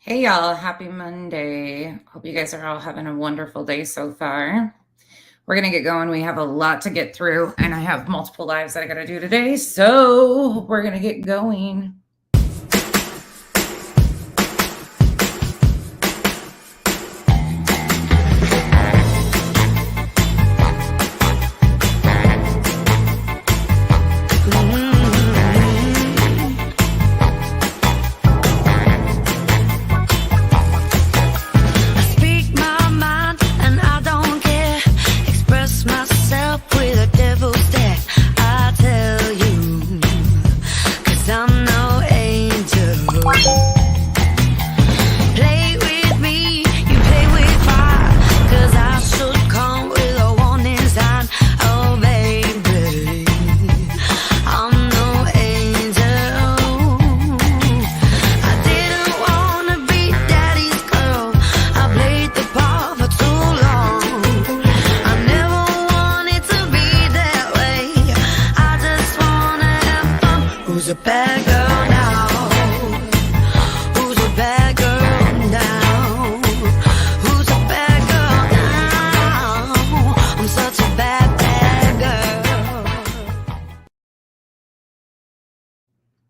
Hey y'all, happy Monday. Hope you guys are all having a wonderful day so far. We're going to get going. We have a lot to get through, and I have multiple lives that I got to do today. So we're going to get going.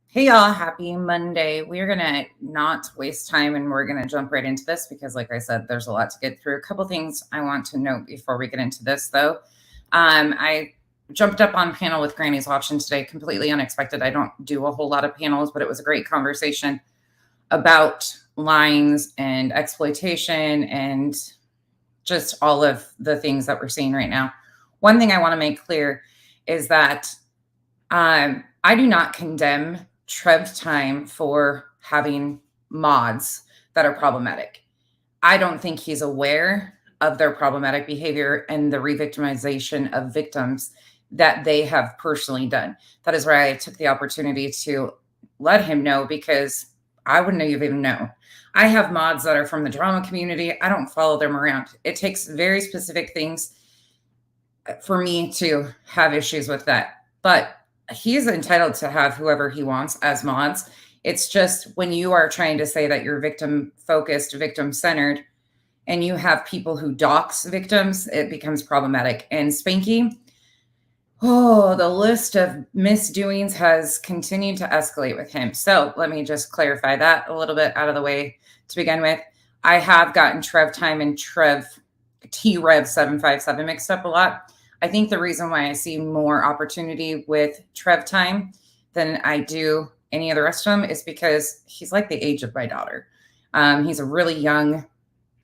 Hey y'all, happy Monday. We're going to not waste time and we're going to jump right into this because, like I said, there's a lot to get through. A couple things I want to note before we get into this, though. I jumped up on panel with Granny's Option today, completely unexpected. I don't do a whole lot of panels, but it was a great conversation about lines and exploitation and just all of the things that we're seeing right now. One thing I want to make clear is that I do not condemn Trev Time for having mods that are problematic. I don't think he's aware of their problematic behavior and the re-victimization of victims that they have personally done. That is why I took the opportunity to let him know, because I wouldn't even know. I have mods that are from the drama community. I don't follow them around. It takes very specific things for me to have issues with that. But he's entitled to have whoever he wants as mods. It's just when you are trying to say that you're victim focused, victim centered, and you have people who dox victims, it becomes problematic. And Spanky, the list of misdoings has continued to escalate with him. So let me just clarify that a little bit out of the way to begin with. I have gotten Trev Time and T-Rev 757 mixed up a lot. I think the reason why I see more opportunity with Trev Time than I do any of the rest of them is because he's like the age of my daughter. He's a really young,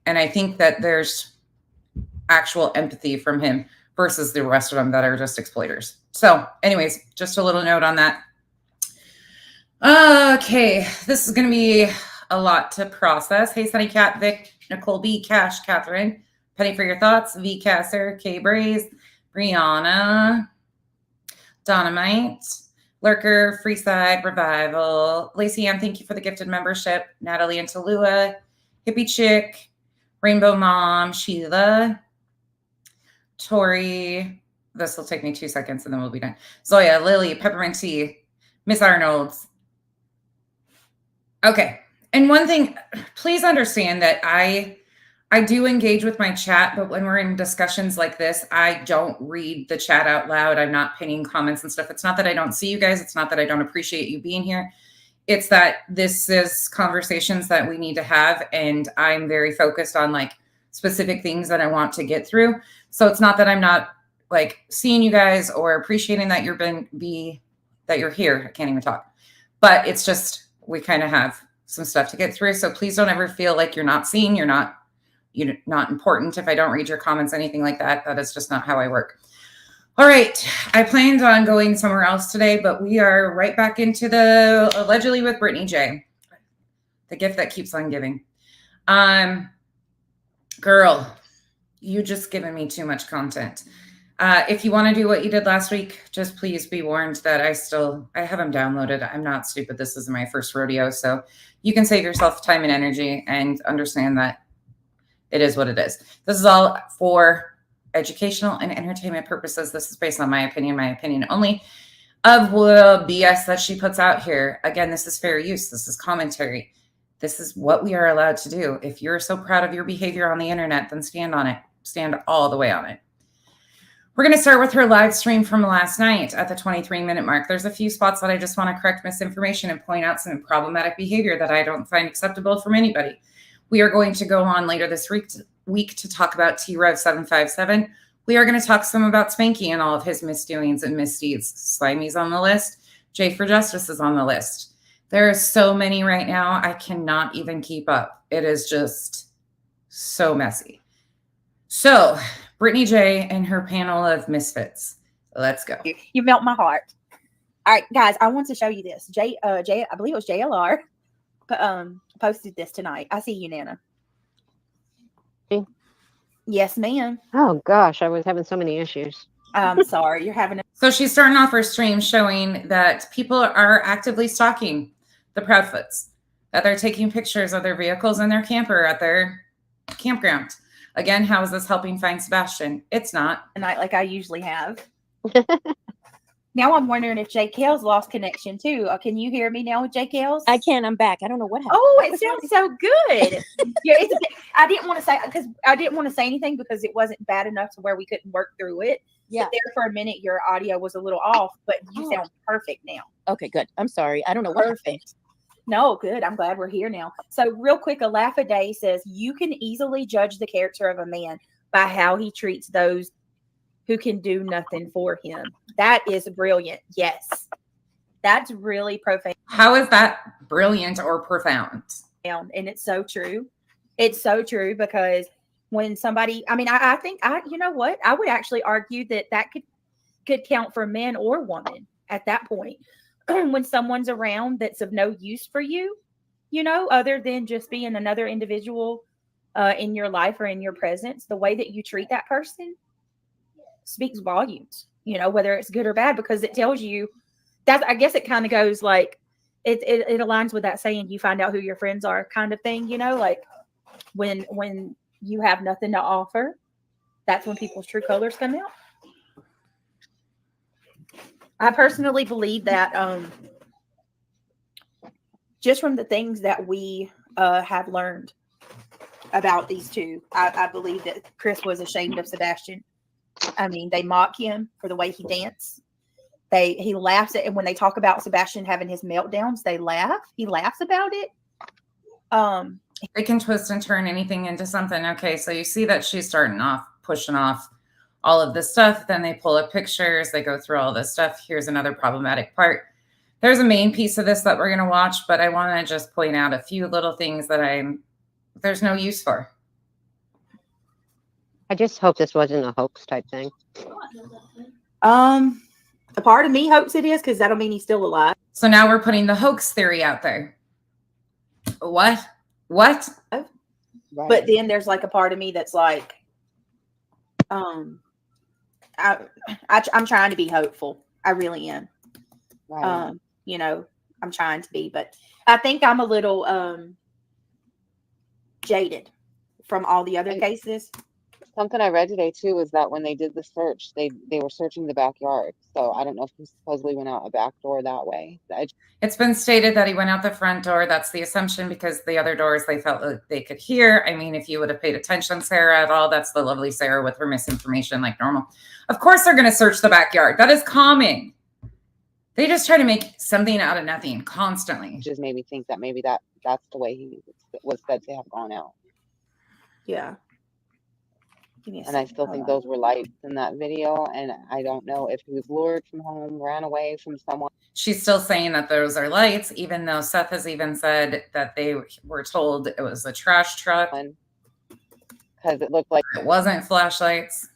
and I think that there's actual empathy from him versus the rest of them that are just exploiters. So anyways, just a little note on that. Okay, this is going to be a lot to process. Hey, Sunny Cat, Vic, Nicole B, Cash, Catherine, Penny for your thoughts, V Casser, K Braze, Brianna, Dynamite, Lurker, Freeside, Revival, Lacey Ann, thank you for the gifted membership, Natalie and Tallulah, Hippie Chick, Rainbow Mom, Sheila, Tori, this will take me 2 seconds and then we'll be done, Zoya, Lily, Peppermint Tea, Miss Arnold's. Okay, and one thing, please understand that I do engage with my chat, but when we're in discussions like this, I don't read the chat out loud. I'm not pinning comments and stuff. It's not that I don't see you guys. It's not that I don't appreciate you being here. It's that this is conversations that we need to have. And I'm very focused on like specific things that I want to get through. So it's not that I'm not like seeing you guys or appreciating that that you're here. I can't even talk, but it's just, we kind of have some stuff to get through. So please don't ever feel like you're not seen. You're not important if I don't read your comments, anything like that. That is just not how I work. All right. I planned on going somewhere else today, but we are right back into the allegedly with Brittney Jay, the gift that keeps on giving. Girl, you just given me too much content. If you want to do what you did last week, just please be warned that I have them downloaded. I'm not stupid. This is my first rodeo. So you can save yourself time and energy and understand that it is what it is. This is all for educational and entertainment purposes. This is based on my opinion only, of the BS that she puts out here. Again, this is fair use. This is commentary. This is what we are allowed to do. If you're so proud of your behavior on the internet, then stand on it. Stand all the way on it. We're going to start with her live stream from last night at the 23-minute mark. There's a few spots that I just want to correct misinformation and point out some problematic behavior that I don't find acceptable from anybody. We are going to go on later this week to talk about T-Rev 757. We are going to talk some about Spanky and all of his misdoings and misdeeds. Slimey's on the list. Jay for Justice is on the list. There are so many right now, I cannot even keep up. It is just so messy. So, Brittney Jay and her panel of misfits. Let's go. You melt my heart. All right, guys, I want to show you this. Jay, I believe it was JLR, posted this tonight. I see you, Nana. Me? Yes, ma'am. Oh gosh, I was having so many issues. I'm sorry, you're having a. So she's starting off her stream showing that people are actively stalking the Proudfoots, that they're taking pictures of their vehicles and their camper at their campground. Again, how is this helping find Sebastian? It's not. Tonight, like I usually have. Now I'm wondering if Jay Kells lost connection too. Can you hear me now with Jay Kells? I can. I'm back. I don't know what happened. Oh, it sounds so good. Yeah, it's a bit, I didn't want to say anything because it wasn't bad enough to where we couldn't work through it. Yeah. But there for a minute, your audio was a little off, but you sound perfect now. Okay, good. I'm sorry. I don't know what happened. No, good. I'm glad we're here now. So real quick, a laugh a day says you can easily judge the character of a man by how he treats those who can do nothing for him. That is brilliant. Yes. That's really profound. How is that brilliant or profound? And it's so true. It's so true because when somebody, I think you know what? I would actually argue that could count for men or women at that point. When someone's around that's of no use for you, other than just being another individual in your life or in your presence, the way that you treat that person speaks volumes, whether it's good or bad, because it tells you that, I guess it kind of goes like, it aligns with that saying, you find out who your friends are kind of thing, like when you have nothing to offer, that's when people's true colors come out. I personally believe that just from the things that we have learned about these two, I believe that Chris was ashamed of Sebastian. They mock him for the way he danced. He laughs at, and when they talk about Sebastian having his meltdowns, they laugh. He laughs about it. They can twist and turn anything into something. Okay, so you see that she's starting off, pushing off all of this stuff. Then they pull up pictures. They go through all this stuff. Here's another problematic part. There's a main piece of this that we're going to watch, but I want to just point out a few little things that there's no use for. I just hope this wasn't a hoax type thing. A part of me hopes it is, because that'll mean he's still alive. So now we're putting the hoax theory out there. What? Right. But then there's like a part of me that's like, I'm trying to be hopeful. I really am. Right. I'm trying to be, but I think I'm a little jaded from all the other cases. Something I read today too was that when they did the search, they were searching the backyard. So I don't know if he supposedly went out a back door that way. It's been stated that he went out the front door. That's the assumption, because the other doors they felt like they could hear. If you would have paid attention, Sarah, at all, that's the lovely Sarah with her misinformation like normal. Of course they're going to search the backyard. That is common. They just try to make something out of nothing constantly. Just made me think that maybe that's the way he was said to have gone out. Yeah. And I still think those were lights in that video. And I don't know if he was lured from home, ran away from someone. She's still saying that those are lights, even though Seth has even said that they were told it was a trash truck. Because it looked like it wasn't flashlights.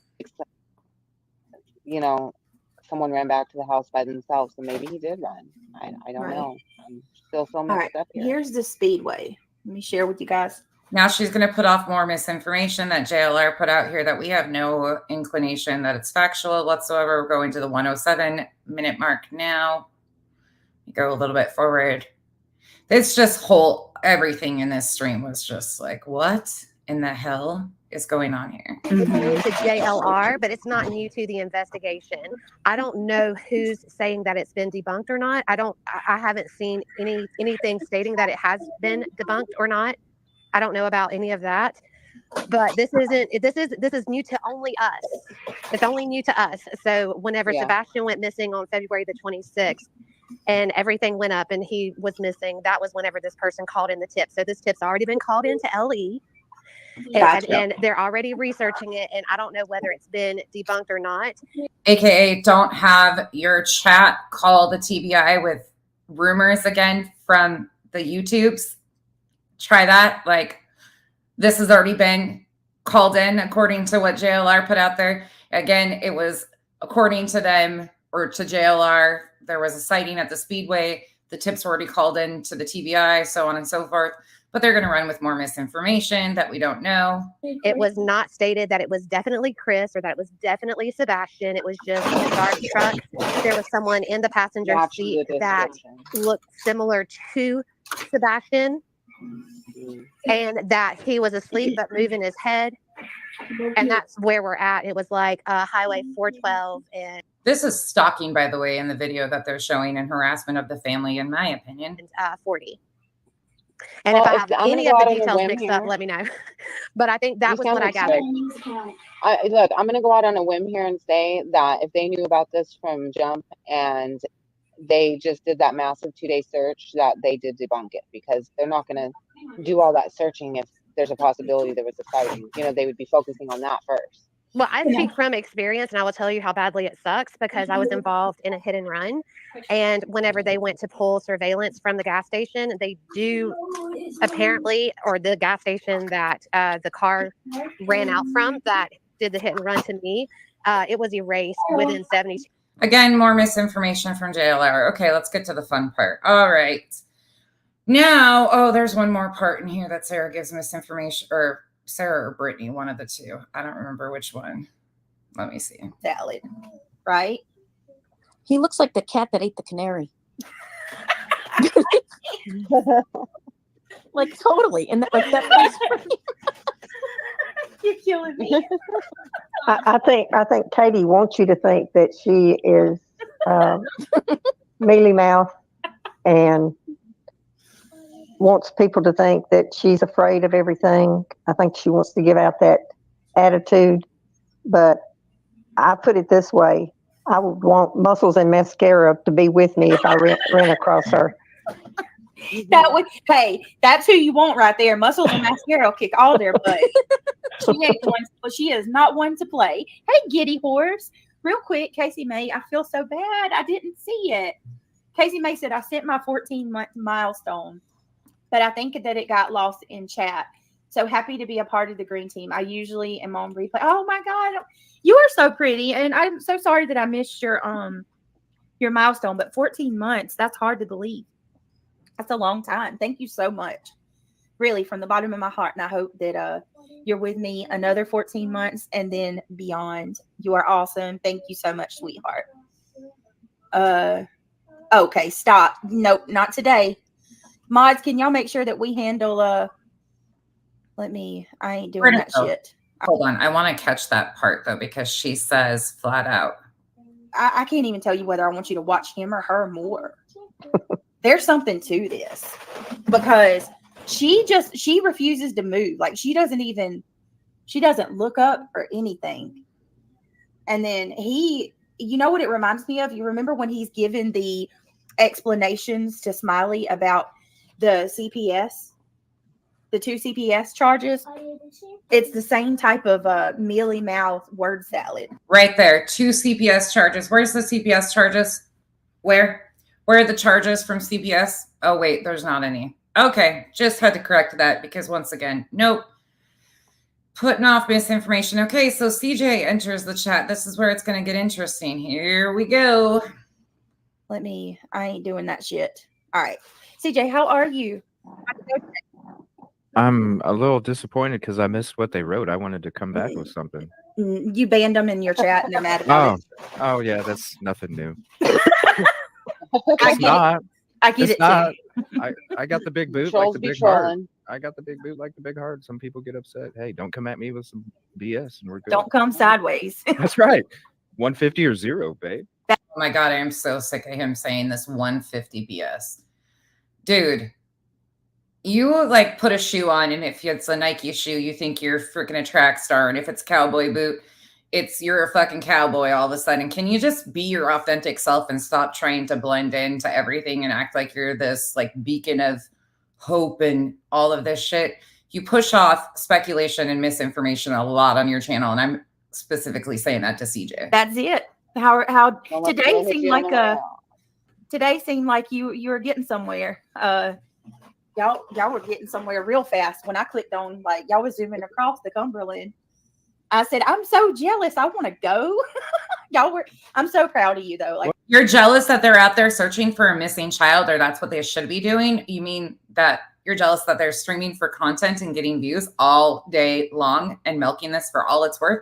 Someone ran back to the house by themselves. So maybe he did run. I don't know. I'm still so mixed up here. Here's the speedway. Let me share with you guys. Now she's going to put off more misinformation that JLR put out here that we have no inclination that it's factual whatsoever. We're going to the 107-minute mark now. Go a little bit forward. It's just everything in this stream was just like, what in the hell? is going on here. It's new to JLR, but it's not new to the investigation. I don't know who's saying that it's been debunked or not. I haven't seen anything stating that it has been debunked or not. I don't know about any of that. But this is new to only us. It's only new to us. So whenever Sebastian went missing on February the 26th and everything went up and he was missing, that was whenever this person called in the tip. So this tip's already been called into LE. And they're already researching it, and I don't know whether it's been debunked or not. AKA, don't have your chat call the TBI with rumors again from the YouTubes. Try that. Like, this has already been called in according to what JLR put out there. Again, it was according to them or to JLR. There was a sighting at the Speedway. The tips were already called in to the TBI, so on and so forth. But they're going to run with more misinformation that we don't know. It was not stated that it was definitely Chris or that it was definitely Sebastian. It was just in the dark truck. There was someone in the passenger seat that looked similar to Sebastian and that he was asleep but moving his head. And that's where we're at. It was like Highway 412. And this is stalking, by the way, in the video that they're showing, and harassment of the family, in my opinion. 40. And well, if I have any of the details mixed up, let me know. But I think that was what I gathered. Look, I'm going to go out on a whim here and say that if they knew about this from jump and they just did that massive 2-day search, that they did debunk it, because they're not going to do all that searching if there's a possibility there was a sighting. You know, they would be focusing on that first. Well, I speak from experience, and I will tell you how badly it sucks because I was involved in a hit and run. And whenever they went to pull surveillance from the gas station, they do apparently, or the gas station that the car ran out from that did the hit and run to me, it was erased within 72. Again, more misinformation from JLR. Okay, let's get to the fun part. All right. Now, oh, there's one more part in here that Sarah gives misinformation, or Sarah or Brittney, one of the two. I don't remember which one. Let me see. Salad, right? He looks like the cat that ate the canary. Like totally. And that, like that. You're killing me. I think Katie wants you to think that she is mealy mouth and wants people to think that she's afraid of everything. I think she wants to give out that attitude. But I put it this way. I would want Muscles and Mascara to be with me if I ran across her. That would, hey, that's who you want right there. Muscles and Mascara will kick all their butt. She is not one to play. Hey, giddy horse. Real quick, Casey May, I feel so bad. I didn't see it. Casey May said, I sent my 14-month milestone, but I think that it got lost in chat. So happy to be a part of the green team. I usually am on replay. Oh my God, you are so pretty. And I'm so sorry that I missed your milestone, but 14 months, that's hard to believe. That's a long time. Thank you so much. Really, from the bottom of my heart. And I hope that you're with me another 14 months and then beyond. You are awesome. Thank you so much, sweetheart. Okay, stop. Nope, not today. Mods, can y'all make sure that we handle I ain't doing that shit. Hold on. I want to catch that part though, because she says flat out. I can't even tell you whether I want you to watch him or her more. There's something to this because she refuses to move. Like she doesn't look up or anything. And then you know what it reminds me of? You remember when he's given the explanations to Smiley about the CPS, the 2 CPS charges? It's the same type of mealy mouth word salad. Right there. 2 CPS charges. Where's the CPS charges? Where are the charges from CPS? Oh, wait, there's not any. Okay, just had to correct that because once again, nope. Putting off misinformation. Okay, so CJ enters the chat. This is where it's going to get interesting. Here we go. I ain't doing that shit. All right. CJ, how are you? I'm a little disappointed because I missed what they wrote. I wanted to come back with something. You banned them in your chat and they're mad about it. Oh, yeah, that's nothing new. I It's not. I get It's it not. too. I got the big boot like Trolls the be big heart. trolling. I got the big boot like the big heart. Some people get upset. Hey, don't come at me with some BS and we're good. Don't come sideways. That's right. 150 or 0, babe. Oh my God, I am so sick of him saying this 150 BS. Dude, you like put a shoe on, and if it's a Nike shoe, you think you're freaking a track star. And if it's a cowboy boot, you're a fucking cowboy all of a sudden. Can you just be your authentic self and stop trying to blend into everything and act like you're this like beacon of hope and all of this shit? You push off speculation and misinformation a lot on your channel, and I'm specifically saying that to CJ. That's it. How Don't let today people hit seemed you on like the way a out. today seemed like you were getting somewhere. Y'all were getting somewhere real fast. When I clicked on, like, y'all was zooming across the Cumberland, I said, I'm so jealous. I want to go. I'm so proud of you though. Like, You're jealous that they're out there searching for a missing child, or that's what they should be doing? You mean that you're jealous that they're streaming for content and getting views all day long and milking this for all it's worth?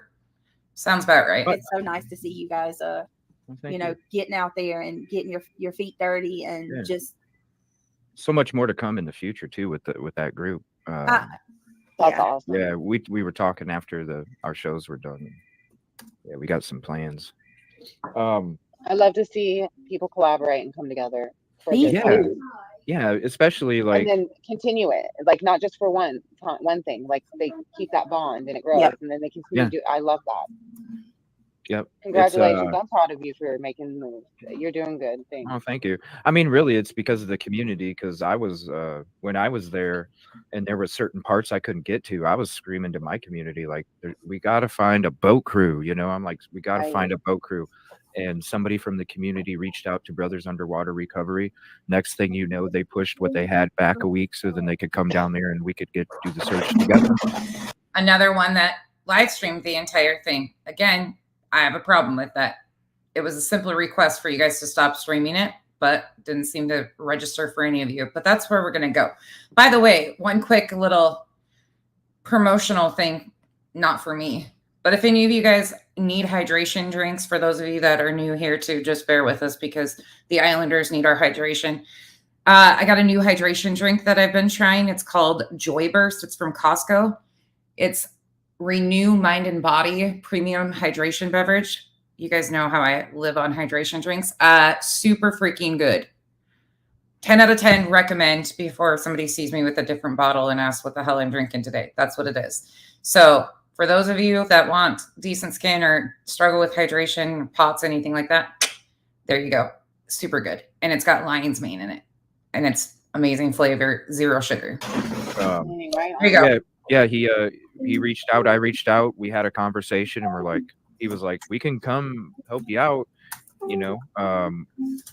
Sounds about right. it's so nice to see you guys, Well, thank you know, getting out there and getting your feet dirty and Yeah. just so much more to come in the future too with that group. That's yeah. awesome. Yeah, we were talking after our shows were done. Yeah, we got some plans. I love to see people collaborate and come together for Me this. Yeah, yeah, especially like And then continue it, like not just for one thing. Like they keep that bond and it grows, Yep. and then they continue Yeah. to do. I love that. yep. Congratulations! I'm proud of you for making the move. You're doing good. Thanks. Oh, thank you. I mean, really, it's because of the community. Because I was when I was there, and there were certain parts I couldn't get to. I was screaming to my community like, "We got to find a boat crew." You know, I'm like, "We got to Right. find a boat crew." And somebody from the community reached out to Brothers Underwater Recovery. Next thing you know, they pushed what they had back a week so then they could come down there and we could do the search together. Another one that live streamed the entire thing. Again, I have a problem with that. It was a simple request for you guys to stop streaming it, but didn't seem to register for any of you. But that's where we're going to go. By the way, one quick little promotional thing, not for me, but if any of you guys need hydration drinks, for those of you that are new here too, just bear with us because the Islanders need our hydration. I got a new hydration drink that I've been trying. It's called Joy Burst. It's from Costco. It's Renew Mind and Body premium hydration beverage. You guys know how I live on hydration drinks. Super freaking good. 10 out of 10 recommend before somebody sees me with a different bottle and asks what the hell I'm drinking today. That's what it is. So for those of you that want decent skin or struggle with hydration, POTS, anything like that, there you go. Super good. And it's got lion's mane in it. And it's amazing flavor, 0 sugar. Right There you go. Yeah, he reached out. I reached out. We had a conversation, and he was like, "We can come help you out. You know,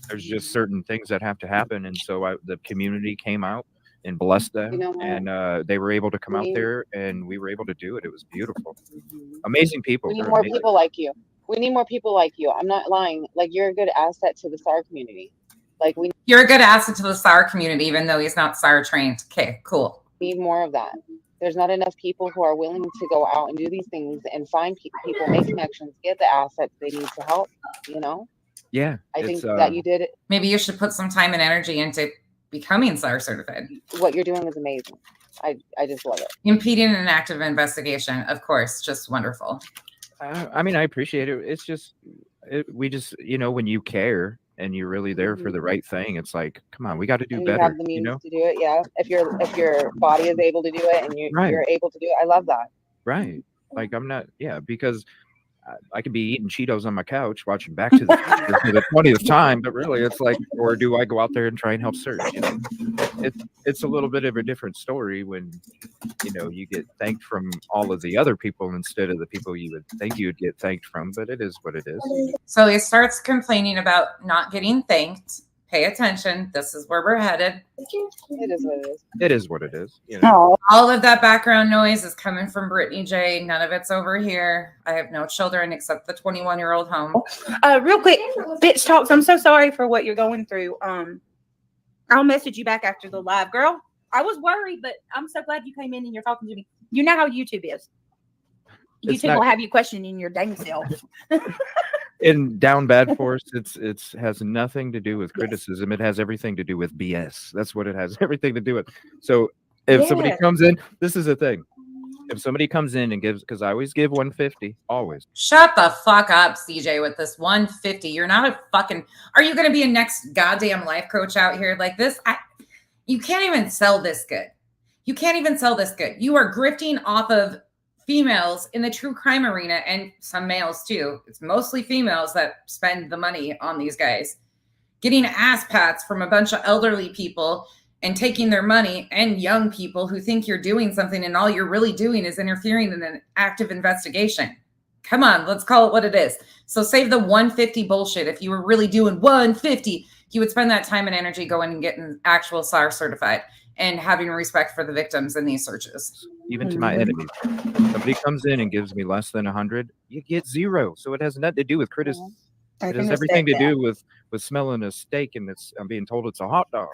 there's just certain things that have to happen." And so the community came out and blessed them, You know what? and they were able to come out there, and we were able to do it. It was beautiful. Amazing people. We need They're more amazing. people like you. We need more people like you. I'm not lying. Like, you're a good asset to the SAR community. Like, we You're a good asset to the SAR community, even though he's not SAR trained. Okay, cool. need more of that. There's not enough people who are willing to go out and do these things and find people, make connections, get the assets they need to help, you know? Yeah, I think that you did it. Maybe you should put some time and energy into becoming SAR certified. What you're doing is amazing. I just love it. Impeding an active investigation, of course, just wonderful. I mean, I appreciate it. It's just, we just, you know, when you care and you're really there for the right thing, it's like, come on, we got to do And better. you have the means to do it, yeah. If your body is able to do it and you're able to do it, I love that. Right. Like I'm not, because I could be eating Cheetos on my couch watching Back to the Future for the 20th time, but really it's like, or do I go out there and try and help search? You know, it's a little bit of a different story when, you know, you get thanked from all of the other people instead of the people you would think you'd get thanked from, but it is what it is. So he starts complaining about not getting thanked. Pay attention. This is where we're headed. It is what it is. It is what it is. You know? All of that background noise is coming from Brittney Jay. None of it's over here. I have no children except the 21-year-old home. Real quick, bitch talks. I'm so sorry for what you're going through. I'll message you back after the live, girl. I was worried, but I'm so glad you came in and you're talking to me. You know how YouTube is. It's YouTube not- will have you questioning your dang self. in down bad force, it's has nothing to do with criticism. It has everything to do with BS. That's what it has everything to do with. So if somebody Yeah. comes in, this is the thing. If somebody comes in and gives, because I always give 150, always. Shut the fuck up, CJ, with this 150. You're not a fucking. Are you going to be a next goddamn life coach out here like this? You can't even sell this good. You can't even sell this good. You are grifting off of females in the true crime arena, and some males too. It's mostly females that spend the money on these guys, getting ass pats from a bunch of elderly people and taking their money, and young people who think you're doing something, and all you're really doing is interfering in an active investigation. Come on, let's call it what it is. So save the 150 bullshit. If you were really doing 150, you would spend that time and energy going and getting actual SAR certified and having respect for the victims in these searches. Even to my enemies. Somebody comes in and gives me less than 100, you get 0. So it has nothing to do with criticism. It has everything to do with smelling a steak, and I'm being told it's a hot dog.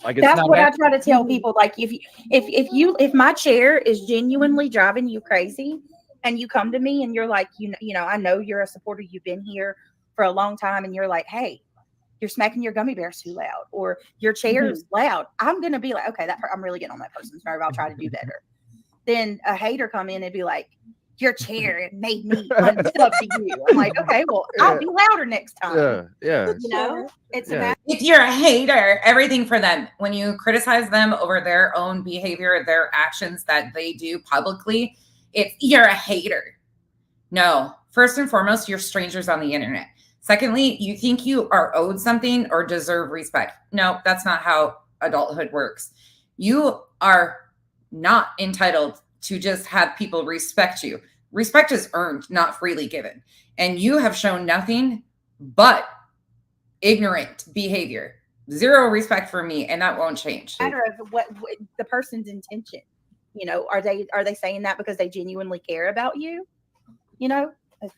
Like, it's That's not what I try to tell people. Like, if my chair is genuinely driving you crazy, and you come to me and you're like, you know, I know you're a supporter, you've been here for a long time, and you're like, hey, you're smacking your gummy bears too loud, or your chair is loud. I'm gonna be like, okay, I'm really getting on that person's nerve. I'll try to do better. Then a hater come in and be like, your chair made me unsub to you. I'm like, okay, well, I'll be louder next time. Yeah. You know, it's about If you're a hater, everything for them. When you criticize them over their own behavior, their actions that they do publicly, you're a hater. No, first and foremost, you're strangers on the internet. Secondly, you think you are owed something or deserve respect. No, that's not how adulthood works. You are not entitled to just have people respect you. Respect is earned, not freely given. And you have shown nothing but ignorant behavior. 0 respect for me, and that won't change. matter of what the person's intention. You know, are they saying that because they genuinely care about you? You know,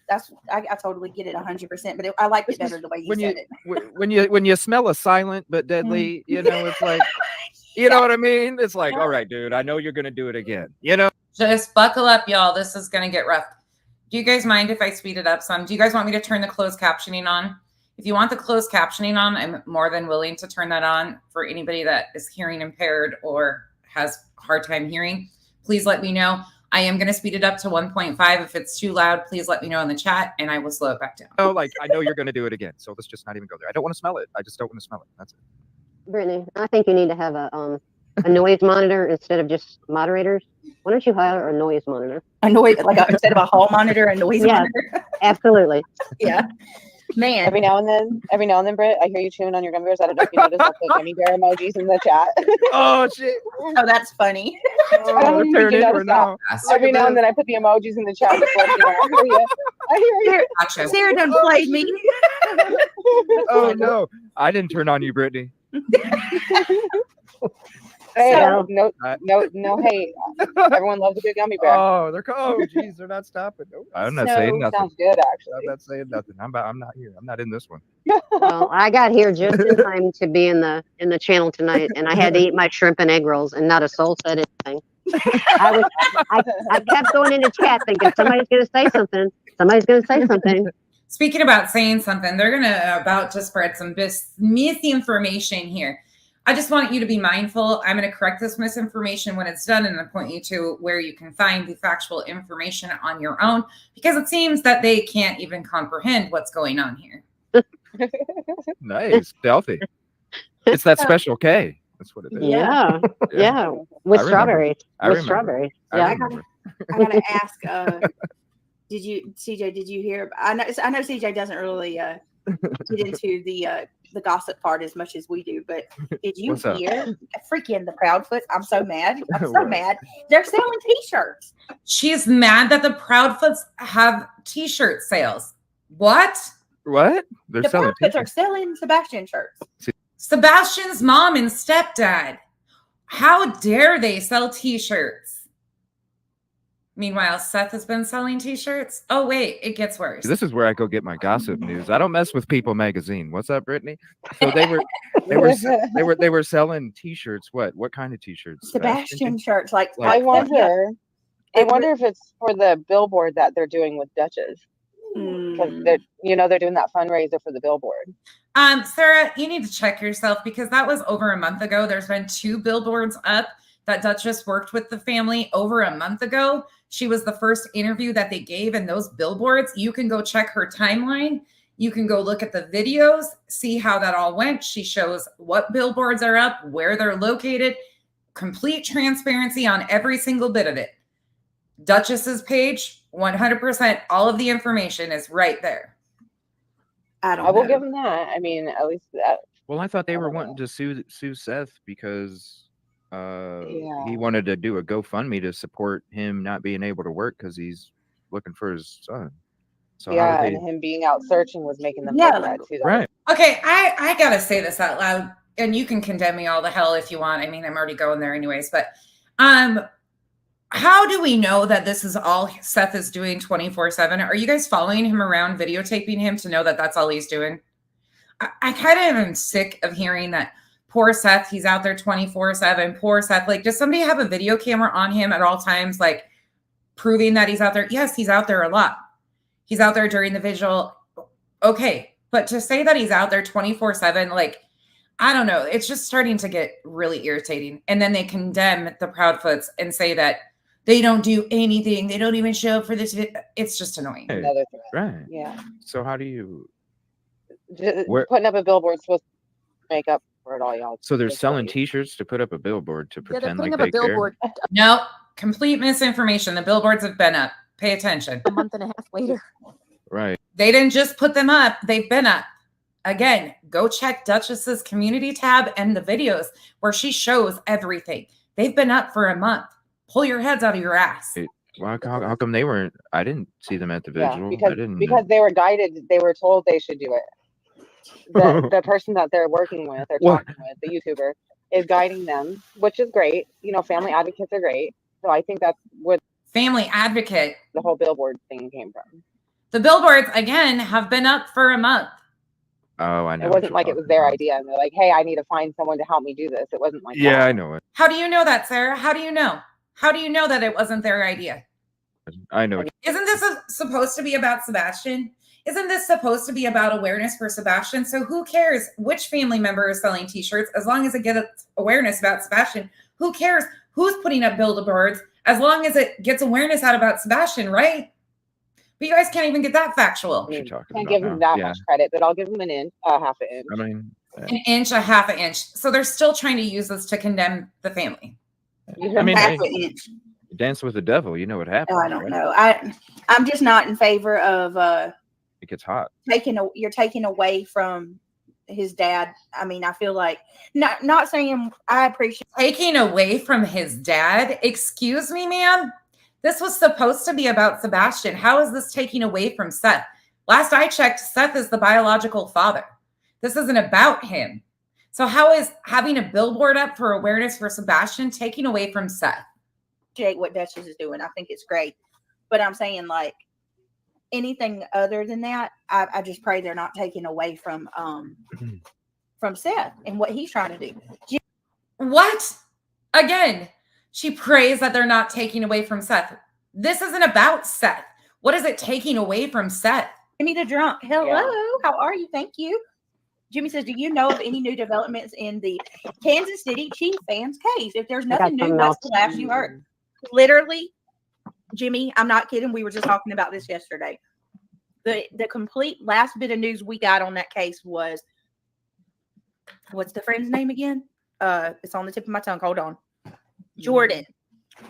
I totally get it 100%, but I like it better the way you said it. When you smell a silent but deadly, you know, it's like, you know what I mean? It's like, all right, dude, I know you're gonna do it again. You know, just buckle up, y'all. This is gonna get rough. Do you guys mind if I speed it up some? Do you guys want me to turn the closed captioning on? If you want the closed captioning on, I'm more than willing to turn that on for anybody that is hearing impaired or has a hard time hearing. Please let me know. I am going to speed it up to 1.5. If it's too loud, please let me know in the chat, and I will slow it back down. oh, like, I know you're going to do it again, so let's just not even go there. I don't want to smell it. I just don't want to smell it. That's it. Brittany, I think you need to have a noise monitor instead of just moderators. Why don't you hire a noise monitor? A noise, instead of a hall monitor, a noise monitor. Absolutely. Yeah. Man. Every now and then, Britt, I hear you chewing on your gummy bears. I don't know if you noticed. I'll put gummy bear emojis in the chat. Oh shit! Oh, that's funny. Oh, turn it over now. Every now and then, I put the emojis in the chat. I hear you. Gotcha. Sarah done played me. Oh no, I didn't turn on you, Brittany. Hey, So- no hate. Everyone loves a good gummy bear. Oh, geez, they're not stopping. Nope. I'm not saying nothing. Sounds good, I'm actually. not saying nothing. I'm not here. I'm not in this one. Well, I got here just in time to be in the channel tonight, and I had to eat my shrimp and egg rolls, and not a soul said anything. I kept going into chat thinking somebody's going to say something. Somebody's going to say something. Speaking about saying something, they're about to spread some misinformation here. I just want you to be mindful. I'm going to correct this misinformation when it's done and point you to where you can find the factual information on your own, because it seems that they can't even comprehend what's going on here. Nice, stealthy. It's that special K. That's what it is. Yeah. With I remember. strawberries. I With remember. strawberries. I Yeah. remember. I gotta ask. CJ? Did you hear? I know CJ doesn't really get into the gossip part as much as we do, but did you What's up? hear? Freaking the Proudfoots! I'm so mad. I'm so mad. They're selling T-shirts. She's mad that the Proudfoots have T-shirt sales. What? What? They're The selling Proudfoots are selling Sebastian shirts. Sebastian's mom and stepdad. How dare they sell T-shirts? Meanwhile, Seth has been selling T-shirts. Oh wait, it gets worse. This is where I go get my gossip news. I don't mess with People Magazine. What's up, Brittany? So they were selling T-shirts. What kind of T-shirts? Sebastian shirts, I wonder if it's for the billboard that they're doing with Duchess. because they're doing that fundraiser for the billboard. Sarah, you need to check yourself because that was over a month ago. There's been 2 billboards up that Duchess worked with the family over a month ago. She was the first interview that they gave in those billboards. You can go check her timeline. You can go look at the videos, see how that all went. She shows what billboards are up, where they're located, complete transparency on every single bit of it. Duchess's page, 100%, all of the information is right there. I will give them that. I mean, at least that. Well, I thought they were wanting to sue Seth because he wanted to do a GoFundMe to support him not being able to work because he's looking for his son. So yeah, and him being out searching was making them Yeah, think that too. right. Okay, I gotta say this out loud, and you can condemn me all the hell if you want. I mean, I'm already going there anyways, but how do we know that this is all Seth is doing 24/7? Are you guys following him around, videotaping him to know that that's all he's doing? I kind of am sick of hearing that poor Seth, he's out there 24/7. Poor Seth. Like, does somebody have a video camera on him at all times, like proving that he's out there? Yes, he's out there a lot. He's out there during the vigil. Okay. But to say that he's out there 24/7, like, I don't know. It's just starting to get really irritating. And then they condemn the Proudfoots and say that they don't do anything. They don't even show up for this. It's just annoying. Hey, Another threat. right. Yeah. So how do you? Putting up a billboard supposed to make up for it all, y'all. So they're selling T-shirts to put up a billboard to Yeah, they're pretend putting like up a they care. billboard No, complete misinformation. The billboards have been up. Pay attention. a month and a half later. Right. They didn't just put them up. They've been up. Again, go check Duchess's community tab and the videos where she shows everything. They've been up for a month. Pull your heads out of your ass. Well, how come they weren't? I didn't see them at the vigil. Yeah, I didn't. because they were guided. They were told they should do it. The person that they're working with, they're talking with, the YouTuber, is guiding them, which is great. You know, family advocates are great. So I think that's where Family advocate. the whole billboard thing came from. The billboards, again, have been up for a month. Oh, I know. It wasn't like it was their idea and they're like, hey, I need to find someone to help me do this. It wasn't like Yeah, that. I know it. How do you know that, Sarah? How do you know? How do you know that it wasn't their idea? I know. Isn't this supposed to be about Sebastian? Isn't this supposed to be about awareness for Sebastian? So who cares which family member is selling T-shirts as long as it gets awareness about Sebastian? Who cares who's putting up billboards as long as it gets awareness out about Sebastian, right? But you guys can't even get that factual. What you're talking Can't about give now. them that Yeah. much credit, but I'll give them an inch, half an inch. I mean, An inch, a half an inch. So they're still trying to use this to condemn the family. I mean, Half hey, an inch. dance with the devil. You know what happens. Oh, I don't right? know. I'm just not in favor of It gets hot. You're taking away from his dad. I mean, I feel like not saying I appreciate Taking away from his dad? Excuse me, ma'am? This was supposed to be about Sebastian. How is this taking away from Seth? Last I checked, Seth is the biological father. This isn't about him. So how is having a billboard up for awareness for Sebastian taking away from Seth? what Duchess is doing. I think it's great. But I'm saying, like, anything other than that, I just pray they're not taking away from Seth and what he's trying to do. What? Again, she prays that they're not taking away from Seth. This isn't about Seth. What is it taking away from Seth? Jimmy the drunk. Hello, how are you? Thank you. Jimmy says, do you know of any new developments in the Kansas City Chief fans case? If there's nothing new, what's the last you heard? Literally, Jimmy, I'm not kidding. We were just talking about this yesterday. The complete last bit of news we got on that case was, what's the friend's name again? It's on the tip of my tongue. Hold on. Jordan,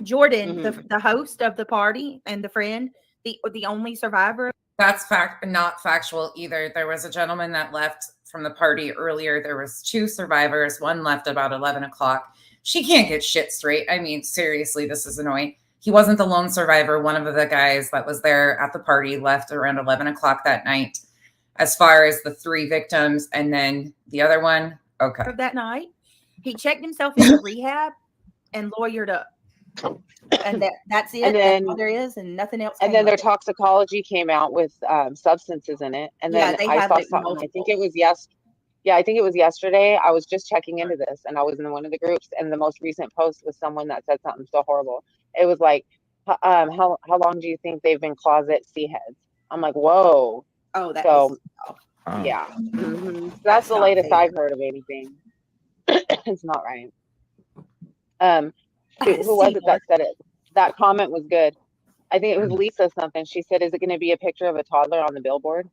the host of the party and the friend, the only survivor. That's not factual either. There was a gentleman that left from the party earlier. There was 2 survivors. One left about 11 o'clock. She can't get shit straight. I mean, seriously, this is annoying. He wasn't the lone survivor. One of the guys that was there at the party left around 11 o'clock that night. As far as the 3 victims, and then the other one, okay. Of that night, he checked himself into rehab and lawyered up. And that's it. And then that's all there is, and nothing else. And then their toxicology came out with substances in it. And then I saw something. I think it was yesterday. I was just checking into this, and I was in one of the groups, and the most recent post was someone that said something so horrible. It was like, how long do you think they've been closet C heads? I'm like, whoa. Oh, that So, is. yeah. Mhm. That's the not latest fair. I've heard of anything. It's not right. Shoot, who was it that said it? That comment was good. I think it was Lisa something. She said, is it going to be a picture of a toddler on the billboard?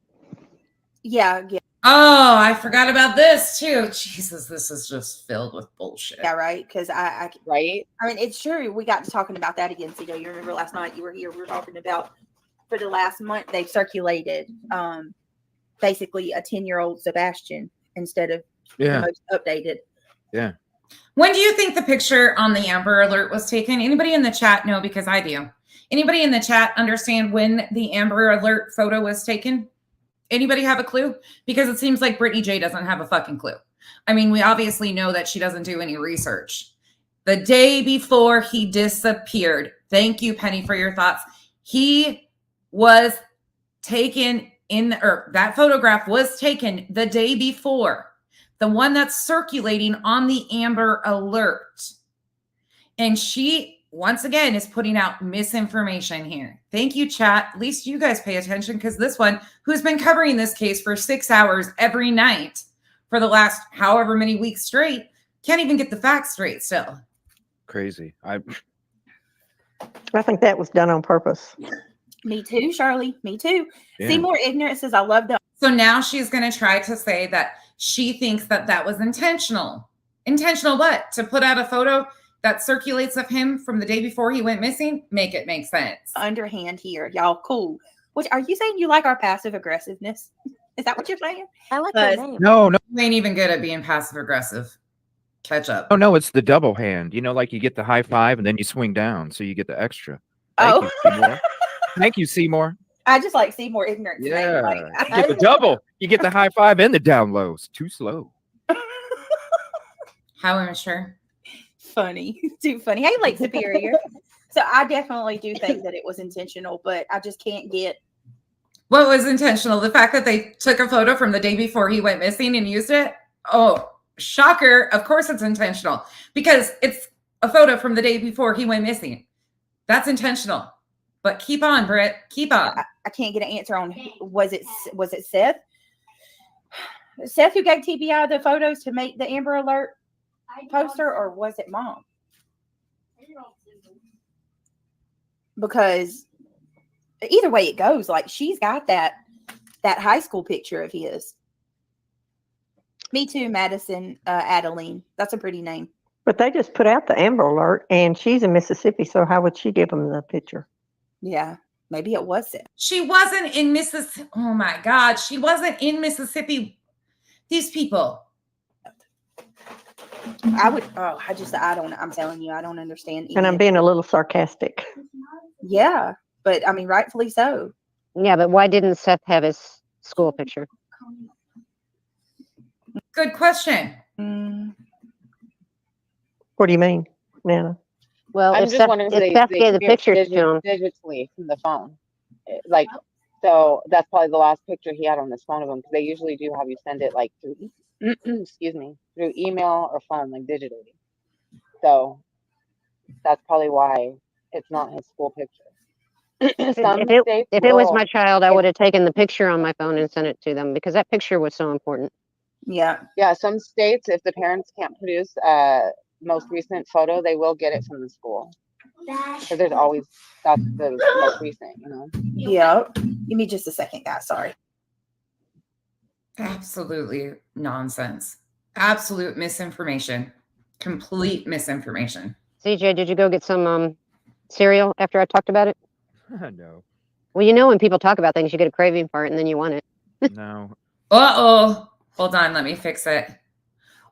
Yeah, yeah, Oh, I forgot about this too. Jesus, this is just filled with bullshit. yeah, right. Because Right? I mean, it's true. We got to talking about that again, Cito. You remember last night you were here. We were talking about for the last month they've circulated basically a 10-year-old Sebastian instead of the most updated. Yeah. When do you think the picture on the Amber Alert was taken? Anybody in the chat know? Because I do. Anybody in the chat understand when the Amber Alert photo was taken? Anybody have a clue? Because it seems like Brittney Jay doesn't have a fucking clue. I mean, we obviously know that she doesn't do any research. The day before he disappeared. Thank you, Penny, for your thoughts. He was taken that photograph was taken the day before. The one that's circulating on the Amber Alert. And she, once again, is putting out misinformation here. Thank you, chat. At least you guys pay attention, because this one, who's been covering this case for 6 hours every night for the last however many weeks straight, can't even get the facts straight still. Crazy. I think that was done on purpose. Me too, Shirley. Me too. Yeah. Seymour Ignorant says, I love the. So now she's going to try to say that she thinks that that was intentional. Intentional what? To put out a photo that circulates of him from the day before he went missing? Make it make sense. Underhand here. Y'all cool. Which, are you saying you like our passive aggressiveness? Is that what you're saying? I like that But- name. No, You ain't even good at being passive aggressive. Catch up. Oh no, it's the double hand. You know, like you get the high five and then you swing down, so you get the extra. Oh. You, Seymour. Thank you, Seymour. I just like Seymour Ignorant. Yeah, Like, you get the double. You get the high five and the down lows. Too slow. How immature. funny. Too funny. Hey, Lake Superior. So I definitely do think that it was intentional, but I just can't get. What was intentional? The fact that they took a photo from the day before he went missing and used it? Oh, shocker. Of course it's intentional, because it's a photo from the day before he went missing. That's intentional. But keep on, Britt. Keep on. I can't get an answer on was it Seth? Seth who gave TBI the photos to make the Amber Alert poster, or was it Mom? Because either way it goes, like she's got that high school picture of his. Me too, Madison Adeline. That's a pretty name. But they just put out the Amber Alert, and she's in Mississippi, so how would she give them the picture? Yeah, maybe it was Seth. She wasn't in Mississippi. Oh my God. She wasn't in Mississippi. These people. I'm telling you, I don't understand. And I'm being a little sarcastic. Yeah, but I mean, rightfully so. Yeah, but why didn't Seth have his school picture? Good question. What do you mean, Nana? Well, I'm if just Seth, wondering if if Seth they gave the pictures to him, digitally from the phone. Like, so that's probably the last picture he had on his phone of him, because they usually do have you send it like through, excuse me, through email or phone, like digitally. So that's probably why it's not his school picture. if it was my child, I would have taken the picture on my phone and sent it to them, because that picture was so important. Yeah. Yeah, some states, if the parents can't produce most recent photo, they will get it from the school. So there's always, that's the most recent, you know. Yeah. Give me just a second, guys. Sorry. Absolutely nonsense. Absolute misinformation. Complete misinformation. CJ, did you go get some cereal after I talked about it? No. Well, you know, when people talk about things, you get a craving for it, and then you want it. No. Uh-oh. Hold on. Let me fix it.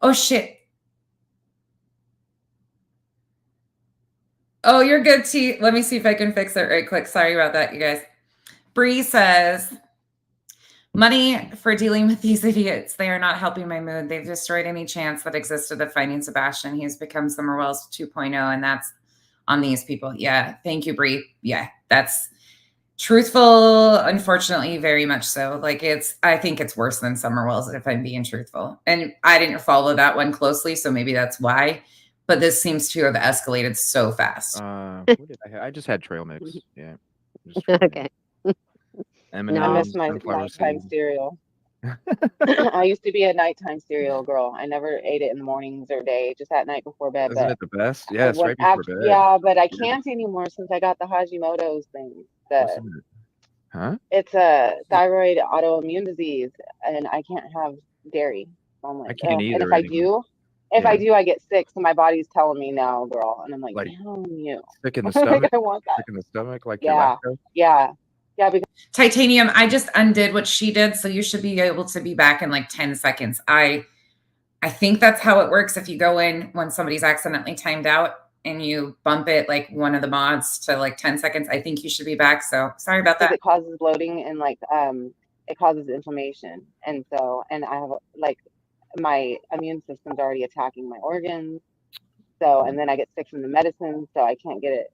Oh, shit. Oh, you're good, T. Let me see if I can fix it right quick. Sorry about that, you guys. Bree says, money for dealing with these idiots. They are not helping my mood. They've destroyed any chance that existed of finding Sebastian. He has become Summer Wells 2.0, and that's on these people. Yeah. Thank you, Bree. Yeah, that's truthful. Unfortunately, very much so. Like I think it's worse than Summer Wells, if I'm being truthful. And I didn't follow that one closely, so maybe that's why. But this seems to have escalated so fast. What did I have? I just had trail mix. Yeah. Okay. M&Ms, I miss my sunflower nighttime seeds. cereal. I used to be a nighttime cereal girl. I never ate it in the mornings or day, just at night before bed. Isn't But it the best? I Yes, went right before after, bed. yeah, but I Yeah. can't anymore since I got the Hashimoto's thing. What's in it? Huh? It's a thyroid autoimmune disease, and I can't have dairy. So I'm I like, can't ugh. And either anymore. if I Yeah. do, I get sick. So my body's telling me no, girl. And I'm like, Like damn you. sick in the Like, stomach? I want that. Sick in the stomach, like your Yeah, lactose? yeah, yeah. Because Titanium, I just undid what she did, so you should be able to be back in like 10 seconds. I think that's how it works. If you go in when somebody's accidentally timed out and you bump it like one of the mods to like 10 seconds, I think you should be back. So sorry about that. it causes bloating and like it causes inflammation, and I have like my immune system's already attacking my organs. So and then I get sick from the medicine, so I can't get it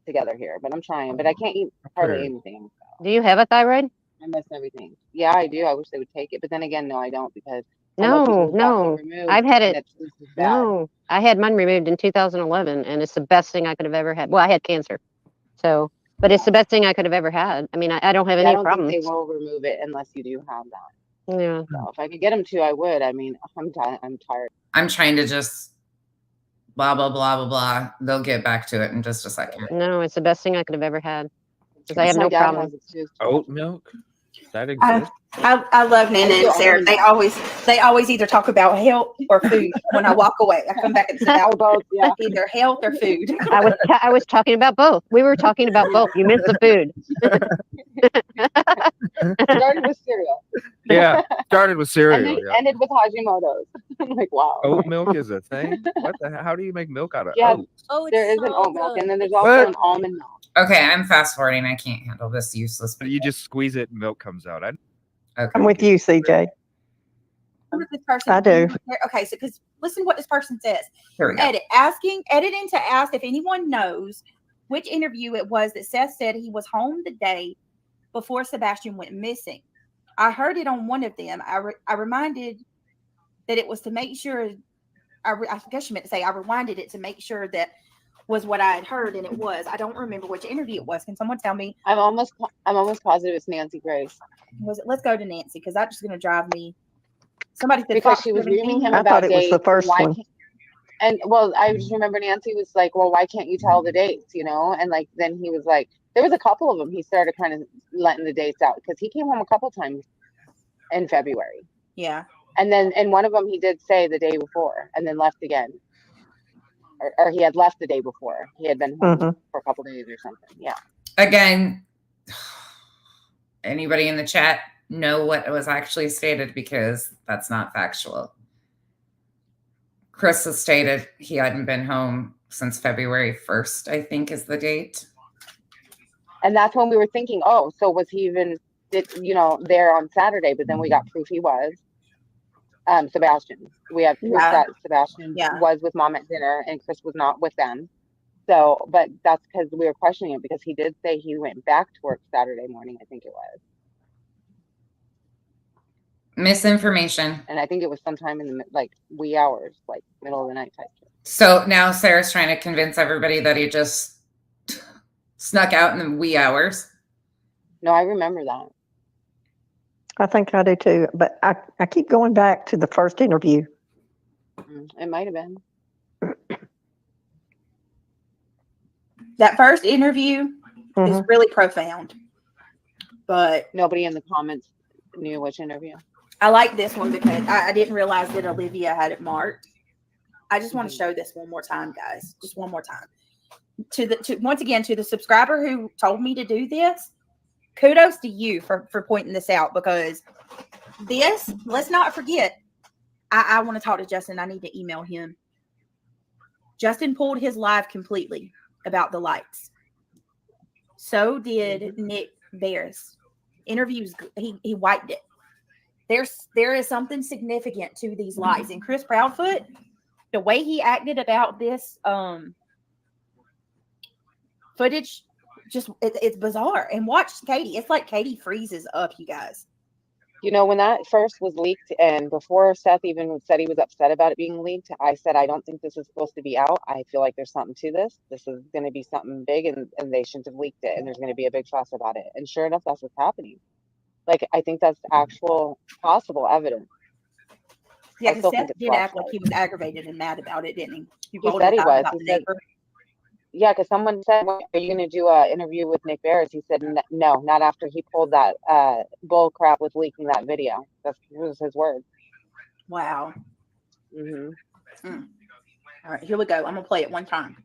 together here. But I'm trying. But I can't eat hardly Okay. anything. Do you have a thyroid? I miss everything. Yeah, I do. I wish they would take it, but then again, no, I don't because I know people No, who've gotten no. it removed, I've had and it. this is bad. No, I had mine removed in 2011, and it's the best thing I could have ever had. Well, I had cancer, so, but it's the best thing I could have ever had. I mean, I don't have Yeah, I any don't problems. think they will remove it unless you do have that. Yeah. So if I could get them to, I would. I mean, I'm tired. I'm trying to just blah, blah, blah, blah, blah. They'll get back to it in just a second. No, it's the best thing I could have ever had because I have My no dad problem. has it too. Oat milk? That I, exists? I love Nana I do and Sarah. almond They always either talk about health or food when I walk away. I come back and sit down. Or both, yeah. Either health or food. I was talking about both. We were talking about both. You missed the food. Started with cereal. Yeah. Started with And cereal. then Yeah. ended with Hashimoto's. I'm like, wow. Oat milk is a thing? What the How do you make milk out of Yeah. oat? Oh, it's There is an so oat milk, good. and then there's It's also What? an almond milk. Okay, I'm fast forwarding. I can't handle this useless. You just squeeze it and milk comes out. Okay. I'm with you, CJ. What does this person I do. Okay, so because listen to what this person says. Here we go. Editing to ask if anyone knows which interview it was that Seth said he was home the day before Sebastian went missing. I heard it on one of them. I reminded that it was to make sure. I guess you meant to say I rewinded it to make sure that was what I had heard, and it was. I don't remember which interview it was. Can someone tell me? I'm almost positive it's Nancy Grace. Was it? Let's go to Nancy because that's just going to drive me. Somebody said Because Fox she was 17. grooming him I about thought it was dates. the first Why one. can't- And well, I just remember Nancy was like, well, why can't you tell the dates, you know? And like, then he was like, there was a couple of them. He started kind of letting the dates out because he came home a couple times in February. Yeah. And then in one of them, he did say the day before and then left again. Or he had left the day before. He had been home Mhm. for a couple days or something. Yeah. Again, anybody in the chat know what was actually stated because that's not factual. Chris has stated he hadn't been home since February 1st, I think is the date. And that's when we were thinking, oh, so was he even, there on Saturday? But then we got proof he was. Sebastian. We have proof that Sebastian was with mom at dinner and Chris was not with them. So, but that's because we were questioning it because he did say he went back to work Saturday morning, I think it was. Misinformation. And I think it was sometime in the wee hours, like middle of the night type. So now Sarah's trying to convince everybody that he just snuck out in the wee hours. No, I remember that. I think I do too. But I keep going back to the first interview. It might have been. That first interview is really profound. But nobody in the comments knew which interview. I like this one because I didn't realize that Olivia had it marked. I just want to show this one more time, guys. Just one more time. Once again, to the subscriber who told me to do this, kudos to you for pointing this out because this, let's not forget, I want to talk to Justin. I need to email him. Justin pulled his live completely about the lights. So did Nick Bears. Interviews, he wiped it. There is something significant to these lights. And Chris Proudfoot, the way he acted about this footage, it's bizarre. And watch Katie. It's like Katie freezes up, you guys. When that first was leaked and before Seth even said he was upset about it being leaked, I said, I don't think this is supposed to be out. I feel like there's something to this. This is going to be something big and they shouldn't have leaked it. And there's going to be a big fuss about it. And sure enough, that's what's happening. Like, I think that's actual possible evidence. Yeah, I still because think Seth it's did act like flashlight. he was aggravated and mad about it, didn't he? He rolled said his he eyes was. about He the said, neighbor. yeah, because someone said, "Well, are you going to do an interview with Nick Barris?" He said, "No, not after he pulled that bull crap with leaking that video." That was his word. Wow. Hmm. All right, here we go. I'm gonna play it one time.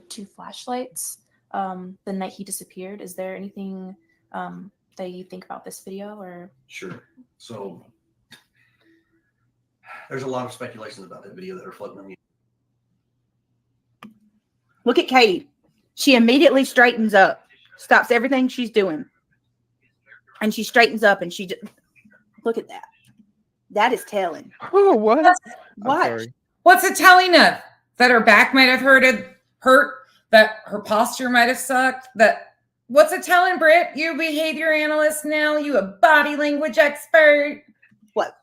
2 flashlights the night he disappeared. Is there anything that you think about this video? Or Sure. So there's a lot of speculations about that video that are floating on the. Look at Katie. She immediately straightens up, stops everything she's doing, and she straightens up, and she just look at that. That is telling. Oh, what? Watch. What's it telling of? That her back might have hurt, that her posture might have sucked, that what's it telling, Britt? You a behavior analyst now, you a body language expert. What?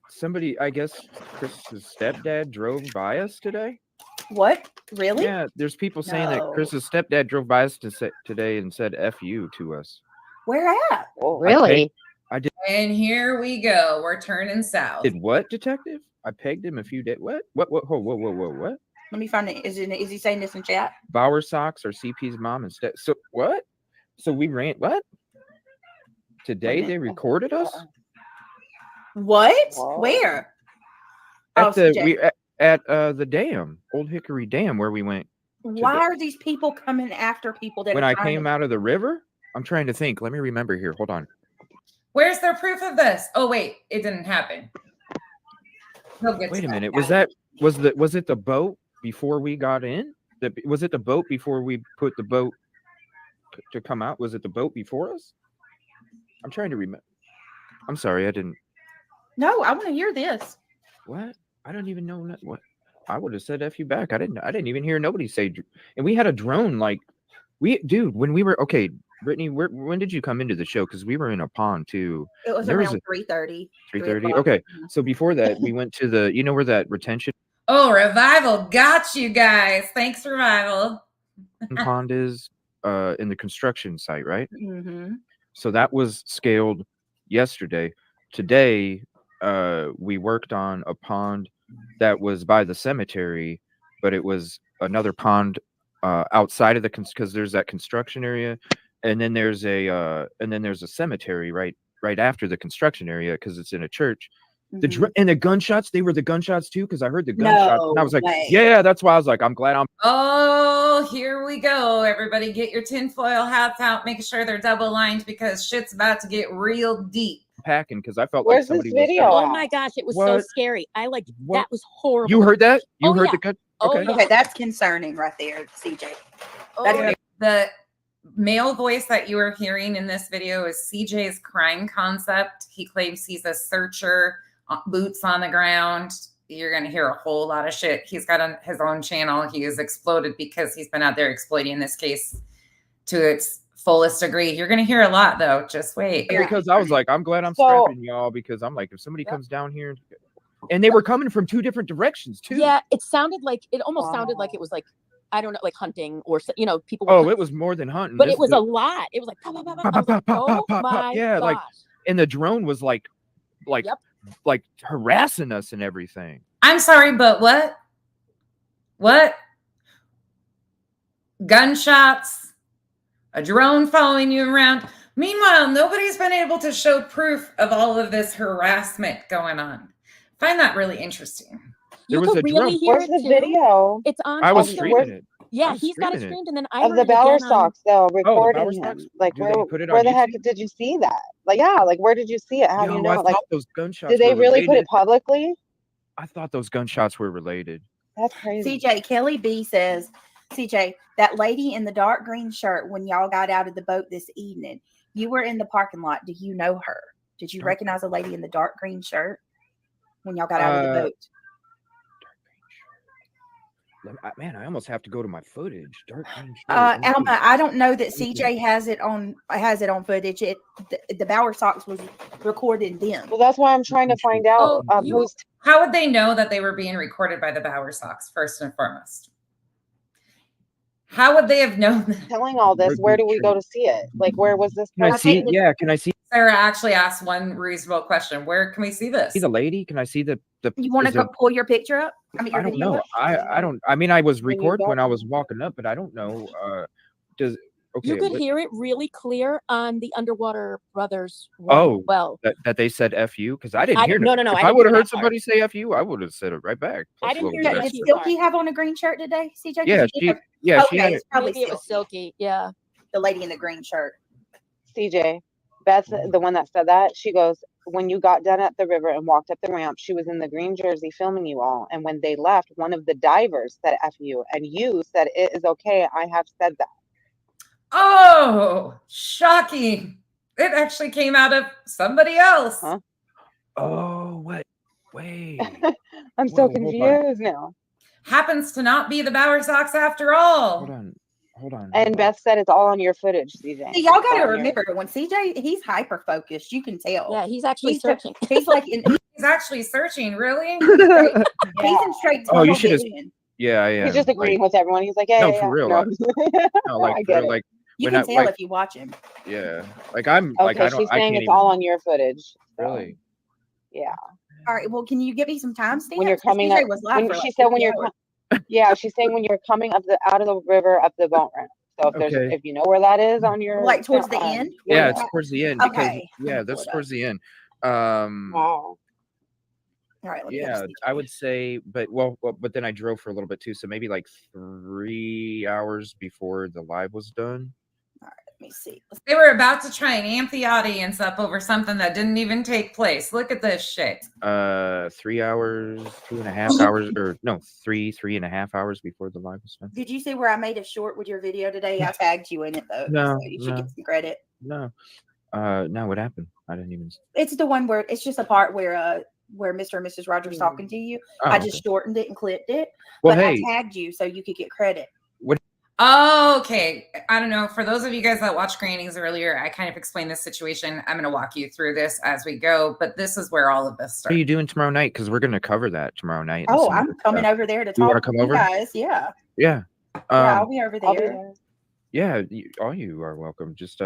Somebody, I guess Chris's stepdad drove by us today. What? Really? Yeah, there's people saying that No. Chris's stepdad drove by us today and said "F you" to us. Where at? Really? I did. And here we go. We're turning south. Did what, detective? I pegged him a few days. What? Whoa, what? Let me find it. Is he saying this in chat? Bauer Socks are CP's mom and step. So what? So we ran what? Today they recorded us What? Whoa. Where? at CJ. The dam, Old Hickory Dam, where we went. Why are these people coming after people that When are I trying came to- out of the river, I'm trying to think. Let me remember here. Hold on. Where's their proof of this? Oh wait, it didn't happen. He'll get Wait to a that. minute. Was it the boat before we got in? Was it the boat before we put the boat to come out? Was it the boat before us? I'm trying to remember. I'm sorry, I didn't. No, I want to hear this. What? I don't even know what. I would have said "F you" back. I didn't even hear nobody say. And we had a drone. Like when we were okay. Brittney, when did you come into the show? Because we were in a pond too. It was There was around 3:30. 3:30. Okay, so before that, we went to the. You know where that retention Oh, Revival got you guys. Thanks, Revival. pond is? In the construction site, right? Mm-hmm. So that was scaled yesterday. Today, we worked on a pond that was by the cemetery, but it was another pond outside of the because there's that construction area, and then there's a cemetery right after the construction area because it's in a church. And the gunshots, they were the gunshots too, because I heard the gunshots and I was like, way. yeah, that's why I was like, I'm glad I'm Oh, here we go. Everybody get your tinfoil hats out. Make sure they're double lined because shit's about to get real deep. packing because I felt Where's like this somebody video was. Oh my gosh, it was so What? scary. That What? was horrible. You heard that? You Oh, heard yeah. the gun? Oh, Okay. yeah. Okay, that's concerning right there, CJ. That's the male voice that you are hearing in this video is CJ's crime concept. He claims he's a searcher, boots on the ground. You're going to hear a whole lot of shit. He's got his own channel. He is exploded because he's been out there exploiting this case to its fullest degree. You're going to hear a lot, though. Just wait. Because I was like, I'm glad I'm So- strapping y'all because I'm like, if somebody comes down here and they were coming from 2 different directions too. Yeah, it almost sounded like it was like, I don't know, like hunting or, people were Oh, hunting. it was more than hunting. But it was a lot. It was like, pop, pop, pop, pop. I was like, oh my Yeah, gosh. like, and the drone was like Yep. like harassing us and everything. I'm sorry, but what? What? Gunshots, a drone following you around. Meanwhile, nobody's been able to show proof of all of this harassment going on. I find that really interesting. There You was could a really drone. hear Where's it the too. video It's on. I was Also, streaming it. Yeah, was he's got it streaming it. streamed, and then I of heard the it again Bower on. Socks though recording Bower him? Socks? Like Do they where put it where on the heck YouTube? did you see that? Like like where did you see it? How do you Yo, know? I Like thought those gunshots did they were really put related. it publicly? I thought those gunshots were related. That's crazy. CJ, Kelly B says, CJ, that lady in the dark green shirt when y'all got out of the boat this evening, you were in the parking lot. Do you know her? Did you recognize a lady in the dark green shirt when y'all got out of the boat? Man, I almost have to go to my footage. Dark green shirt. Alma, I don't know that CJ has it on footage. The Bower Socks was recording them. Well, that's why I'm trying to find out who's. How would they know that they were being recorded by the Bower Socks, first and foremost? How would they have known that? Telling all this, where do we go to see it? Like, where was this? Can I posted? see? Yeah, can I see Sarah actually asked one reasonable question. Where can we see this? the lady? Can I see the? You want is to it- pull your picture up? I mean, your I don't video know. up? I don't. I mean, I was When you recording go- when I was walking up, but I don't know. Does okay? You could but- hear it really clear on the Underwater Brothers Oh, one. Well, that they said "f you" because I didn't hear no, it. no, no. If I I didn't would have hear heard that part. somebody say "f you," I would have said it right back. I Plus didn't a hear little that bit Did you extra. part. Silky have on a green shirt today, CJ? Yeah, Did you she okay, had it's probably Maybe it was Silky, Silky. Yeah. the lady in the green shirt. CJ, Beth, the one that said that, she goes, when you got done at the river and walked up the ramp, she was in the green jersey filming you all. And when they left, one of the divers said F you, and you said it is okay. I have said that. Oh, shocking. It actually came out of somebody else. Huh? Oh, what? Wait. I'm so Whoa, hold on. confused now. Happens to not be the Bower Sox after all. Hold on. Hold on. And Beth said it's all on your footage, CJ. See, y'all It's got to all on your- remember when CJ, he's hyper focused. You can tell. Yeah, he's actually He's searching. He's like in, He's actually searching, really? he's in straight Oh, you tunnel should've- vision. Yeah, I am. He's just agreeing with everyone. He's like, yeah, No, yeah, for yeah. real. No. No, like, I for get real, it. like You when can I tell like, if you watch him. yeah, like I'm Okay, like I don't. she's I saying can't it's even. all on your footage. So, Really? yeah. All right. Well, can you give me some timestamps? When you're 'Cause coming CJ up, was live for she like said when 50 you're, hours. yeah, she's saying when you're coming out of the river up the boat ramp. So if there's, Okay. if you know where that is on your, Like towards the end? Yeah, Where it's you at? towards the end because Okay, let yeah, me that's pull it towards the end. Wow. All right. Let me go to Yeah, CJ. I would say, but but then I drove for a little bit too, so maybe like 3 hours before the live was done. Let me see. They were about to try and amp the audience up over something that didn't even take place. Look at this shit. 3 hours, 2.5 hours, or no, 3.5 hours before the live was done. Did you see where I made a short with your video today? I tagged you in it though. No, So you should no. get some credit. No, no, what happened? I didn't even. It's the one where it's just a part where Mr. and Mrs. Rogers talking to you. Oh, I just shortened it and clipped it. Well, but hey. I tagged you so you could get credit. Oh, okay. I don't know. For those of you guys that watched Grannies earlier, I kind of explained this situation. I'm going to walk you through this as we go, but this is where all of this What are started. you doing tomorrow night? Because we're going to cover that tomorrow night. and Oh, some I'm other coming stuff. over there to You wanna talk come to you over? guys. Yeah. Yeah. Yeah, I'll be over I'll be there. there. Yeah, all you are welcome. Just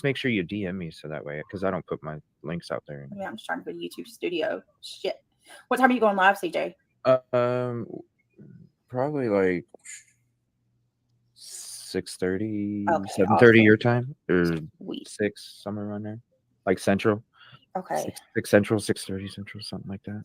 make sure you DM me so that way, because I don't put my links out there. I mean, I'm just trying to go to YouTube studio. Shit. What time are you going live, CJ? Probably like 6:30, Okay, 7:30 awesome. your time, or Sweet. 6 somewhere around there, like Central. Okay. 6 Central, 6:30 Central, something like that.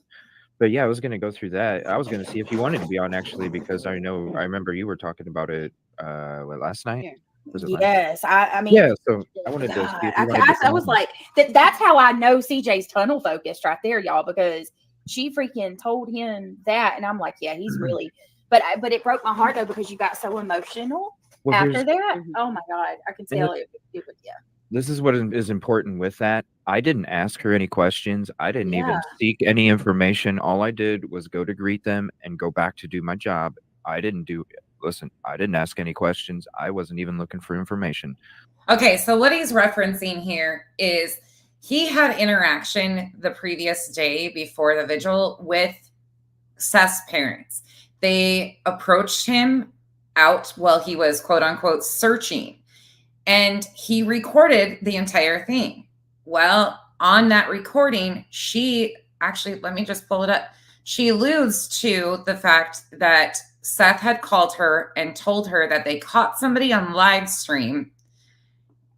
But yeah, I was gonna go through that. I was gonna see if you wanted to be on actually, because I remember you were talking about it. Last night? Yeah. Was it last? Yes. I mean, Yeah. So I wanted to see God, if you wanted to I come was on. like, that's how I know CJ's tunnel focused right there, y'all, because she freaking told him that, and I'm like, yeah, he's really. But it broke my heart though, because you got so emotional Well, after here's- that. Oh my God, I can tell it would. Yeah. This is what is important with that. I didn't ask her any questions. I didn't even Yeah. seek any information. All I did was go to greet them and go back to do my job. I didn't ask any questions. I wasn't even looking for information. Okay, so what he's referencing here is he had interaction the previous day before the vigil with Seth's parents. They approached him out while he was quote unquote searching, and he recorded the entire thing. Well, on that recording, she actually, let me just pull it up. She alludes to the fact that Seth had called her and told her that they caught somebody on live stream,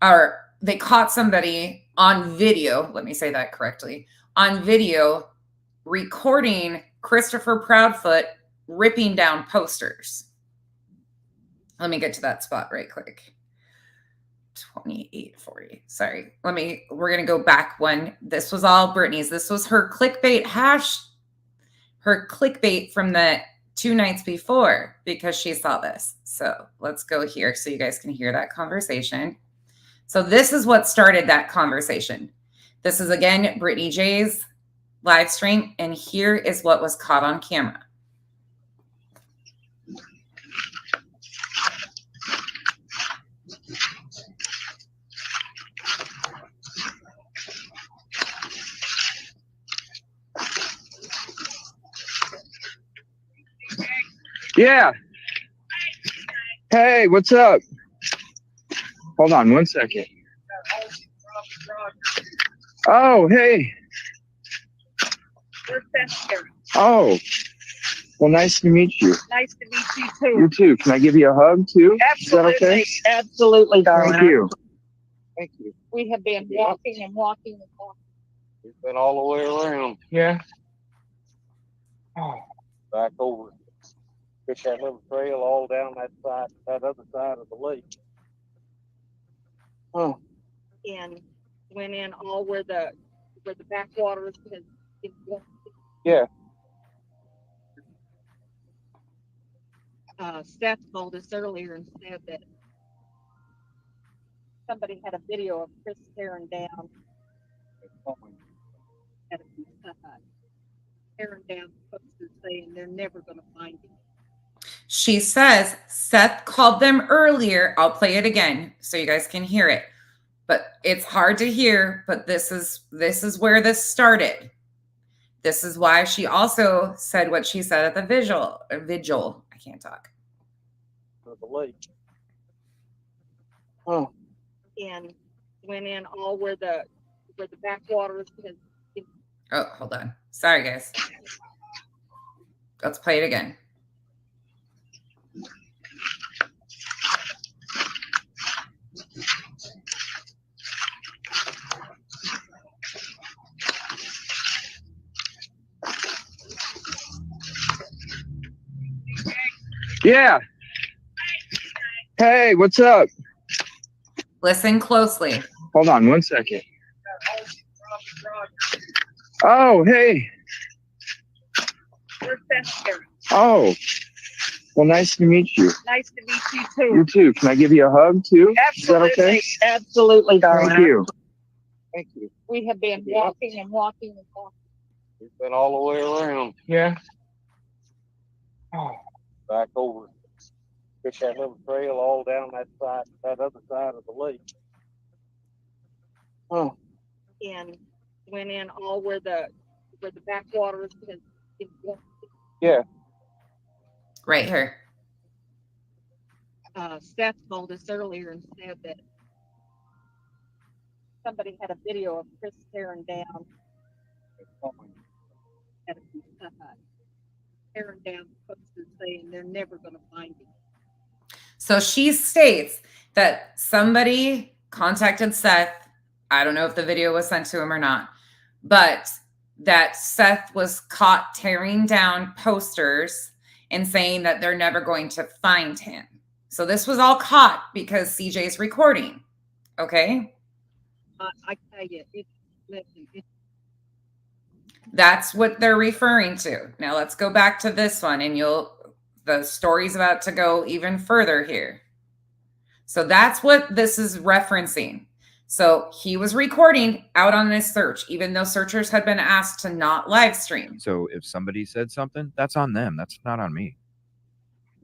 or they caught somebody on video. Let me say that correctly. On video, recording Christopher Proudfoot ripping down posters. Let me get to that spot right quick. 2840. Sorry. We're going to go back one. This was all Brittney's. This was her clickbait from the 2 nights before, because she saw this. So let's go here so you guys can hear that conversation. So this is what started that conversation. This is again Brittney Jay's live stream, and here is what was caught on camera. Yeah. Hey, what's up? Hold on one second. Oh, hey. Oh, well, nice to meet you. Nice to meet you too. You too. Can I give you a hug too? Absolutely. Is that okay? Absolutely, darling. Thank you. Thank you. We have been walking and walking and walking. We've been all the way around. Yeah. Oh, back over. Fish that little trail all down that side, that other side of the lake. Oh. And went in all where the backwaters has. Yeah. Seth told us earlier and said that somebody had a video of Chris tearing down. Tearing down posters saying they're never going to find him. She says Seth called them earlier. I'll play it again so you guys can hear it. But it's hard to hear, but this is where this started. This is why she also said what she said at the vigil. I can't talk. The lake. Oh. And went in all where the backwaters has. Oh, hold on. Sorry, guys. Let's play it again. Yeah. Hey, what's up? Listen closely. Hold on one second. Oh, hey. Oh, well, nice to meet you. Nice to meet you too. You too. Can I give you a hug too? Absolutely. Is that okay? Absolutely, darling. Thank you. Thank you. We have been walking and walking and walking. We've been all the way around. Yeah. Oh, back over. Fish that little trail all down that side, that other side of the lake. Oh. And went in all where the backwaters has. Yeah. Right here. Seth told us earlier and said that somebody had a video of Chris tearing down. Tearing down posters saying they're never going to find him. So she states that somebody contacted Seth. I don't know if the video was sent to him or not, but that Seth was caught tearing down posters and saying that they're never going to find him. So this was all caught because CJ's recording. Okay. I tell you, That's what they're referring to. Now let's go back to this one and the story's about to go even further here. So that's what this is referencing. So he was recording out on his search, even though searchers had been asked to not live stream. So if somebody said something, that's on them. That's not on me.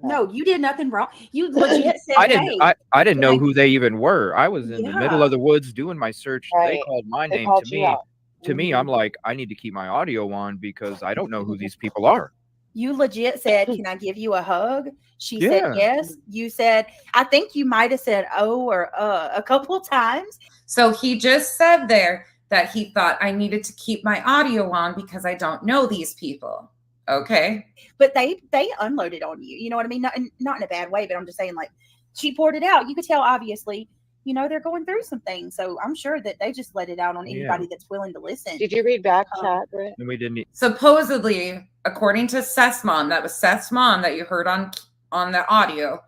No, you did nothing wrong. You legit said, I didn't. hey, I didn't know who they even were. I was in the middle of the woods doing my search. Right. They called my They name called to you me. out. To me, I'm like, I need to keep my audio on because I don't know who these people are. you legit said, can I give you a hug? She Yeah. said yes. You said, I think you might have said oh or a couple times. So he just said there that he thought I needed to keep my audio on because I don't know these people. Okay. But they unloaded on you. You know what I mean? Not in a bad way, but I'm just saying, like, she poured it out. You could tell, obviously, you know, they're going through some things. So I'm sure that they just let it out on anybody that's willing to listen. Did you read back chat, Britt? And we didn't. Supposedly, according to Seth's mom, that was Seth's mom that you heard on the audio,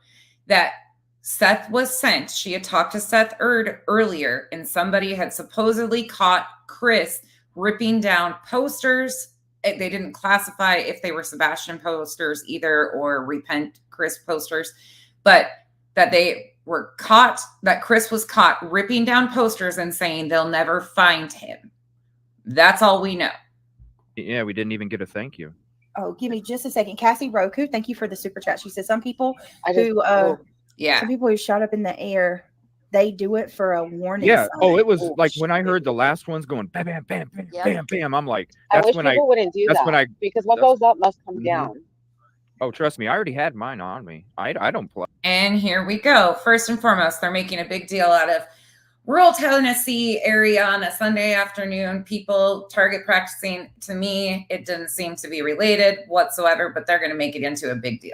that Seth was sent. She had talked to Seth earlier, and somebody had supposedly caught Chris ripping down posters. They didn't classify if they were Sebastian posters either or Repent Chris posters, but that they were caught, that Chris was caught ripping down posters and saying they'll never find him. That's all we know. Yeah, we didn't even get a thank you. Oh, give me just a second. Cassie Roku, thank you for the super chat. She said some people I just, Yeah. some people who shot up in the air, they do it for a warning. Yeah. sign. Oh, it was like when I heard the last ones going bam, bam, bam, bam, Yeah. bam, bam. I'm like, I that's wish when people wouldn't do that's that when because what that's- goes up must come Mhm. down. Oh, trust me, I already had mine on me. I don't play. And here we go. First and foremost, they're making a big deal out of rural Tennessee area on a Sunday afternoon. People target practicing. To me, it didn't seem to be related whatsoever, but they're going to make it into a big deal.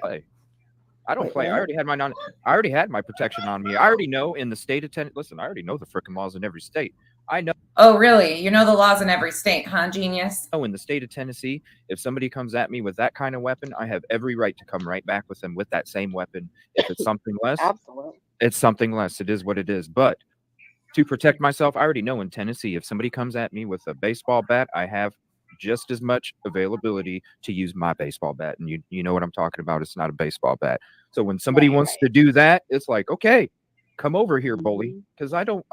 I don't play. I already had my protection on me. I already know in the state of Tennessee. Listen, I already know the freaking laws in every state. I know. Oh, really? You know the laws in every state, huh, genius? Oh, in the state of Tennessee, if somebody comes at me with that kind of weapon, I have every right to come right back with them with that same weapon. If it's something less, Absolutely. it's something less. It is what it is. But to protect myself, I already know in Tennessee, if somebody comes at me with a baseball bat, I have just as much availability to use my baseball bat. And you know what I'm talking about. It's not a baseball bat. So when somebody wants to do that, it's like, okay, come over here, bully. Because I don't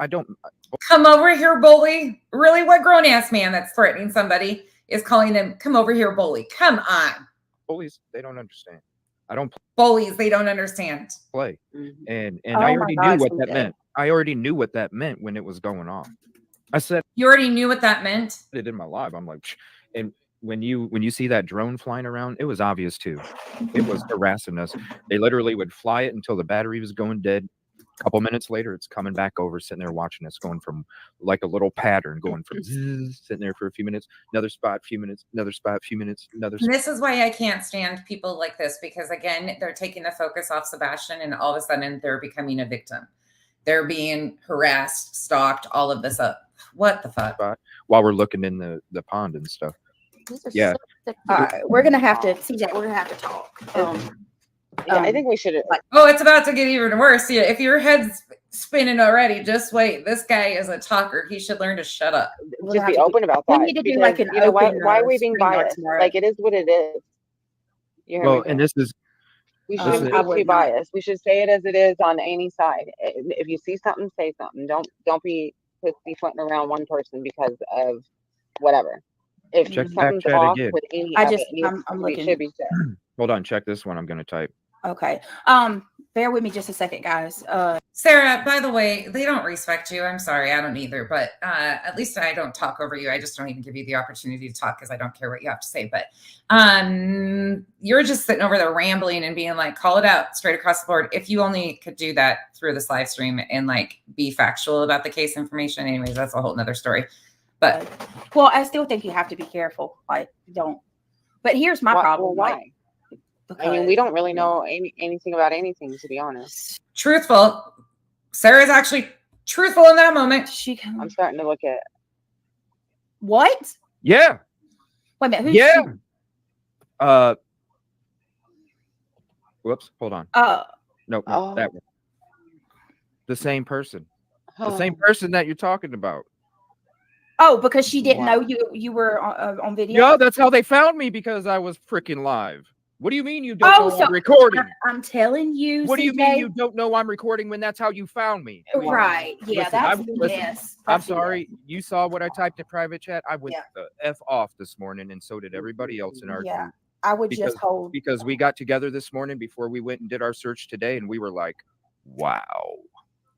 come over here, bully. Really? What grown ass man that's threatening somebody is calling them come over here, bully? Come on. Bullies, they don't understand. I don't bullies, they don't understand. Play. And I already knew what that meant. I already knew what that meant when it was going on. I said, you already knew what that meant? It in my live. I'm like, and when you see that drone flying around, it was obvious too. It was harassing us. They literally would fly it until the battery was going dead. A couple minutes later, it's coming back over, sitting there watching us, going from like a little pattern, going from sitting there for a few minutes, another spot, few minutes, another spot, few minutes, another spot. This is why I can't stand people like this, because again, they're taking the focus off Sebastian and all of a sudden they're becoming a victim. They're being harassed, stalked, all of this up. What the fuck? While we're looking in the pond and stuff. Yeah. All right, we're gonna have to, CJ. We're gonna have to talk. I think we should. Oh, it's about to get even worse. Yeah, if your head's spinning already, just wait. This guy is a talker. He should learn to shut up. Just be open about that. We need to do like an you know open. why are we being biased? Like it is what it is. You hear Well, me? and this is. We shouldn't be biased. We should say it as it is on any side. If you see something, say something. Don't be pussyfooting around one person because of whatever. If Check something's back chat off again. with any I of just, it, I'm looking. should be said. Hold on, check this one. I'm gonna type. Okay. Bear with me just a second, guys. Sarah, by the way, they don't respect you. I'm sorry, I don't either. But at least I don't talk over you. I just don't even give you the opportunity to talk because I don't care what you have to say. But you're just sitting over there rambling and being like, call it out straight across the board. If you only could do that through this live stream and like be factual about the case information. Anyways, that's a whole nother story. But well, I still think you have to be careful. Like, don't. But here's my problem. Well, why? Like, I mean, we don't really know anything about anything, to be honest. Truthful. Sarah's actually truthful in that moment. I'm starting to look at what? Yeah. Wait a minute. Who's yeah. Whoops. Hold on. No, that one. The same person. The same person that you're talking about. Oh, because she didn't know you were on video. Yeah, that's how they found me, because I was freaking live. What do you mean you don't know I'm recording? I'm telling you. What do you mean you don't know I'm recording when that's how you found me? I mean, right. Yeah, that's I'm sorry. You saw what I typed in private chat. I went the F off this morning, and so did everybody else in our group. I would just hold. Because we got together this morning before we went and did our search today, and we were like, wow.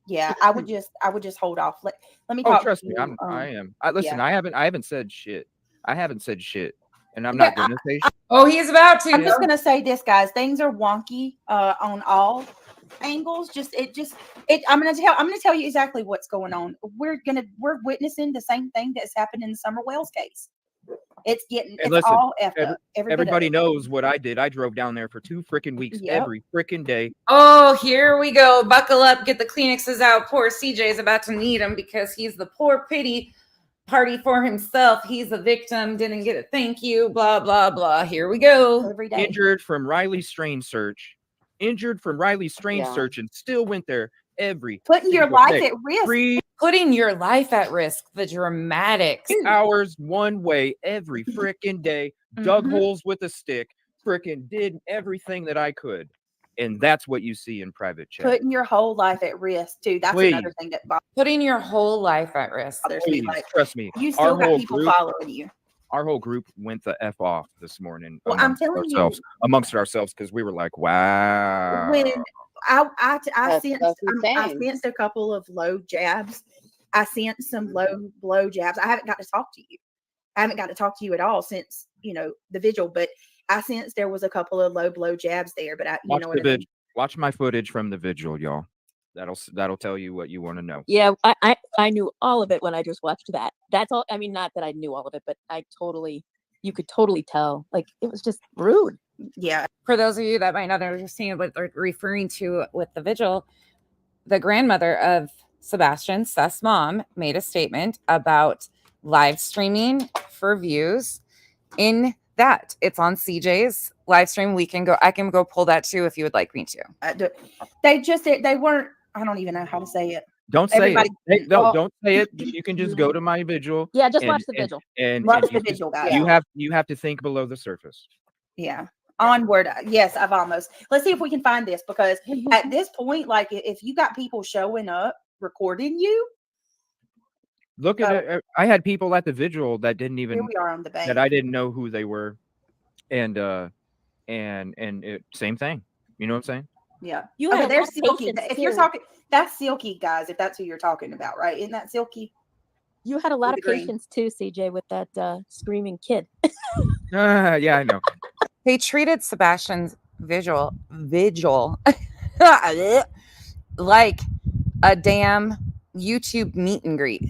Yeah, I would just hold off. Let me Oh, talk. trust me, I am. Listen, I haven't said shit. I haven't said shit. And I'm not gonna say shit. Oh, he's about to. I'm just gonna say this, guys. Things are wonky on all angles. I'm gonna tell you exactly what's going on. We're witnessing the same thing that's happened in the Summer Wells case. It's all effed up. Everybody knows what I did. I drove down there for 2 freaking weeks every freaking day. Oh, here we go. Buckle up. Get the Kleenexes out. Poor CJ's about to need them because he's the poor pity party for himself. He's a victim. Didn't get a thank you. Blah, blah, blah. Here we go. Every day. Injured from Riley's strain search. And still went there every putting your life at risk. Putting your life at risk. The dramatics. 8 hours one way every freaking day. Dug holes with a stick. Freaking did everything that I could. And that's what you see in private chat. Putting your whole life at risk too. That's another thing that putting your whole life at risk. Please, trust me. You still got people following you. Our whole group went the F off this morning. Well, I'm telling you, amongst ourselves, because we were like, wow. When I sensed a couple of low jabs. I sent some low blow jabs. I haven't got to talk to you. I haven't got to talk to you at all since the vigil, but I sensed there was a couple of low blow jabs there, but you know what I mean? Watch my footage from the vigil, y'all. That'll tell you what you want to know. Yeah, I knew all of it when I just watched that. That's all. I mean, not that I knew all of it, but you could totally tell. Like, it was just rude. Yeah. For those of you that might not understand what they're referring to with the vigil, the grandmother of Sebastian, Seth's mom, made a statement about live streaming for views. In that, it's on CJ's live stream. I can go pull that too if you would like me to. They weren't. I don't even know how to say it. Don't say Everybody- it. Hey, no, don't say it. You can just go to my vigil. Yeah, just watch the vigil. And Watch you the vigil, guys. You have to think below the surface. Yeah. Onward. Yes, I've almost. Let's see if we can find this, because at this point, like, if you got people showing up recording you, Look at it. I had people at the vigil that didn't even here we are on the bank. that I didn't know who they were, and same thing. You know what I'm saying? Yeah. You Okay, had there's a lot of Silky. patience, If you're too. talking, that's Silky, guys. If that's who you're talking about, right? Isn't that Silky? You had a lot of With the green. patience too, CJ, with that screaming kid. Yeah, I know. They treated Sebastian's vigil like a damn YouTube meet and greet.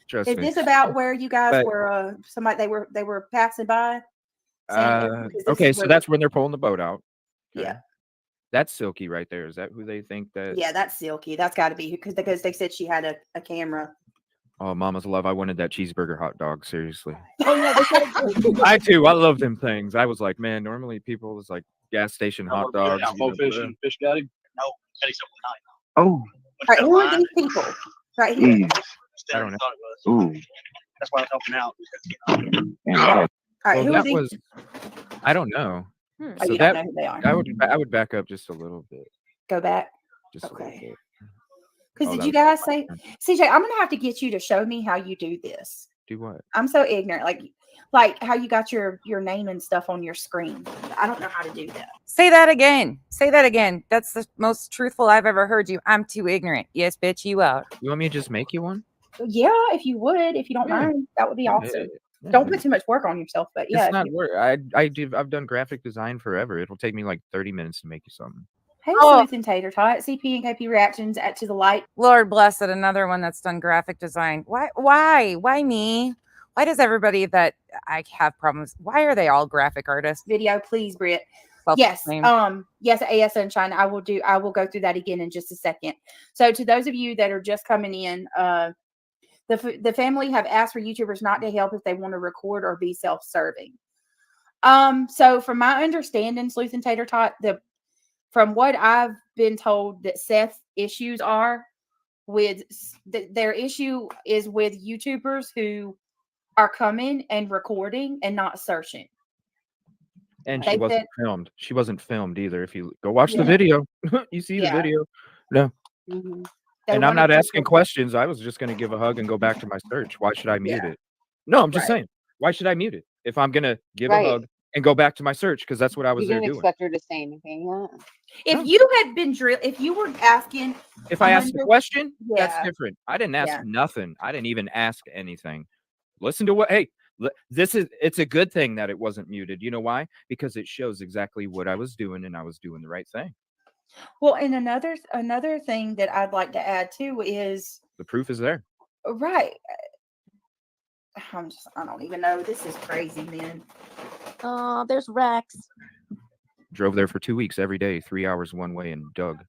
Trust Is me. this about where you guys But- were? Somebody they were passing by. Because this Okay, is so where that's when they're pulling the boat out. Okay. Yeah. That's Silky right there. Is that who they think that? Yeah, that's Silky. That's got to be because they said she had a camera. Oh, mama's love. I wanted that cheeseburger hot dog. Seriously. Oh yeah, they said I too. I love them things. I was like, man, normally people was like gas station hot dogs. Fish got him. Oh, All right, who are these people? Right here. geez. I don't know. Ooh. That's why I'm helping out. Man, All right, Well, who are that these? was. I don't know. Oh, So you that don't know who they are. I would back up just a little bit. Go back. Just a little Okay. bit. Because Oh, did that you was- guys say, CJ? I'm gonna have to get you to show me how you do this. Do what? I'm so ignorant, like how you got your name and stuff on your screen. I don't know how to do that. Say that again. Say that again. That's the most truthful I've ever heard you. I'm too ignorant. Yes, bitch, you out. You want me to just make you one? Yeah, if you would, if you don't Yeah. mind, that would be awesome. Yeah, Don't put too much work on yourself, but yeah. It's if not you- work. I've done graphic design forever. It'll take me like 30 minutes to make you something. Hey, Oh. Sleuth and Tater Tot, CP and KP reactions to the light. Lord bless it. Another one that's done graphic design. Why me? Why does everybody that I have problems? Why are they all graphic artists? Video, please, Britt. Yes. Self-proclaimed. Yes, AS Sunshine. I will go through that again in just a second. So to those of you that are just coming in, the family have asked for YouTubers not to help if they want to record or be self-serving. So from my understanding, Sleuth and Tater Tot, from what I've been told that Seth's issues are with their issue is with YouTubers who are coming and recording and not searching. And They she wasn't said- filmed. She wasn't filmed either. If you go watch Yeah. the video, you see Yeah. the video. No. Mhm. And I'm not asking questions. I was just going to give a hug and go back to my search. Why should I mute it? No, I'm just Right. saying. Why should I mute it if I'm going to give Right. a hug and go back to my search? Because that's what I was You there didn't doing. expect her to say anything. Yeah. If you had been drilled, if you were asking, If I asked a 100 question, that's Yeah. different. I didn't ask Yeah. nothing. I didn't even ask anything. Listen to what, hey, it's a good thing that it wasn't muted. You know why? Because it shows exactly what I was doing and I was doing the right thing. well, and another thing that I'd like to add too is The proof is there. right. I don't even know. This is crazy, man. Oh, there's Rex. Drove there for 2 weeks every day, 3 hours one way, and dug.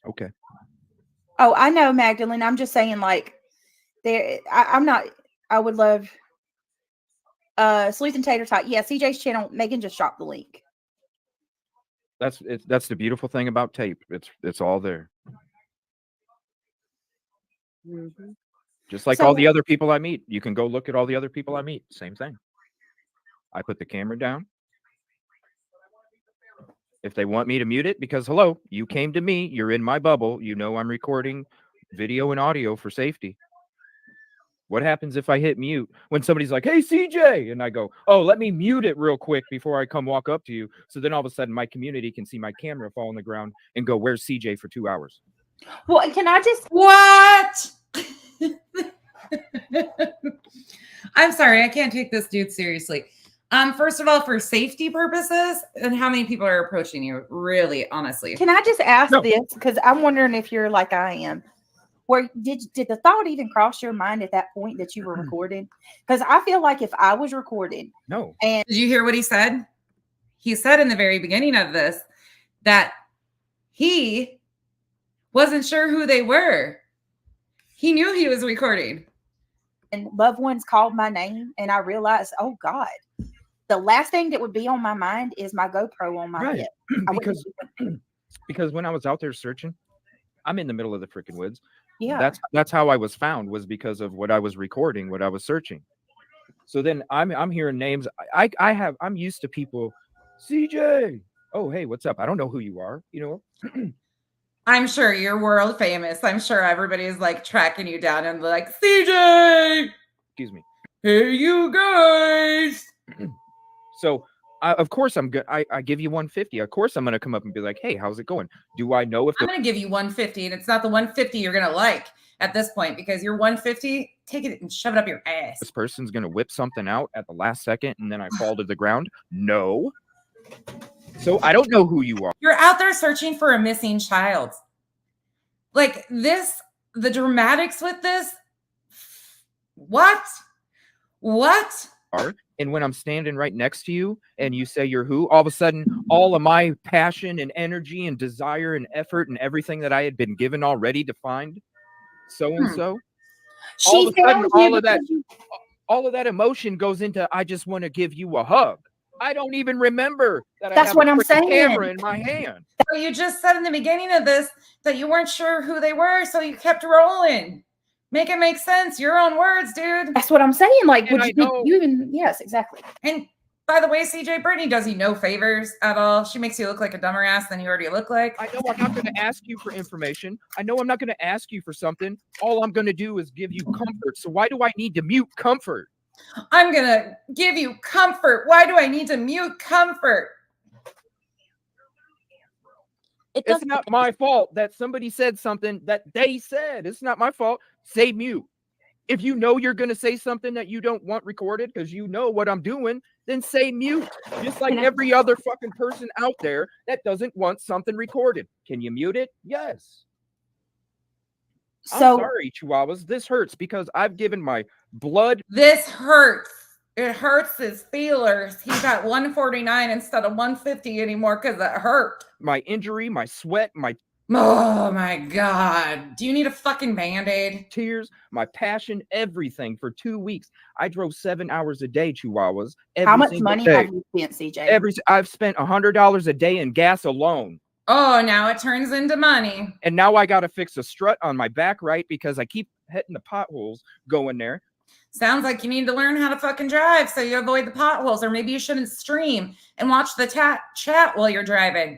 Okay. Oh, I know, Magdalene. I'm just saying, like, I'm not. I would love. Sleuth and Tater Tot. Yeah, CJ's channel. Megan just dropped the link. That's the beautiful thing about tape. It's all there. Mm-hmm. Just like all the other people I meet. You can go look at all the other people I meet. Same thing. I put the camera down. If they want me to mute it, because hello, you came to me, you're in my bubble, you know I'm recording video and audio for safety. What happens if I hit mute when somebody's like, hey, CJ, and I go, oh, let me mute it real quick before I come walk up to you. So then all of a sudden my community can see my camera fall on the ground and go, where's CJ for 2 hours? Well, can I just What? I'm sorry, I can't take this dude seriously. First of all, for safety purposes, and how many people are approaching you? Really, honestly. Can I just ask No. this? Because I'm wondering if you're like I am. Where did the thought even cross your mind at that point that you were recording? Because I feel like if I was recording, No. and Did you hear what he said? He said in the very beginning of this that he wasn't sure who they were. He knew he was recording. and loved ones called my name, and I realized, oh God, the last thing that would be on my mind is my GoPro on my Right. hip. I wouldn't Because when I was out there searching, I'm in the middle of the freaking woods. Yeah. That's how I was found, was because of what I was recording, what I was searching. So then I'm hearing names. I'm used to people, CJ. Oh, hey, what's up? I don't know who you are, you know. I'm sure you're world famous. I'm sure everybody's like tracking you down and like, CJ, Excuse me. hey, you guys. So of course I'm good. I give you 150. Of course I'm gonna come up and be like, hey, how's it going? Do I know if I'm gonna give you 150, and it's not the 150 you're gonna like at this point, because your 150, take it and shove it up your ass. this person's gonna whip something out at the last second and then I fall to the ground? No. So I don't know who you are. You're out there searching for a missing child. Like this, the dramatics with this. What? And when I'm standing right next to you and you say you're who, all of a sudden, all of my passion and energy and desire and effort and everything that I had been given already to find so-and-so, all of a sudden, all of that emotion goes into, I just want to give you a hug. I don't even remember that That's I have what a I'm freaking saying. camera in my hand. So you just said in the beginning of this that you weren't sure who they were, so you kept rolling. Make it make sense. Your own words, dude. That's what I'm saying. Like, And would I you, know- you even? Yes, exactly. And by the way, CJ, Brittney does you no favors at all. She makes you look like a dumber ass than you already look like. I know I'm not going to ask you for information. I know I'm not going to ask you for something. All I'm going to do is give you comfort. So why do I need to mute comfort? I'm gonna give you comfort. Why do I need to mute comfort? It's not my fault that somebody said something that they said. It's not my fault. Say mute. If you know you're going to say something that you don't want recorded because you know what I'm doing, then say mute. Just like every other fucking person out there that doesn't want something recorded. Can you mute it? Yes. I'm sorry, Chihuahuas. This hurts because I've given my blood. This hurts. It hurts his feelers. He got 149 instead of 150 anymore because it hurt. My injury, my sweat, my Oh my God. Do you need a fucking Band-Aid? tears, my passion, everything for 2 weeks. I drove 7 hours a day, Chihuahuas. How much single money day. have you spent, CJ? I've spent $100 a day in gas alone. Oh, now it turns into money. And now I got to fix a strut on my back right because I keep hitting the potholes going there. Sounds like you need to learn how to fucking drive so you avoid the potholes, or maybe you shouldn't stream and watch the chat while you're driving.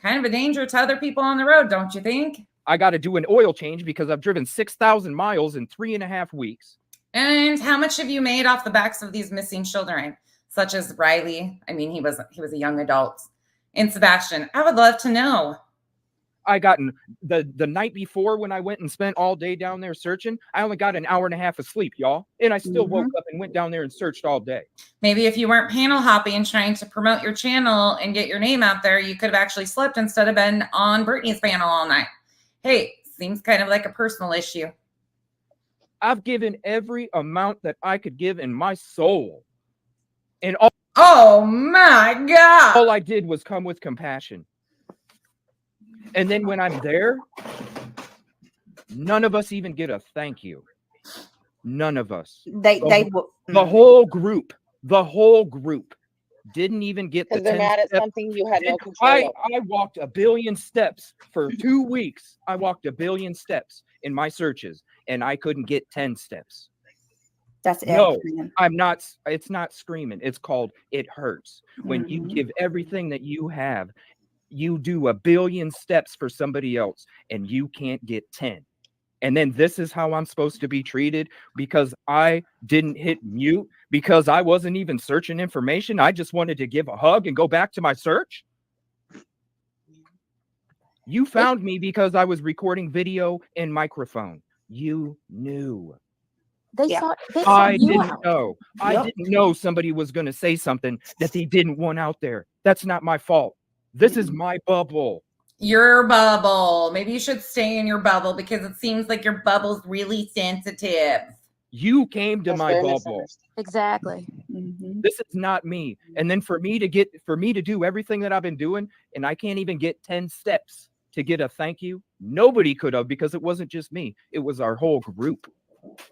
Kind of a danger to other people on the road, don't you think? I got to do an oil change because I've driven 6,000 miles in 3.5 weeks. And how much have you made off the backs of these missing children, such as Riley? I mean, he was a young adult. And Sebastian, I would love to know. I got the night before when I went and spent all day down there searching, I only got an hour and a half of sleep, y'all. And I still woke up and went down there and searched all day. Maybe if you weren't panel hopping and trying to promote your channel and get your name out there, you could have actually slept instead of been on Brittney's panel all night. Hey, seems kind of like a personal issue. I've given every amount that I could give in my soul. And oh my God. All I did was come with compassion. And then when I'm there, none of us even get a thank you. None of us. The whole group didn't even get the 'Cause they're 10 mad at steps. something you had no control over. I walked 1 billion steps for 2 weeks. I walked 1 billion steps in my searches, and I couldn't get 10 steps. That's no, I'm not. It's not screaming. It's called it hurts. When you give everything that you have, you do 1 billion steps for somebody else, and you can't get 10. And then this is how I'm supposed to be treated because I didn't hit mute because I wasn't even searching information. I just wanted to give a hug and go back to my search. You found me because I was recording video and microphone. You knew. They Yeah. saw I you didn't out. know. I Yep. didn't know somebody was going to say something that they didn't want out there. That's not my fault. This is my bubble. Your bubble. Maybe you should stay in your bubble because it seems like your bubble's really sensitive. You came to That's my very bubble. misunderstood. Exactly. This is not me. And then for me to do everything that I've been doing, and I can't even get 10 steps to get a thank you. Nobody could have, because it wasn't just me. It was our whole group.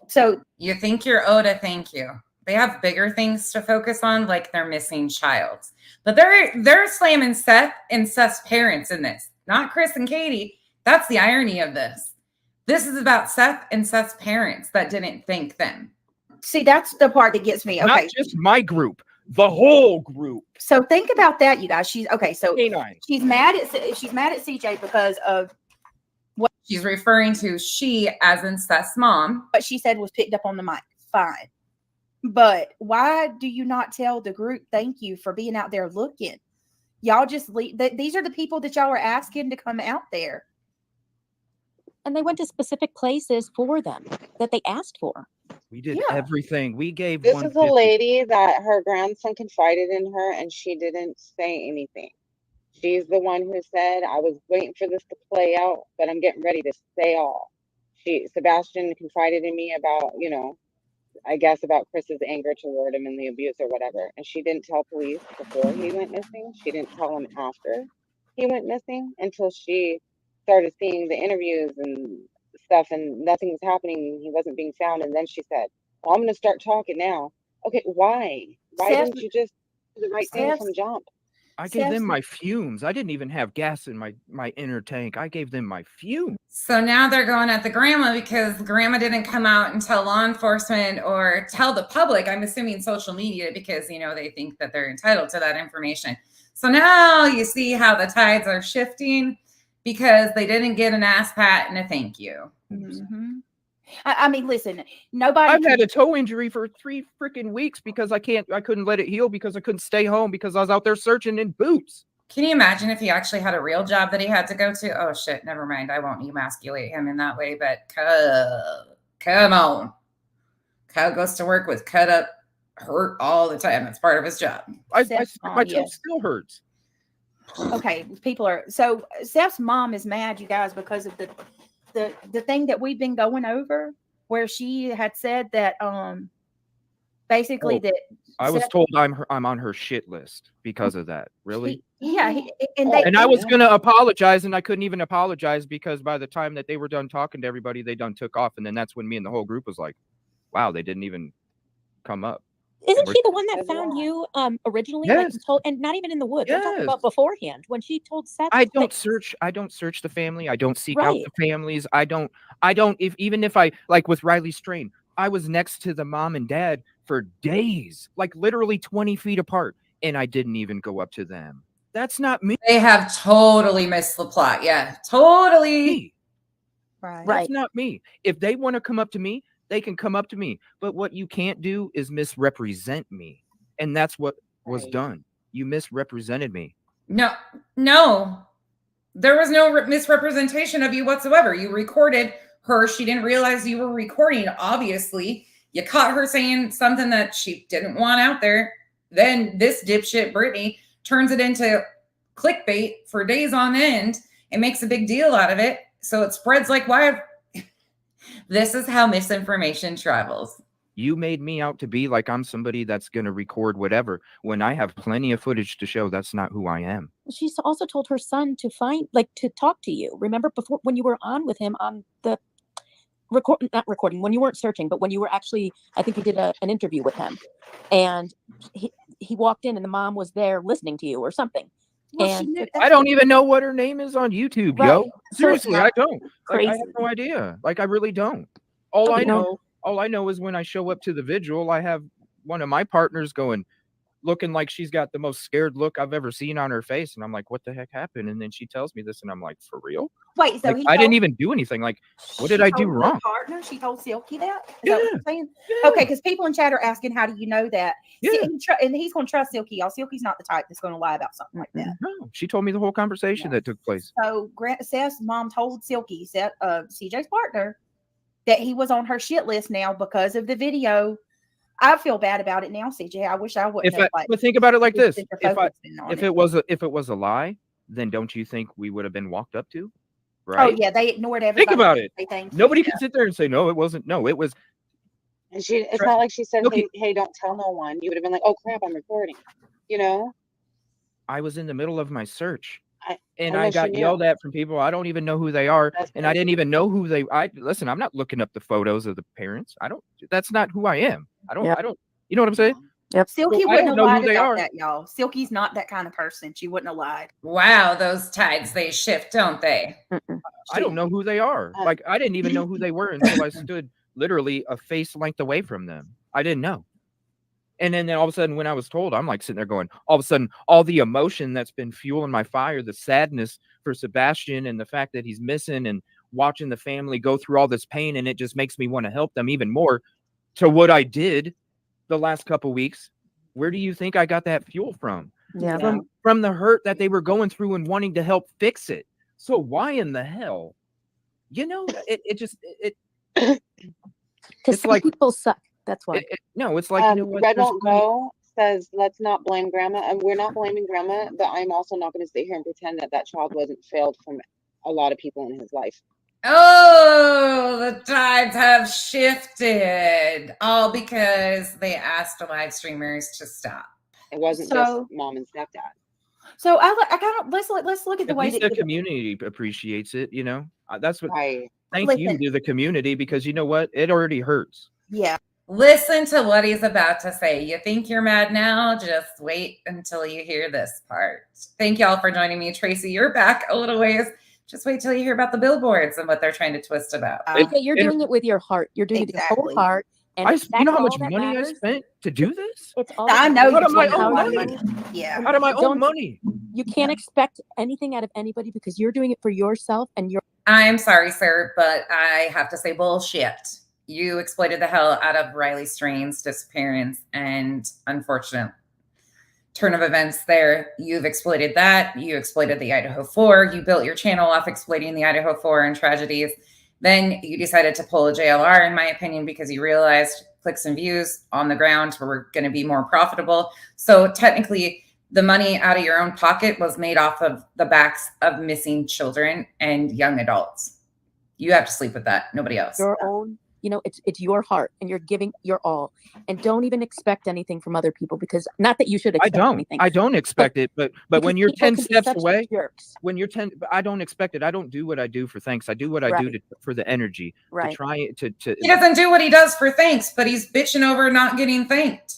So You think you're owed a thank you. They have bigger things to focus on, like their missing child. But they're slamming Seth and Seth's parents in this, not Chris and Katie. That's the irony of this. This is about Seth and Seth's parents that didn't thank them. see, that's the part that gets me. Okay. Not just my group, the whole group. So think about that, you guys. She's okay. So Canine. she's mad at CJ because of What she's referring to, she as in Seth's mom. what she said was picked up on the mic. Fine. But why do you not tell the group thank you for being out there looking? Y'all just leave. These are the people that y'all are asking to come out there. And they went to specific places for them that they asked for. We did Yeah. everything. We gave This is a 150. lady that her grandson confided in her and she didn't say anything. She's the one who said, I was waiting for this to play out, but I'm getting ready to say all. Sebastian confided in me about, I guess about Chris's anger toward him and the abuse or whatever. And she didn't tell police before he went missing. She didn't tell him after he went missing until she started seeing the interviews and stuff and nothing was happening. He wasn't being found. And then she said, well, I'm going to start talking now. Okay, why? Why Seth- didn't you just do the right thing Seth- from jump? I gave them Seth's- my fumes. I didn't even have gas in my inner tank. I gave them my fumes. So now they're going at the grandma because grandma didn't come out and tell law enforcement or tell the public. I'm assuming social media because, they think that they're entitled to that information. So now you see how the tides are shifting because they didn't get an ass pat and a thank you. Mhm. I mean, listen, nobody. I've had a toe injury for 3 freaking weeks because I couldn't let it heal because I couldn't stay home because I was out there searching in boots. Can you imagine if he actually had a real job that he had to go to? Oh, shit, never mind. I won't emasculate him in that way, but come on. Kyle goes to work with cut up hurt all the time. It's part of his job. My toe yes. still hurts. Okay, people are so Seth's mom is mad, you guys, because of the thing that we've been going over, where she had said that basically Oh, that I was Seth- told I'm on her shit list because of that. Really? and I was gonna apologize, and I couldn't even apologize because by the time that they were done talking to everybody, they done took off, and then that's when me and the whole group was like, "Wow, they didn't even come up." Isn't We're- she the one that found you originally? Yes. Like told, and not even in the woods. I'm talking Yes. about beforehand when she told Seth. I don't like, search. I don't search the family. I don't seek out Right. the families. I don't. Even if I like with Riley Strain, I was next to the mom and dad for days, like literally 20 feet apart, and I didn't even go up to them. That's not me. They have totally missed the plot. Yeah, totally. That's not me. If they want to come up to me, they can come up to me. But what you can't do is misrepresent me. And that's what was done. You misrepresented me. No. There was no misrepresentation of you whatsoever. You recorded her. She didn't realize you were recording, obviously. You caught her saying something that she didn't want out there. Then this dipshit, Brittney, turns it into clickbait for days on end and makes a big deal out of it. So it spreads like wildfire. This is how misinformation travels. You made me out to be like I'm somebody that's going to record whatever when I have plenty of footage to show that's not who I am. She also told her son to to talk to you. Remember before when you were on with him on the not recording, when you weren't searching, but when you were actually, I think you did an interview with him, and he walked in and the mom was there listening to you or something. And I don't even know what her name is on YouTube, Right. yo. So it's Seriously, not I don't. Like, I crazy. have no idea. Like, I really don't. All I Okay, no. know, all I know is when I show up to the vigil, I have one of my partners looking like she's got the most scared look I've ever seen on her face. And I'm like, what the heck happened? And then she tells me this, and I'm like, for real? Wait, so Like, he I didn't told- even do anything. Like, what she did I do told her wrong? Partner, she told Silky that. Is that what you're saying? Okay, because people in chat are asking, how do you know that? See, and he's going to trust Silky. Y'all, Silky's not the type that's going to lie about something like that. No, she told me the whole conversation that took place. So Seth's mom told Silky, CJ's partner, that he was on her shit list now because of the video. I feel bad about it now, CJ. I wish I wouldn't have. But think about it like this: if it was a lie, then don't you think we would have been walked up to? Oh Right? yeah, they ignored everybody. Think about it. Nobody Yeah. can sit there and say no, it wasn't. No, it was. And it's not like she said, hey, don't tell no one. You would have been like, oh crap, I'm recording. You know? I was in the middle of my search. And unless I you got knew. yelled at from people. I don't even know who they are. That's And I didn't crazy. even know who listen, I'm not looking up the photos of the parents. That's not who I am. I don't, you know what I'm saying? Yep. Silky So I wouldn't don't have know lied who they about are. that, y'all. Silky's not that kind of person. She wouldn't have lied. Wow, those tides, they shift, don't they? I don't know who they are. Like, I didn't even know who they were until I stood literally a face length away from them. I didn't know. And then all of a sudden, when I was told, I'm like sitting there going, all of a sudden, all the emotion that's been fueling my fire, the sadness for Sebastian and the fact that he's missing and watching the family go through all this pain, and it just makes me want to help them even more, to what I did the last couple weeks. Where do you think I got that fuel from? Yeah. From the hurt that they were going through and wanting to help fix it. So why in the hell? You know, Because it's some like people suck. That's why. No, it's like, you know what? Red there's Won't Go says, let's not blame grandma. And we're not blaming grandma, but I'm also not going to sit here and pretend that child wasn't failed from a lot of people in his life. Oh, the tides have shifted. All because they asked the live streamers to stop. It wasn't just mom and stepdad. So I kind of let's look at the At way least that the community appreciates it, you know. That's what. Right. Thank you to the community, because you know what? It already hurts. Yeah. Listen to what he's about to say. You think you're mad now? Just wait until you hear this part. Thank y'all for joining me. Tracy, you're back a little ways. Just wait till you hear about the billboards and what they're trying to twist about. Okay, you're doing it with your heart. You're doing it with your whole heart. And you know how much that money matters. I spent to do this? It's all I know out of my you spent a own lot of money. Yeah. Out of my own money. You can't expect anything out of anybody because you're doing it for yourself and your. I'm sorry, sir, but I have to say bullshit. You exploited the hell out of Riley Strain's disappearance and unfortunate turn of events there. You've exploited that. You exploited the Idaho 4. You built your channel off exploiting the Idaho 4 and tragedies. Then you decided to pull a JLR, in my opinion, because you realized clicks and views on the ground were going to be more profitable. So technically, the money out of your own pocket was made off of the backs of missing children and young adults. You have to sleep with that. Nobody else. Your own, you know, it's your heart and you're giving your all. And don't even expect anything from other people, because not that you should expect anything. I don't expect it, but when you're 10 steps away, jerks. when you're 10, I don't expect it. I don't do what I do for thanks. I do what I do for the energy, to try to. He doesn't do what he does for thanks, but he's bitching over not getting thanked.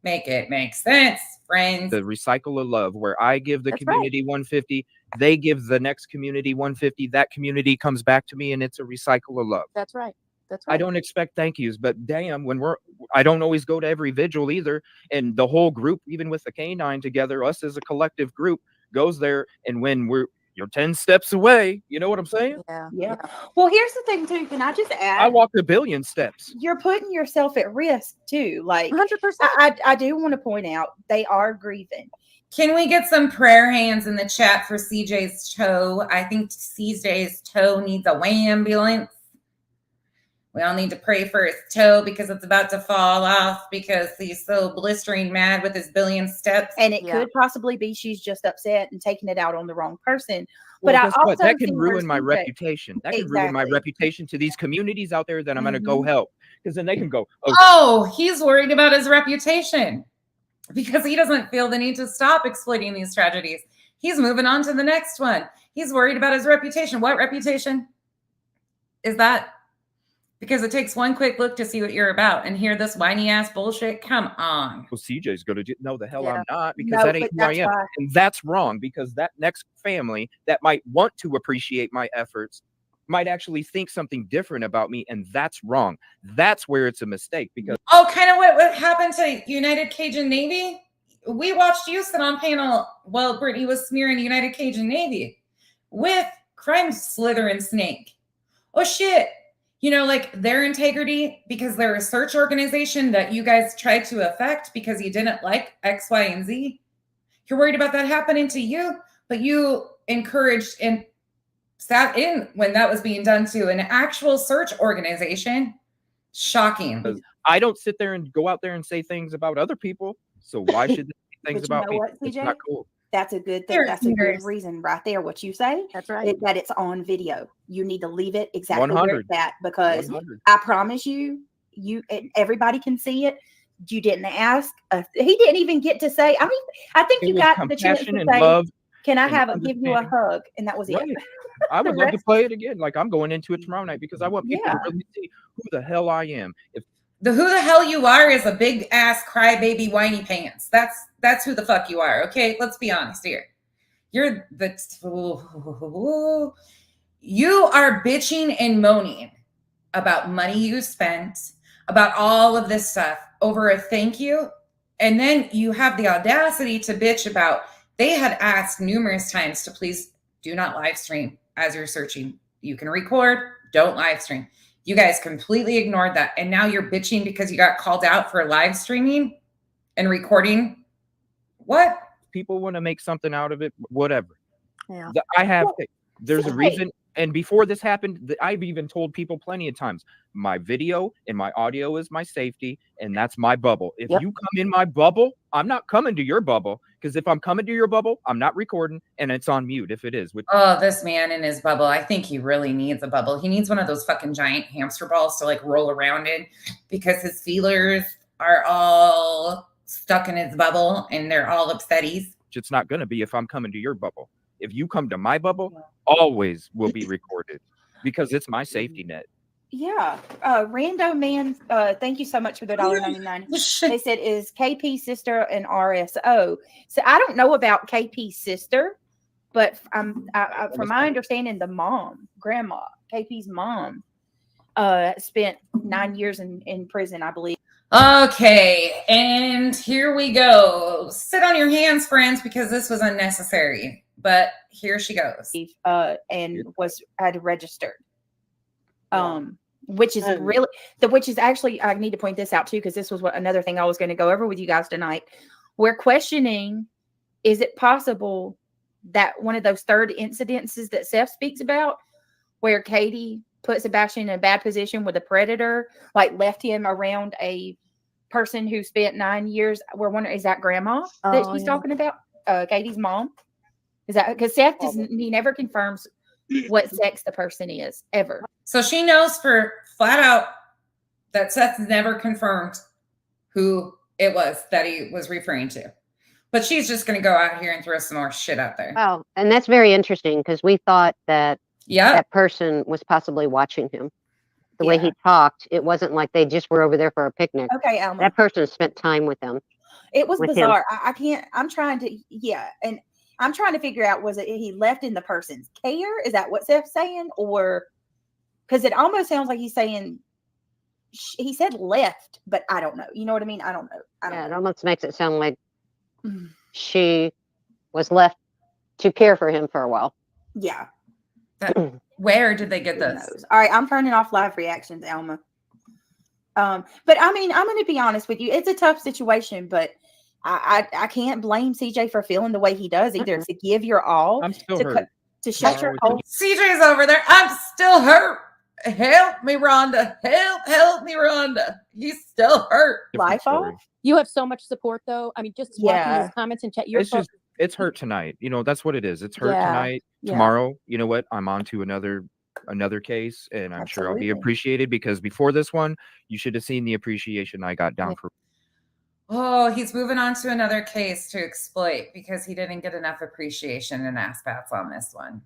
Make it make sense, friends. The recycle of love, where I give the community 150, they give the next community 150. That community comes back to me, and it's a recycle of love. That's right. That's right. I don't expect thank yous, but damn, I don't always go to every vigil either. And the whole group, even with the canine together, us as a collective group, goes there. And when you're 10 steps away, you know what I'm saying? Yeah. Well, here's the thing too. Can I just add? I walked 1 billion steps. You're putting yourself at risk too. Like 100%. I do want to point out they are grieving. Can we get some prayer hands in the chat for CJ's toe? I think CJ's toe needs a ambulance. We all need to pray for his toe because it's about to fall off because he's so blistering mad with his billion steps. And it could possibly be she's just upset and taking it out on the wrong person. Well, But guess I also what? That can see where ruin my CJ reputation. That can ruin my reputation to these communities out there that I'm going to go help. Because then they can go, oh, he's worried about his reputation because he doesn't feel the need to stop exploiting these tragedies. He's moving on to the next one. He's worried about his reputation. What reputation is that? Because it takes one quick look to see what you're about and hear this whiny ass bullshit. Come on. well, CJ's going to do. No, the hell I'm not, because No, that ain't but who I am. that's And that's wrong, because that next family that might want to appreciate my efforts might actually think something different about me. And that's wrong. That's where it's a mistake, because. Oh, kind of what happened to United Cajun Navy? We watched you sit on panel while Brittney was smearing United Cajun Navy with crime slithering snake. Oh, shit. You know, like their integrity, because they're a search organization that you guys tried to affect because you didn't like X, Y, and Z. You're worried about that happening to you, but you encouraged and sat in when that was being done to an actual search organization. Shocking. I don't sit there and go out there and say things about other people. So why should they say things But you about know me? what, It's CJ? not cool. That's a good thing. That's a good reason right there. What you say, That's right. that it's on video. You need to leave it exactly where 100. it's at, because 100. I promise you, everybody can see it. You didn't ask. He didn't even get to say. I mean, I think It you was got the chance compassion to and say, love "Can I and give you a understanding. hug?" And that was Right. it. I The would love to rest- play it again. Like, I'm going into it tomorrow night because I want people Yeah. to really see who the hell I am. If The who the hell you are is a big ass crybaby whiny pants. That's who the fuck you are. Okay, let's be honest here. You're you are bitching and moaning about money you spent, about all of this stuff over a thank you, and then you have the audacity to bitch about they had asked numerous times to please do not live stream as you're searching. You can record, don't live stream. You guys completely ignored that. And now you're bitching because you got called out for live streaming and recording. What? people want to make something out of it, whatever. Yeah. I have, Well, there's a CJ. reason. And before this happened, I've even told people plenty of times, my video and my audio is my safety, and that's my bubble. If Yep. you come in my bubble, I'm not coming to your bubble, because if I'm coming to your bubble, I'm not recording, and it's on mute if it is. Oh, this man in his bubble. I think he really needs a bubble. He needs one of those fucking giant hamster balls to like roll around in, because his feelers are all stuck in his bubble and they're all upsetties. It's not going to be if I'm coming to your bubble. If you come to my bubble, always will be recorded, because it's my safety net. Yeah. Rando man, thank you so much for the $1.99. They said, is KP's sister an RSO? So I don't know about KP's sister, but from my understanding, the mom, grandma, KP's mom, spent 9 years in prison, I believe. Okay, and here we go. Sit on your hands, friends, because this was unnecessary. But here she goes. And had registered. Which is really which is actually, I need to point this out too, because this was another thing I was going to go over with you guys tonight. We're questioning, is it possible that one of those third incidences that Seth speaks about, where Katie put Sebastian in a bad position with a predator, like left him around a person who spent 9 years, we're wondering, is that grandma that she's talking about? Katie's mom? Is that, because Seth he never confirms what sex the person is ever. So she knows for flat out that Seth never confirmed who it was that he was referring to. But she's just going to go out here and throw some more shit out there. Oh, and that's very interesting, because we thought that that person was possibly watching him. The way he talked, it wasn't like they just were over there for a picnic. Okay, Alma. That person spent time with them. It was with bizarre. him. I can't, I'm trying to, and I'm trying to figure out, was it he left in the person's care? Is that what Seth's saying? Or, because it almost sounds like he's saying, he said left, but I don't know. You know what I mean? I don't know. It almost makes it sound like she was left to care for him for a while. Yeah. Where did they get this? All right, I'm turning off live reactions, Alma. But I mean, I'm going to be honest with you. It's a tough situation, but I can't blame CJ for feeling the way he does either. To give your all, I'm still hurt. To shut your hole. CJ's over there. I'm still hurt. Help me, Rhonda. Help me, Rhonda. He's still hurt. Life off. You have so much support, though. I mean, just watching these comments and chat. It's hurt tonight. You know, that's what it is. It's hurt tonight. Yeah. Tomorrow, you know what? I'm on to another case, and I'm sure I'll be appreciated, because before this one, you should have seen the appreciation I got down for. Oh, he's moving on to another case to exploit because he didn't get enough appreciation and ass pats on this one.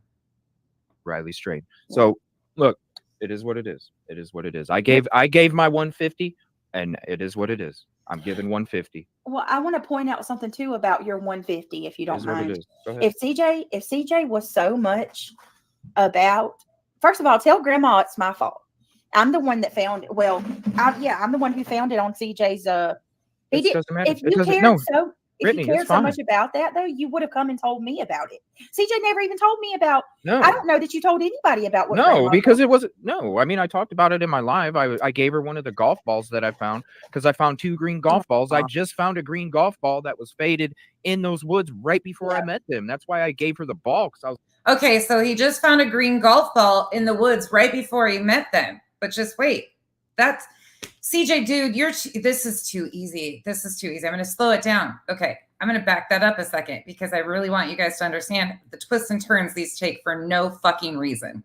Riley Strain. So look, it is what it is. It is what it is. I gave my 150, and it is what it is. I'm giving 150. Well, I want to point out something too about your 150, if you don't mind. Go ahead. If CJ was so much about, first of all, tell Grandma it's my fault. I'm the one that found it. Well, I'm the one who found it on CJ's. It doesn't matter. If Brittney, you it's cared so fine. much about that, though, you would have come and told me about it. CJ never even told me about. No. I don't know that you told anybody about what. No, Grandma because told it wasn't. No, I mean, I talked about it in my live. I gave her one of the golf balls that I found because I found 2 green golf balls. I just found a green golf ball that was faded in those woods right before I met them. That's why I gave her the ball. Because I was Okay, so he just found a green golf ball in the woods right before he met them. But just wait. That's CJ, dude, this is too easy. This is too easy. I'm going to slow it down. Okay, I'm going to back that up a second because I really want you guys to understand the twists and turns these take for no fucking reason.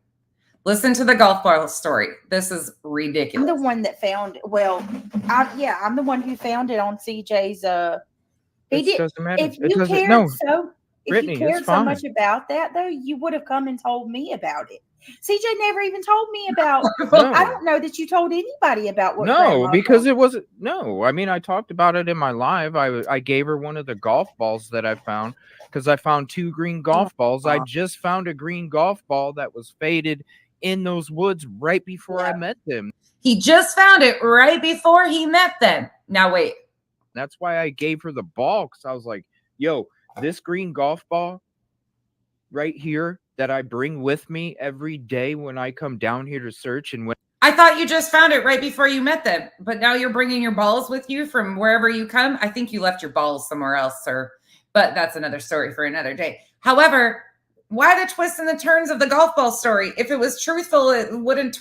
Listen to the golf ball story. This is ridiculous. I'm the one that found. Well, I'm the one who found it on CJ's. it doesn't matter. If It you doesn't. cared No, so, if Brittney, you cared it's so fine. much about that, though, you would have come and told me about it. CJ never even told me about. No. I don't know that you told anybody about what. No, Grandma because told. it wasn't. No, I mean, I talked about it in my live. I gave her one of the golf balls that I found because I found 2 green golf balls. I just found a green golf ball that was faded in those woods right before I met them. He just found it right before he met them. Now wait. That's why I gave her the ball because I was like, yo, this green golf ball right here that I bring with me every day when I come down here to search and when I thought you just found it right before you met them, but now you're bringing your balls with you from wherever you come. I think you left your balls somewhere else, sir, but that's another story for another day. However, why the twists and the turns of the golf ball story? If it was truthful, it wouldn't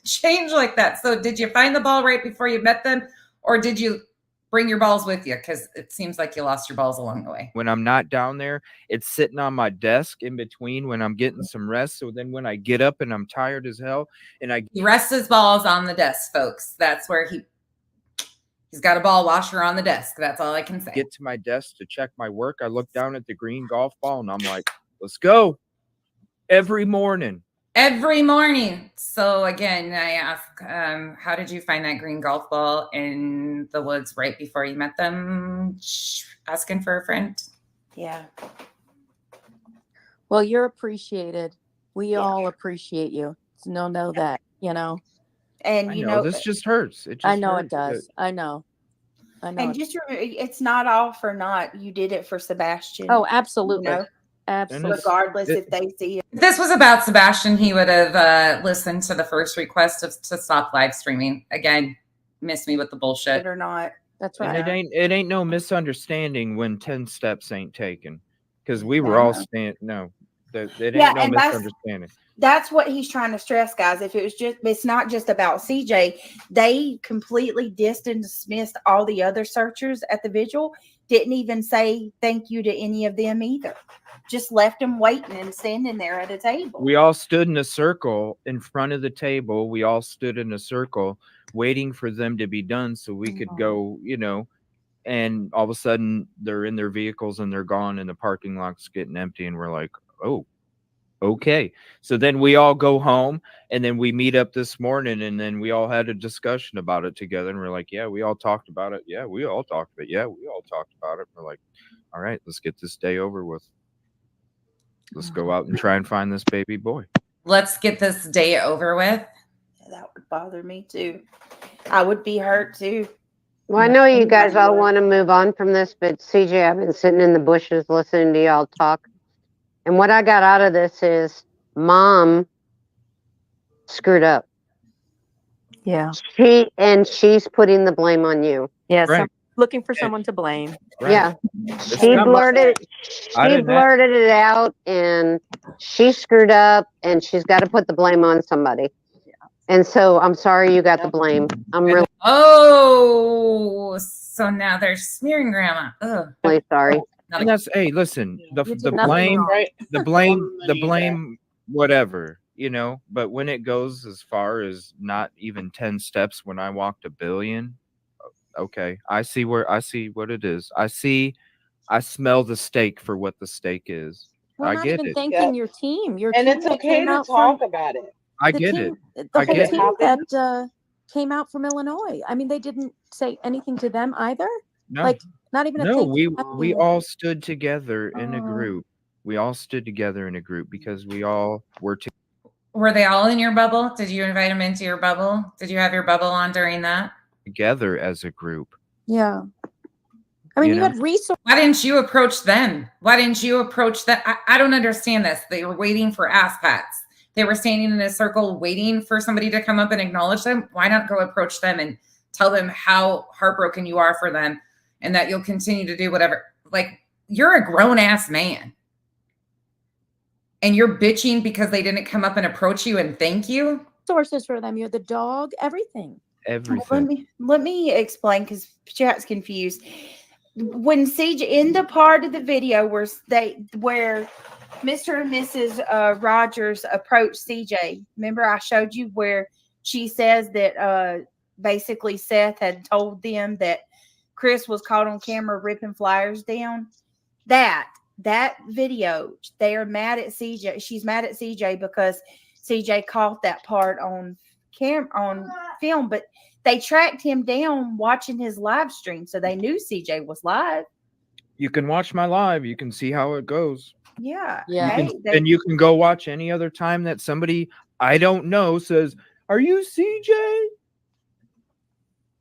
change like that. So did you find the ball right before you met them, or did you bring your balls with you? Because it seems like you lost your balls along the way. when I'm not down there, it's sitting on my desk in between when I'm getting some rest. So then when I get up and I'm tired as hell and He rests his balls on the desk, folks. That's where he's got a ball washer on the desk. That's all I can say. get to my desk to check my work, I look down at the green golf ball and I'm like, let's go. Every morning. Every morning. So again, I ask, how did you find that green golf ball in the woods right before you met them? Asking for a friend. Yeah. Well, you're appreciated. We all appreciate you. So know that, you know. And I you know this just hurts. It just I know hurts. it does. I know. And just remember, it's not all for naught. You did it for Sebastian. Oh, absolutely. You know? Absolutely. Regardless if they see it. If this was about Sebastian, he would have listened to the first request to stop live streaming. Again, miss me with the bullshit or not. That's And right. it ain't no misunderstanding when 10 steps ain't taken. Because we were all it ain't no misunderstanding. That's what he's trying to stress, guys. If it was it's not just about CJ. They completely dismissed all the other searchers at the vigil. Didn't even say thank you to any of them either. Just left them waiting and standing there at a table. We all stood in a circle in front of the table. We all stood in a circle waiting for them to be done so we could go, you know, and all of a sudden they're in their vehicles and they're gone and the parking lot's getting empty and we're like, oh, okay. So then we all go home and then we meet up this morning and then we all had a discussion about it together and we're like, yeah, we all talked about it. Yeah, we all talked about it. Yeah, we all talked about it. We're like, all right, let's get this day over with. Let's go out and try and find this baby boy. Let's get this day over with. That would bother me too. I would be hurt too. Well, I know you guys all want to move on from this, but CJ, I've been sitting in the bushes listening to y'all talk. And what I got out of this is Mom screwed up. Yeah. She's putting the blame on you. Yes. Yeah, looking for someone to blame. Right. Yeah. She blurted it out and she screwed up and she's got to put the blame on somebody. Yeah. And so I'm sorry you got the blame. I'm really so now they're smearing grandma. Ugh. Really sorry. And that's listen, the blame, whatever, you know, but when it goes as far as not even 10 steps when I walked 1 billion, okay, I see what it is. I smell the steak for what the steak is. We're not even thanking your team. Your and team it's okay to talk about it. I get it. The whole team that came out from Illinois. I mean, they didn't say anything to them either. No. Like not even a no. thank We all stood together in a group. We all stood together in a group because we all were together. Were they all in your bubble? Did you invite them into your bubble? Did you have your bubble on during that? Together as a group. Yeah. I mean, You you know? had resources. Why didn't you approach them? Why didn't you approach them? I don't understand this. They were waiting for ass pats. They were standing in a circle waiting for somebody to come up and acknowledge them. Why not go approach them and tell them how heartbroken you are for them and that you'll continue to do whatever? Like, you're a grown ass man. And you're bitching because they didn't come up and approach you and thank you? Sources for them. You had the dog, everything. Everything. Let me explain because chat's confused. When CJ in the part of the video where Mr. and Mrs. Rogers approached CJ, remember I showed you where she says that basically Seth had told them that Chris was caught on camera ripping flyers down. That video, they are mad at CJ. She's mad at CJ because CJ caught that part on film, but they tracked him down watching his live stream, so they knew CJ was live. You can watch my live. You can see how it goes. Yeah. And you can go watch any other time that somebody I don't know says, "Are you CJ?"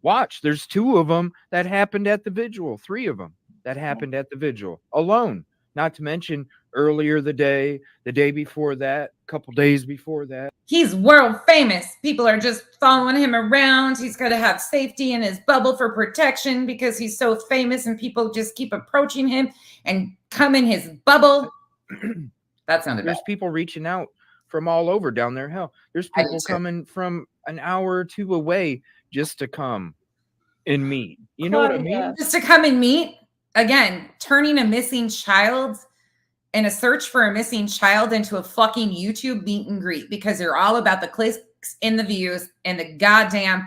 Watch. There's 2 of them that happened at the vigil. 3 of them that happened at the vigil alone. Not to mention earlier the day before that, a couple days before that. He's world famous. People are just following him around. He's got to have safety in his bubble for protection because he's so famous and people just keep approaching him and come in his bubble. That sounded There's bad. people reaching out from all over down there. Hell, there's people coming from an hour or 2 away just to come and meet. You know what I mean? Just to come and meet. Again, turning a missing child and a search for a missing child into a fucking YouTube meet and greet because they're all about the clicks and the views and the goddamn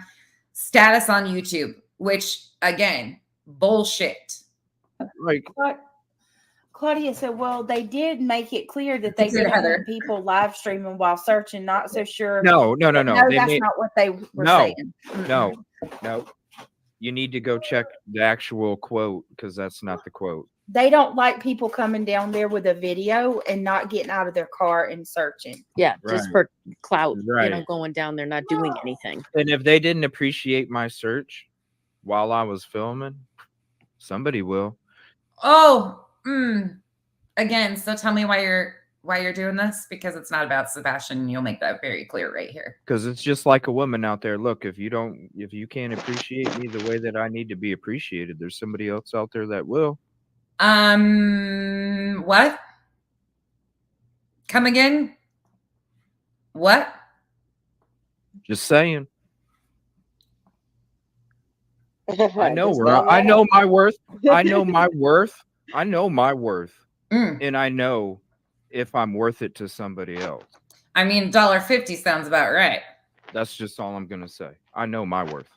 status on YouTube, which, again, bullshit. Like, Claudia said, well, they did make it clear that they didn't want people live streaming while searching. Not so sure. No. No, that's not what they were saying. No. You need to go check the actual quote because that's not the quote. They don't like people coming down there with a video and not getting out of their car and searching. Yeah, just for clout, Right. going down there, not doing anything. And if they didn't appreciate my search while I was filming, somebody will. Again, so tell me why you're doing this, because it's not about Sebastian, and you'll make that very clear right here. Because it's just like a woman out there. Look, if you can't appreciate me the way that I need to be appreciated, there's somebody else out there that will. What? Come again? What? Just saying. I know my worth. I know my worth. I know my worth. And I know if I'm worth it to somebody else. I mean, $1.50 sounds about right. That's just all I'm gonna say. I know my worth.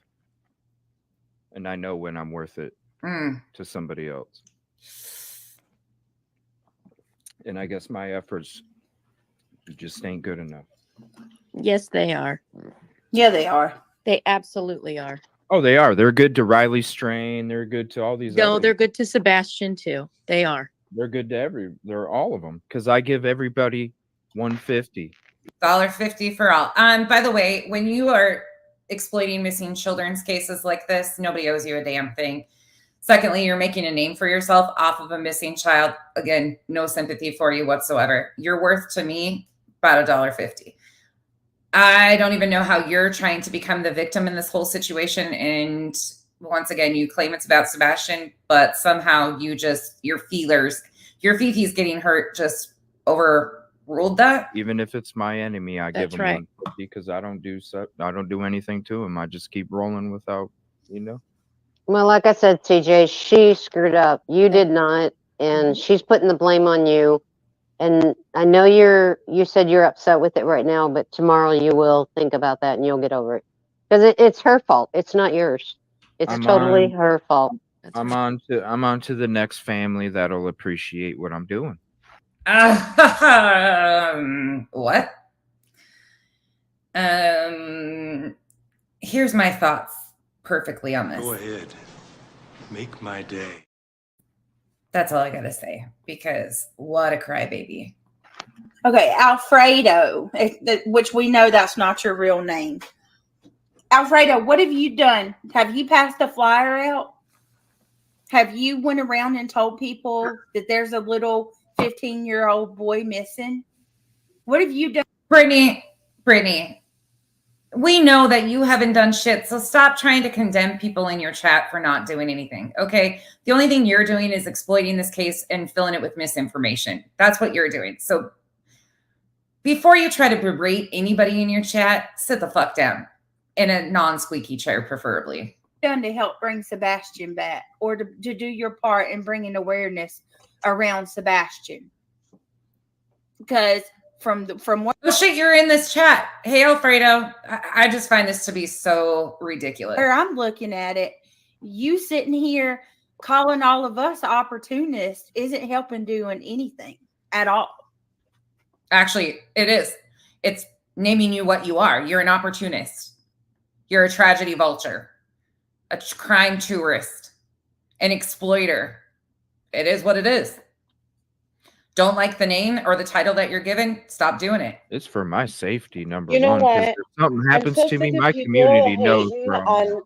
And I know when I'm worth it to somebody else. And I guess my efforts just ain't good enough. Yes, they are. Yeah, they are. They absolutely are. Oh, they are. They're good to Riley Strain. They're good to all these. No, they're good to Sebastian too. They are. They're good to they're all of them because I give everybody $1.50. $1.50 for all. By the way, when you are exploiting missing children's cases like this, nobody owes you a damn thing. Secondly, you're making a name for yourself off of a missing child. Again, no sympathy for you whatsoever. You're worth to me about $1.50. I don't even know how you're trying to become the victim in this whole situation. And once again, you claim it's about Sebastian, but somehow your Fifi's getting hurt just overruled that. Even if it's my enemy, I give him $1.50 because I don't do anything to him. I just keep rolling without, Well, like I said, TJ, she screwed up. You did not, and she's putting the blame on you. And I know you said you're upset with it right now, but tomorrow you will think about that and you'll get over it. Because it's her fault. It's not yours. It's totally her fault. I'm on to the next family that'll appreciate what I'm doing. What? Here's my thoughts perfectly on this. Go ahead. Make my day. That's all I gotta say, because what a crybaby. Okay, Alfredo, which we know that's not your real name. Alfredo, what have you done? Have you passed a flyer out? Have you went around and told people that there's a little 15-year-old boy missing? What have you done? Brittney, we know that you haven't done shit, so stop trying to condemn people in your chat for not doing anything, okay? The only thing you're doing is exploiting this case and filling it with misinformation. That's what you're doing. So before you try to berate anybody in your chat, sit the fuck down in a non-squeaky chair, preferably. Done to help bring Sebastian back, or to do your part in bringing awareness around Sebastian? Because from what oh shit, you're in this chat. Hey, Alfredo, I just find this to be so ridiculous. where I'm looking at it, you sitting here calling all of us opportunists isn't helping doing anything at all. Actually, it is. It's naming you what you are. You're an opportunist. You're a tragedy vulture, a crime tourist, an exploiter. It is what it is. Don't like the name or the title that you're given, stop doing it. It's for my safety, number You know one. what? Because if something happens so to me, sick of my people community knows hating where I'm on.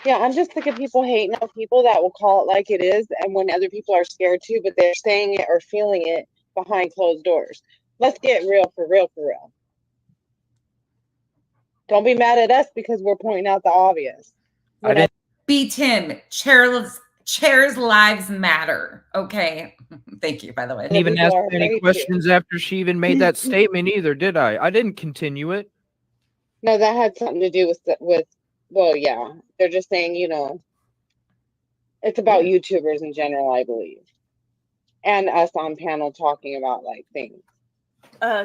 Yeah, I'm just sick of people hating on people that will call it like it is, and when other people are scared too, but they're saying it or feeling it behind closed doors. Let's get real for real for real. Don't be mad at us because we're pointing out the obvious. I didn't. Be Tim. Chairs lives matter. Okay. Thank you, by the way. Didn't even People ask are any afraid to. questions after she even made that statement either, did I? I didn't continue it. No, that had something to do with well, yeah. They're just saying, you know, it's about YouTubers in general, I believe. And us on panel talking about like things.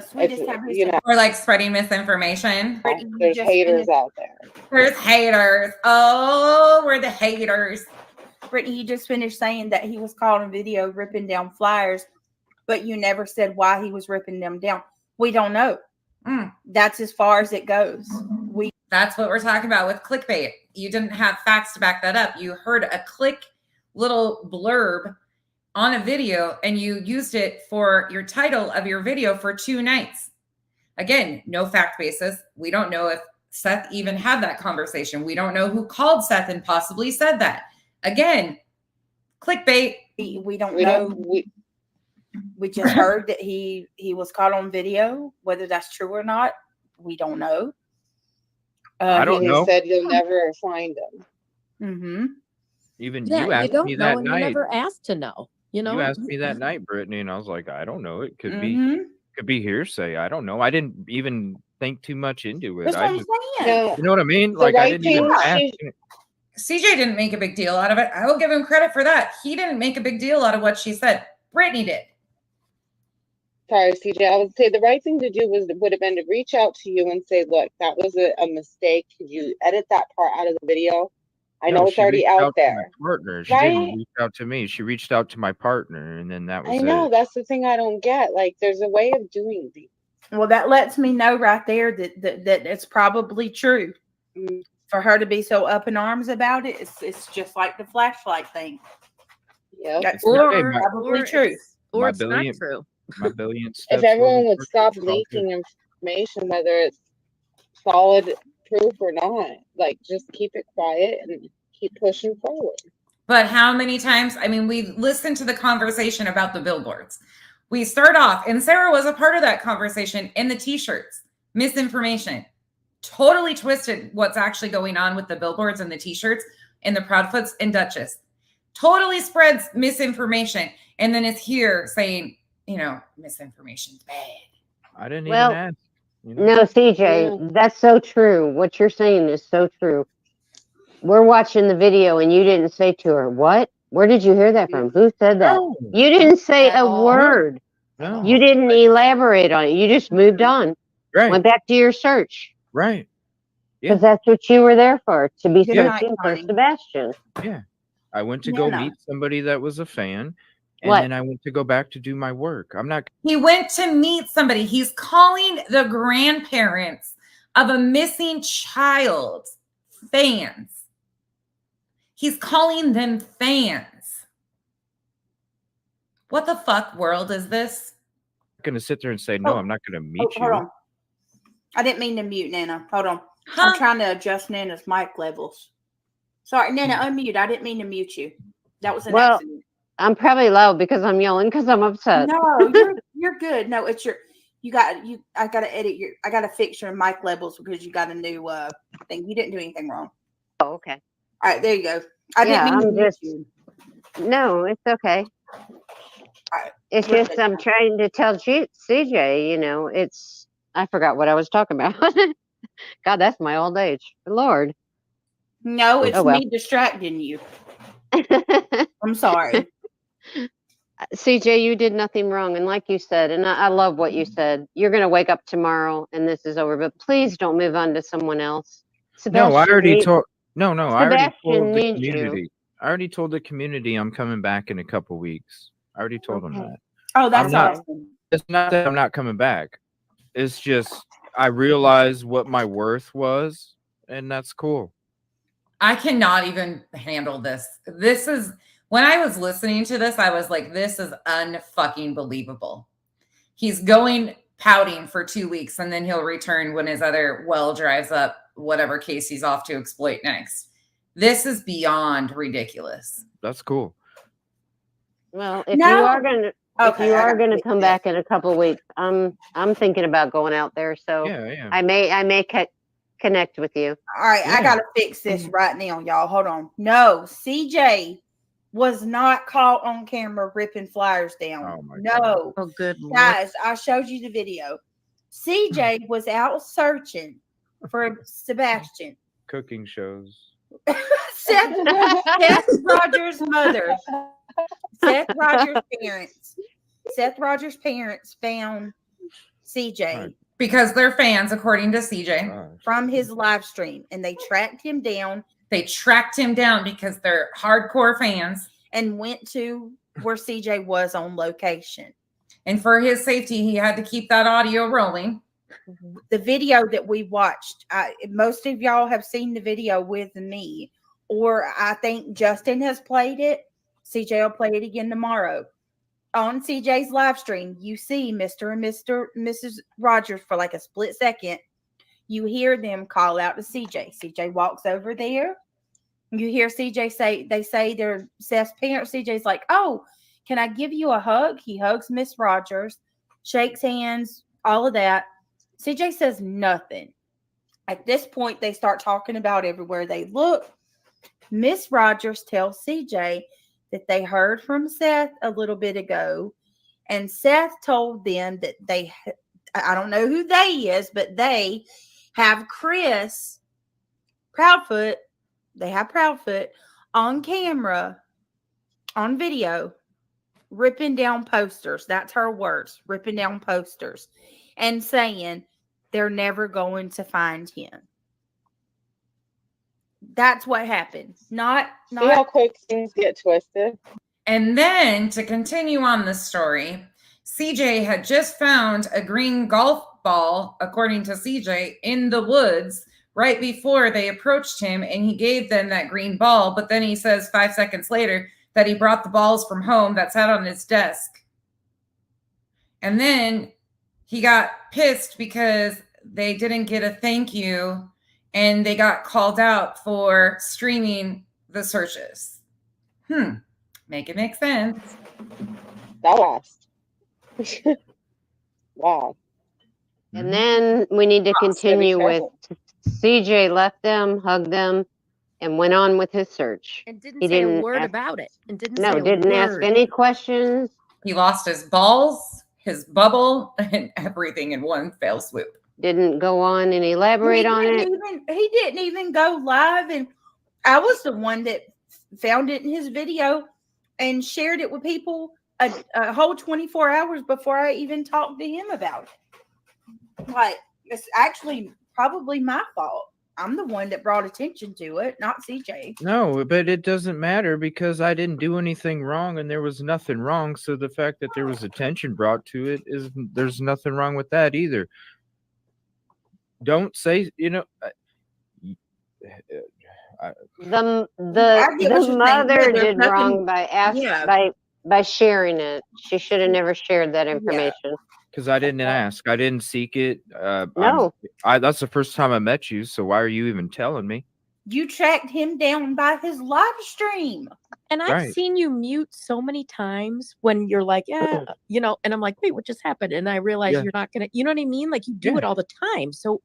Sweetest time You know, Or like spreading misinformation. there's haters out there. There's haters. Oh, we're the haters. Brittney, you just finished saying that he was caught on video ripping down flyers, but you never said why he was ripping them down. We don't know. That's as far as it goes. That's what we're talking about with clickbait. You didn't have facts to back that up. You heard a click little blurb on a video and you used it for your title of your video for 2 nights. Again, no fact basis. We don't know if Seth even had that conversation. We don't know who called Seth and possibly said that. Again, clickbait. We don't know. We just heard that he was caught on video. Whether that's true or not, we don't know. I don't know. He said you'll never find him. Mm-hmm. Even Yeah, you asked don't me know, that and night. you never asked to know. You know, You asked me that night, Brittney, and I was like, I don't know. It could be hearsay. I don't know. I didn't even think too much into it. That's what I'm saying. You know what I mean? The Like I right didn't even ask. CJ didn't make a big deal out of it. I will give him credit for that. He didn't make a big deal out of what she said. Brittney did. Sorry, CJ. I would say the right thing to do would have been to reach out to you and say, look, that was a mistake. Could you edit that part out of the video? I know it's already out there. Partner. She Right? didn't reach out to me. She reached out to my partner, and then that was I know. it. That's the thing I don't get. Like, there's a way of doing things. Well, that lets me know right there that it's probably true. For her to be so up in arms about it, it's just like the flashlight thing. Yeah, that's Or- probably or true. My it's billion- not true. My billion If steps everyone wasn't would worth stop it, it's all good. leaking information, whether it's solid proof or not, like just keep it quiet and keep pushing forward. But how many times? I mean, we listened to the conversation about the billboards. We start off, and Sarah was a part of that conversation in the t-shirts. Misinformation. Totally twisted what's actually going on with the billboards and the t-shirts and the Proudfoots and Duchess. Totally spreads misinformation. And then it's here saying, you know, misinformation's bad. I didn't Well, even ask. You know? No, CJ, that's so true. What you're saying is so true. We're watching the video and you didn't say to her, what? Where did you hear that from? Who said that? No. You didn't say At a all. word. No. You didn't elaborate on it. You just moved on. Right. Went back to your search. Right. Yeah. Because that's what you were there for, to be Good night, searching for honey. Sebastian. Yeah. I went to Yeah, go no. meet somebody that was a fan, and What? then I went to go back to do my work. I'm not. He went to meet somebody. He's calling the grandparents of a missing child fans. He's calling them fans. What the fuck world is this? Going to sit there and say no. Oh. I'm not going to meet Hold you. on. I didn't mean to mute Nana. Hold on. Huh? I'm trying to adjust Nana's mic levels. Sorry, Nana, unmute. I didn't mean to mute you. That was an Well, accident. I'm probably loud because I'm yelling because I'm upset. No, you're good. No, it's your. I gotta edit your. I gotta fix your mic levels because you got a new thing. You didn't do anything wrong. Oh, okay. All right, there you go. I didn't mean to mute you. No, it's okay. It's We're just good I'm now. trying to tell CJ, it's I forgot what I was talking about. God, that's my old age. Lord. No, it's Oh, well. me distracting you. I'm sorry. CJ, you did nothing wrong. And like you said, and I love what you said, you're going to wake up tomorrow and this is over, but please don't move on to someone else. No, I already told. I already told Sebastian the needs community. I already told the community I'm coming back in a couple weeks. I already told them that. Oh, that's not, awesome. It's not that I'm not coming back. It's just I realized what my worth was, and that's cool. I cannot even handle this. This is when I was listening to this, I was like, this is unfucking believable. He's going pouting for 2 weeks and then he'll return when his other well drives up whatever case he's off to exploit next. This is beyond ridiculous. That's cool. Well, if you are going to come back in a couple of weeks, I'm thinking about going out there, so yeah. I may connect with you. All right, I gotta fix this right now, y'all. Hold on. No, CJ was not caught on camera ripping flyers down. Oh my no. God. Oh, good Lord. Guys, I showed you the video. CJ was out searching for Sebastian. Cooking shows. Seth Rogers' mother. Seth Rogers' parents found CJ. Because they're fans, according to CJ. From his live stream. And they tracked him down. They tracked him down because they're hardcore fans. And went to where CJ was on location. And for his safety, he had to keep that audio rolling. The video that we watched, most of y'all have seen the video with me. Or I think Justin has played it. CJ will play it again tomorrow. On CJ's live stream, you see Mr. and Mrs. Rogers for like a split second. You hear them call out to CJ. CJ walks over there. You hear CJ say, they say they're Seth's parents. CJ's like, oh, can I give you a hug? He hugs Miss Rogers, shakes hands, all of that. CJ says nothing. At this point, they start talking about everywhere they look. Miss Rogers tells CJ that they heard from Seth a little bit ago. And Seth told them that I don't know who they is, but they have Chris Proudfoot. They have Proudfoot on camera, on video, ripping down posters. That's her words, ripping down posters and saying they're never going to find him. That's what happened. Not See how quick things get twisted. And then to continue on the story, CJ had just found a green golf ball, according to CJ, in the woods right before they approached him, and he gave them that green ball. But then he says 5 seconds later that he brought the balls from home that sat on his desk. And then he got pissed because they didn't get a thank you. And they got called out for streaming the searches. Make it make sense. That last. Wow. And then we need to continue with CJ left them, hugged them, and went on with his search. And didn't He say didn't a word ask- about it. And didn't No, say a didn't ask word. any questions. He lost his balls, his bubble, and everything in one fell swoop. Didn't go on and elaborate on it. He didn't even go live. And I was the one that found it in his video and shared it with people a whole 24 hours before I even talked to him about it. Like, it's actually probably my fault. I'm the one that brought attention to it, not CJ. No, but it doesn't matter because I didn't do anything wrong and there was nothing wrong. So the fact that there was attention brought to it there's nothing wrong with that either. Don't say, The mother did wrong by sharing it. She should have never shared that information. because I didn't ask. I didn't seek it. No. That's the first time I met you. So why are you even telling me? You tracked him down by his live stream. And I've Right. seen you mute so many times when you're like, yeah, and I'm like, wait, what just happened? And I realize Yeah. you're not gonna, you know what I mean? Like you do Yeah. it all the time. So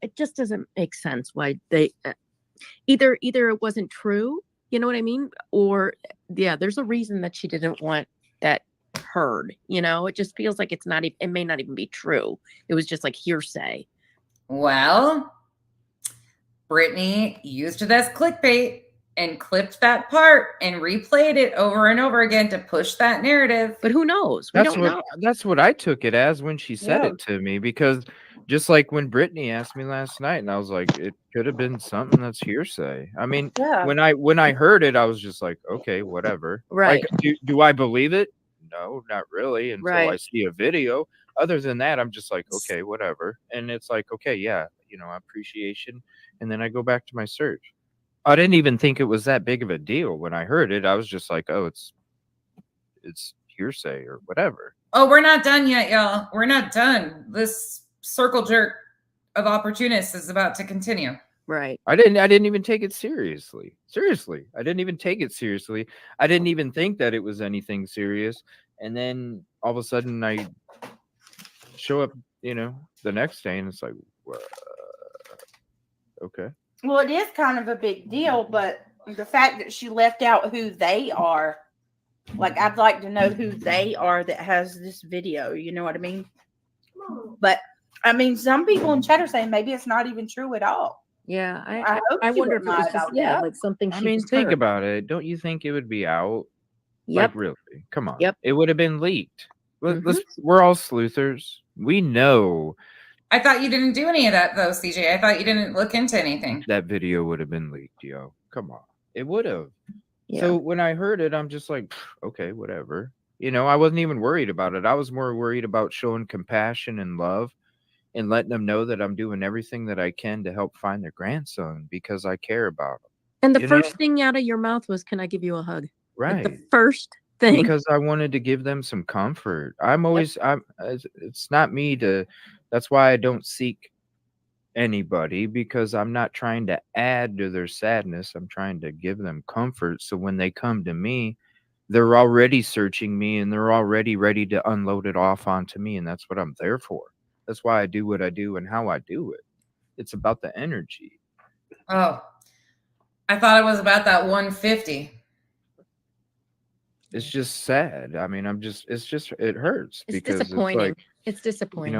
it just doesn't make sense why they either it wasn't true, you know what I mean? Or yeah, there's a reason that she didn't want that heard. It just feels like it's not even, it may not even be true. It was just like hearsay. Well, Brittney used it as clickbait and clipped that part and replayed it over and over again to push that narrative. But who knows? We don't know. That's what I took it as when she said Yeah. it to me, because just like when Brittany asked me last night, and I was like, it could have been something that's hearsay. I mean, Yeah. when I heard it, I was just like, okay, whatever. Right. Like, do I believe it? No, not really, until I Right. see a video. Other than that, I'm just like, okay, whatever. And it's like, okay, yeah, appreciation. And then I go back to my search. I didn't even think it was that big of a deal when I heard it. I was just like, oh, it's hearsay or whatever. Oh, we're not done yet, y'all. We're not done. This circle jerk of opportunists is about to continue. Right. I didn't even take it seriously. Seriously. I didn't even take it seriously. I didn't even think that it was anything serious. And then all of a sudden I show up, the next day, and it's like, okay. Well, it is kind of a big deal, but the fact that she left out who they are, like, I'd like to know who they are that has this video. You know what I mean? But I mean, some people in chat are saying maybe it's not even true at all. Yeah. hope I she wonder if wouldn't it was lie just, about yeah, that. like something I she mean, just think heard. about it. Don't you think it would be out? Yep. Like, really? Come on. Yep. It would have been leaked. We're all sleuthers. We know I thought you didn't do any of that, though, CJ. I thought you didn't look into anything. that video would have been leaked, yo. Come on. It would have. Yeah. So when I heard it, I'm just like, okay, whatever. I wasn't even worried about it. I was more worried about showing compassion and love and letting them know that I'm doing everything that I can to help find their grandson because I care about them. And the first thing out of your mouth was, can I give you a hug? Right. Like the first thing. Because I wanted to give them some comfort. It's not me that's why I don't seek anybody, because I'm not trying to add to their sadness. I'm trying to give them comfort. So when they come to me, they're already searching me and they're already ready to unload it off onto me. And that's what I'm there for. That's why I do what I do and how I do it. It's about the energy. Oh, I thought it was about that 150. It's just sad. I mean, it hurts It's because disappointing. it's It's disappointing.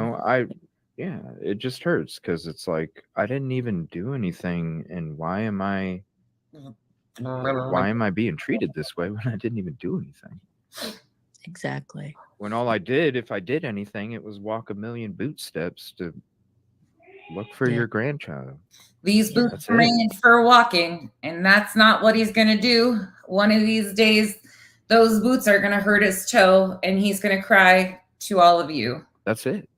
it just hurts because it's like I didn't even do anything, and why am I being treated this way when I didn't even do anything? Exactly. When all I did, if I did anything, it was walk a million boot steps to look for your grandchild. These boots are made for walking, and that's not what he's going to do. One of these days, those boots are going to hurt his toe, and he's going to cry to all of you. That's it.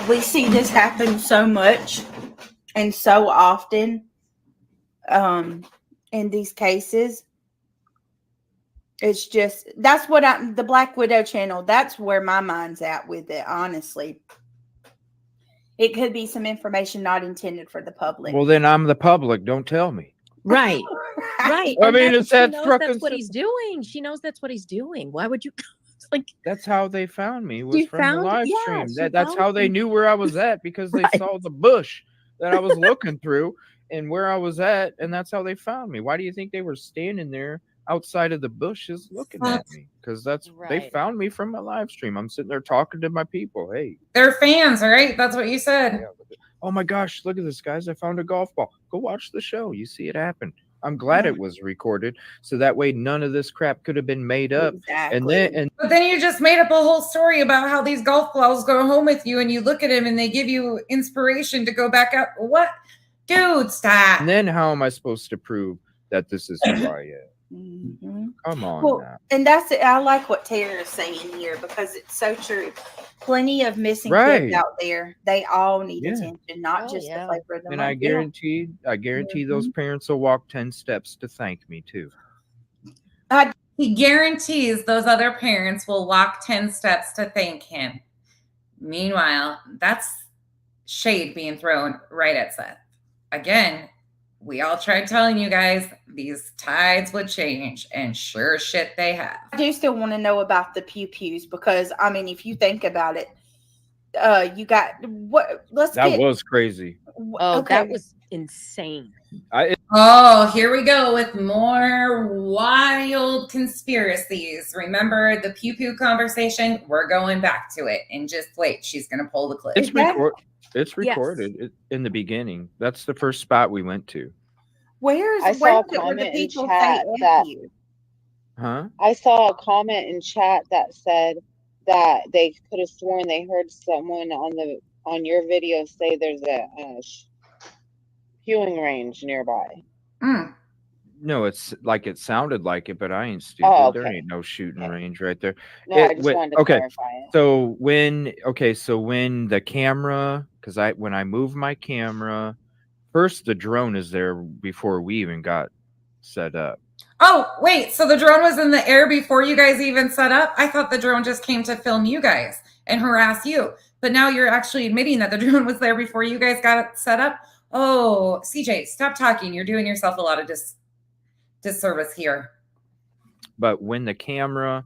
We see this happen so much and so often in these cases. It's just, that's what the Black Widow channel, that's where my mind's at with it, honestly. It could be some information not intended for the public. Well, then I'm the public. Don't tell me. Right. Right. I mean, that's that's what he's doing. She knows that's what he's doing. Why would you? Like, that's how they found me, was from the live stream. Yeah, That's how they knew where I was at, because they saw the bush that I was looking through and where I was at, and that's how they found me. Why do you think they were standing there outside of the bushes looking at me? Because they found me from my live stream. I'm sitting there talking to my people. Hey, they're fans, right? That's what you said. Yeah, oh my gosh, look at this, guys. I found a golf ball. Go watch the show. You see it happen. I'm glad it was recorded, so that way none of this crap could have been made up. Exactly. But then you just made up a whole story about how these golf balls go home with you, and you look at them and they give you inspiration to go back out. What? Dude, stop. And then how am I supposed to prove that this is who I am? Mm-hmm. Come on well, now. And that's it. I like what Tara is saying here, because it's so true. Plenty of missing kids out there. They all need attention, not just the flavor of the month. And I guarantee those parents will walk 10 steps to thank me too. He guarantees those other parents will walk 10 steps to thank him. Meanwhile, that's shade being thrown right at Seth. again, we all tried telling you guys these tides would change, and sure shit they have. I do still want to know about the pew-pews because, I mean, if you think about it, you got what? That was crazy. Oh, that was insane. Oh, here we go with more wild conspiracies. Remember the pew-pew conversation? We're going back to it, and just wait, she's going to pull the clip. It's recorded in the beginning. That's the first spot we went to. I saw a comment in chat that. Huh? I saw a comment in chat that said that they could have sworn they heard someone on your video say there's a hewing range nearby. No, it's like it sounded like it, but I ain't stupid. Oh, okay. There ain't no shooting range right there. No, I just wanted to clarify it. So when the camera, because when I move my camera, first the drone is there before we even got set up. Oh, wait, so the drone was in the air before you guys even set up? I thought the drone just came to film you guys and harass you. But now you're actually admitting that the drone was there before you guys got it set up? Oh, CJ, stop talking. You're doing yourself a lot of disservice here. But when the camera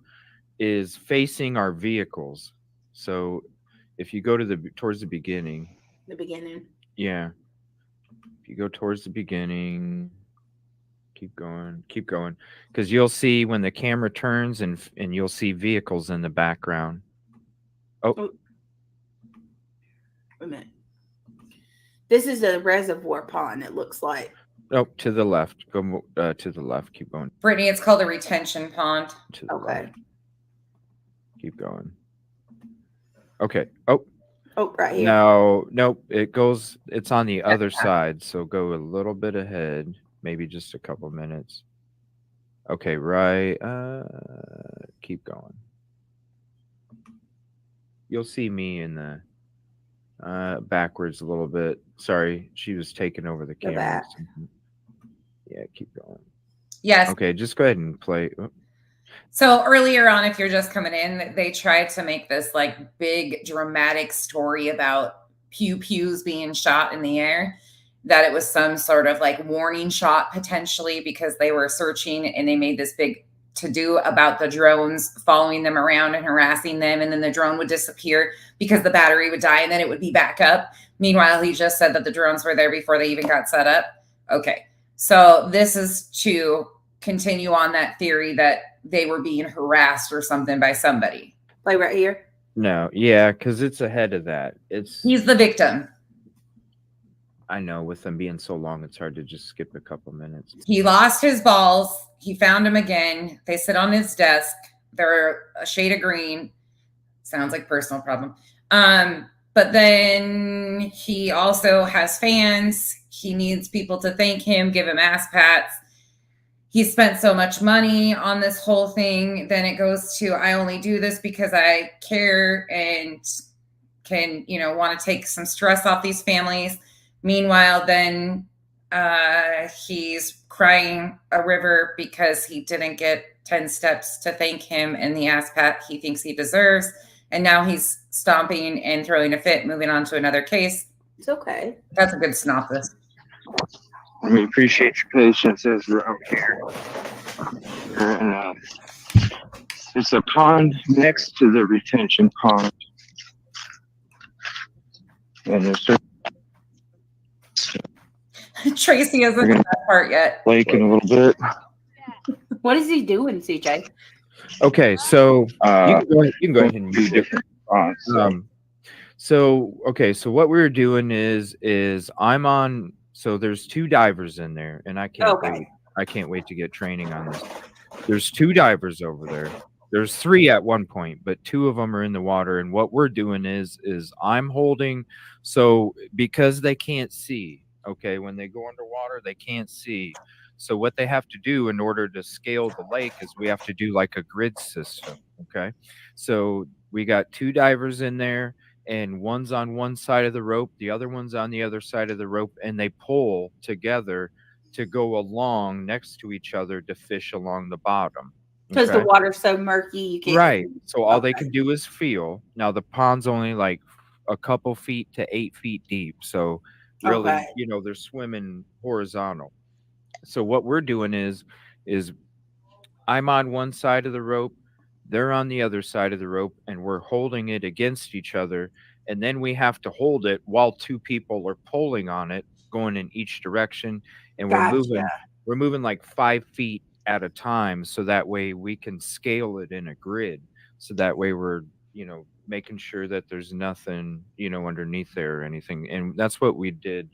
is facing our vehicles, so if you go to towards the beginning. The beginning. Yeah. If you go towards the beginning, keep going, because you'll see when the camera turns and you'll see vehicles in the background. Oh. Wait a minute. This is a reservoir pond, it looks like. Oh, to the left. Go to the left. Keep going. Brittney, it's called a retention pond. To the left. Keep going. Okay. Oh. Oh, right here. No, nope. It's on the other side. So go a little bit ahead, maybe just a couple minutes. Okay, right. Keep going. You'll see me in the backwards a little bit. Sorry, she was taking over the camera. Yeah, keep going. Yes. Okay, just go ahead and play. Oh. So earlier on, if you're just coming in, they tried to make this like big dramatic story about pews being shot in the air, that it was some sort of like warning shot potentially because they were searching, and they made this big to-do about the drones following them around and harassing them, and then the drone would disappear because the battery would die and then it would be back up. Meanwhile, he just said that the drones were there before they even got set up. Okay, so this is to continue on that theory that they were being harassed or something by somebody. Like right here? No, yeah, because it's ahead of that. He's the victim. I know, with them being so long, it's hard to just skip a couple minutes. He lost his balls. He found them again. They sit on his desk. They're a shade of green. Sounds like personal problem. But then he also has fans. He needs people to thank him, give him ass pats. He spent so much money on this whole thing. Then it goes to, I only do this because I care and can, want to take some stress off these families. Meanwhile, then he's crying a river because he didn't get 10 steps to thank him and the ass pat he thinks he deserves. And now he's stomping and throwing a fit, moving on to another case. It's okay. That's a good synopsis. We appreciate your patience as we're out here. And, it's a pond next to the retention pond. And there's Tracy isn't in that part yet. lake in a little bit. What is he doing, CJ? Okay, so you can go ahead and use different ponds. So what we're doing is I'm on. So there's 2 divers in there, and I can't wait. I can't wait to get training on this. There's 2 divers over there. There's 3 at one point, but 2 of them are in the water. And what we're doing is I'm holding. So because they can't see, okay, when they go underwater, they can't see. So what they have to do in order to scale the lake is we have to do like a grid system. Okay, so we got 2 divers in there, and one's on one side of the rope, the other one's on the other side of the rope, and they pull together to go along next to each other to fish along the bottom. Because the water's so murky, you can't. Right. So all they can do is feel. Now the pond's only like a couple feet to 8 feet deep. So really, Okay. they're swimming horizontal. So what we're doing is I'm on one side of the rope, they're on the other side of the rope, and we're holding it against each other. And then we have to hold it while two people are pulling on it, going in each direction. And Gotcha. we're moving like 5 feet at a time. So that way we can scale it in a grid. So that way we're, making sure that there's nothing, underneath there or anything. And that's what we did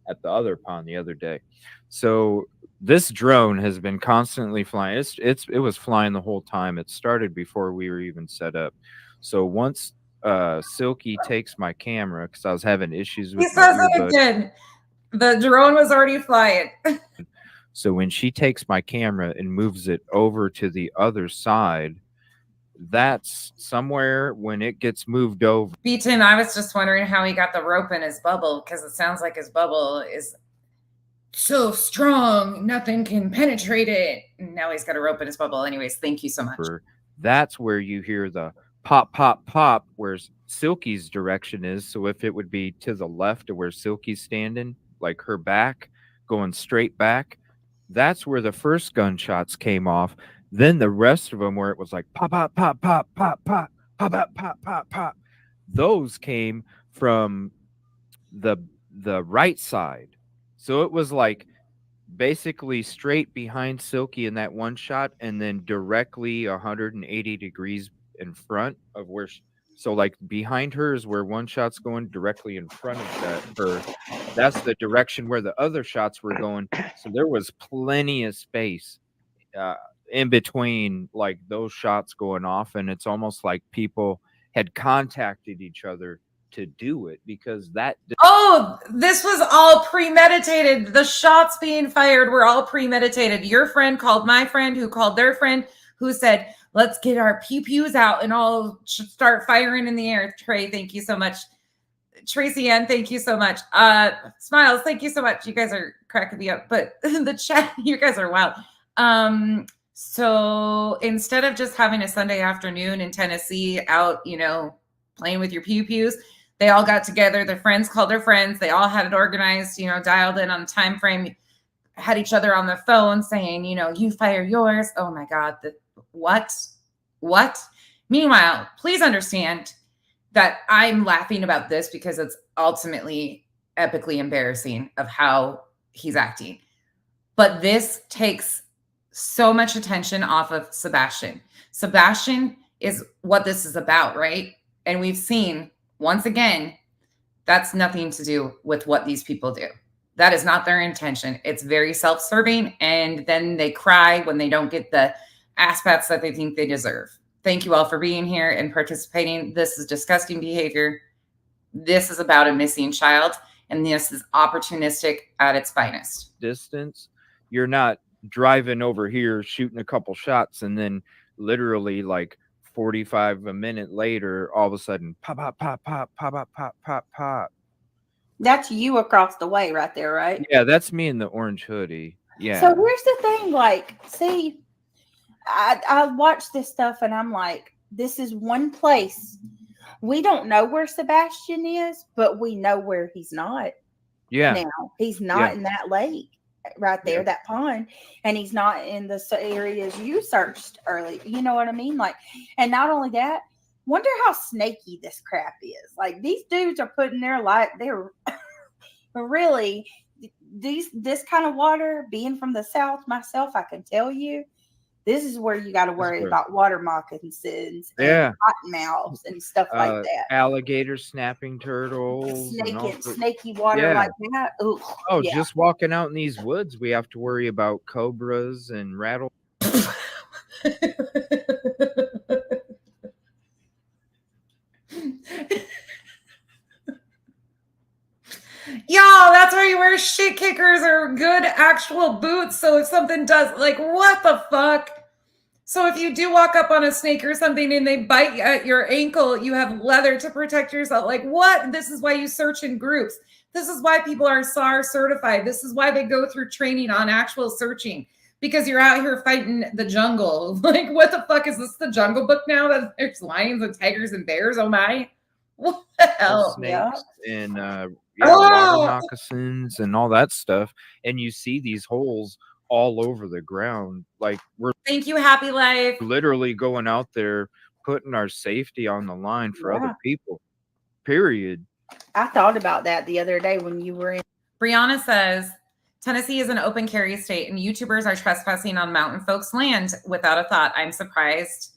at the other pond the other day. So this drone has been constantly flying. It was flying the whole time. It started before we were even set up. So once Silky takes my camera, because I was having issues with He says it again. The drone was already flying. So when she takes my camera and moves it over to the other side, that's somewhere when it gets moved over. Beaton, I was just wondering how he got the rope in his bubble, because it sounds like his bubble is so strong, nothing can penetrate it. Now he's got a rope in his bubble. Anyways, thank you so much. That's where you hear the pop, pop, pop, where Silky's direction is. So if it would be to the left of where Silky's standing, like her back, going straight back, that's where the first gunshots came off. Then the rest of them, where it was like pop, pop, pop, pop, pop, pop, pop, pop, pop, pop, pop, those came from the right side. So it was like basically straight behind Silky in that one shot, and then directly 180 degrees in front of where. So like behind her is where one shot's going, directly in front of her. That's the direction where the other shots were going. So there was plenty of space in between like those shots going off, and it's almost like people had contacted each other to do it, because this was all premeditated. The shots being fired were all premeditated. Your friend called my friend, who called their friend, who said, let's get our pew-pews out and all start firing in the air. Trey, thank you so much. Tracy Ann, thank you so much. Smiles, thank you so much. You guys are cracking me up, but the chat, you guys are wild. So instead of just having a Sunday afternoon in Tennessee out, playing with your pew-pews, they all got together. Their friends called their friends. They all had it organized, dialed in on the time frame, had each other on the phone saying, you fire yours. Oh my God. What? Meanwhile, please understand that I'm laughing about this because it's ultimately epically embarrassing of how he's acting. But this takes so much attention off of Sebastian. Sebastian is what this is about, right? And we've seen, once again, that's nothing to do with what these people do. That is not their intention. It's very self-serving, and then they cry when they don't get the aspects that they think they deserve. Thank you all for being here and participating. This is disgusting behavior. This is about a missing child, and this is opportunistic at its finest. Distance, you're not driving over here shooting a couple shots and then literally like 45 a minute later, all of a sudden, pop, pop, pop, pop, pop, pop, pop, pop, pop. That's you across the way right there, right? Yeah, that's me in the orange hoodie. Yeah. So here's the thing, like, see, I watch this stuff and I'm like, this is one place. We don't know where Sebastian is, but we know where he's not. Yeah. Now he's not in that lake right there, that pond, and he's not in the areas you searched early. You know what I mean? Like, and not only that, wonder how snaky this crap is. Like, these dudes are putting their life. They're really this kind of water. Being from the South myself, I can tell you, this is where you got to worry about water moccasins, and cottonmouths, and stuff like that. Alligators, snapping turtles, snaky water like that. Ooh, just walking out in these woods, we have to worry about cobras and rattle. Y'all, that's why you wear shit kickers or good actual boots. So if something does, like, what the fuck? So if you do walk up on a snake or something and they bite at your ankle, you have leather to protect yourself. Like, what? This is why you search in groups. This is why people are SAR certified. This is why they go through training on actual searching, because you're out here fighting the jungle. Like, what the fuck is this? The Jungle Book now that there's lions and tigers and bears? Oh my. What the hell? Snakes and water moccasins and all that stuff. And you see these holes all over the ground. Like, we're Thank you, Happy Life. literally going out there, putting our safety on the line for other people. Period. I thought about that the other day when you were in. Brianna says, Tennessee is an open carry state and YouTubers are trespassing on mountain folks' land without a thought. I'm surprised.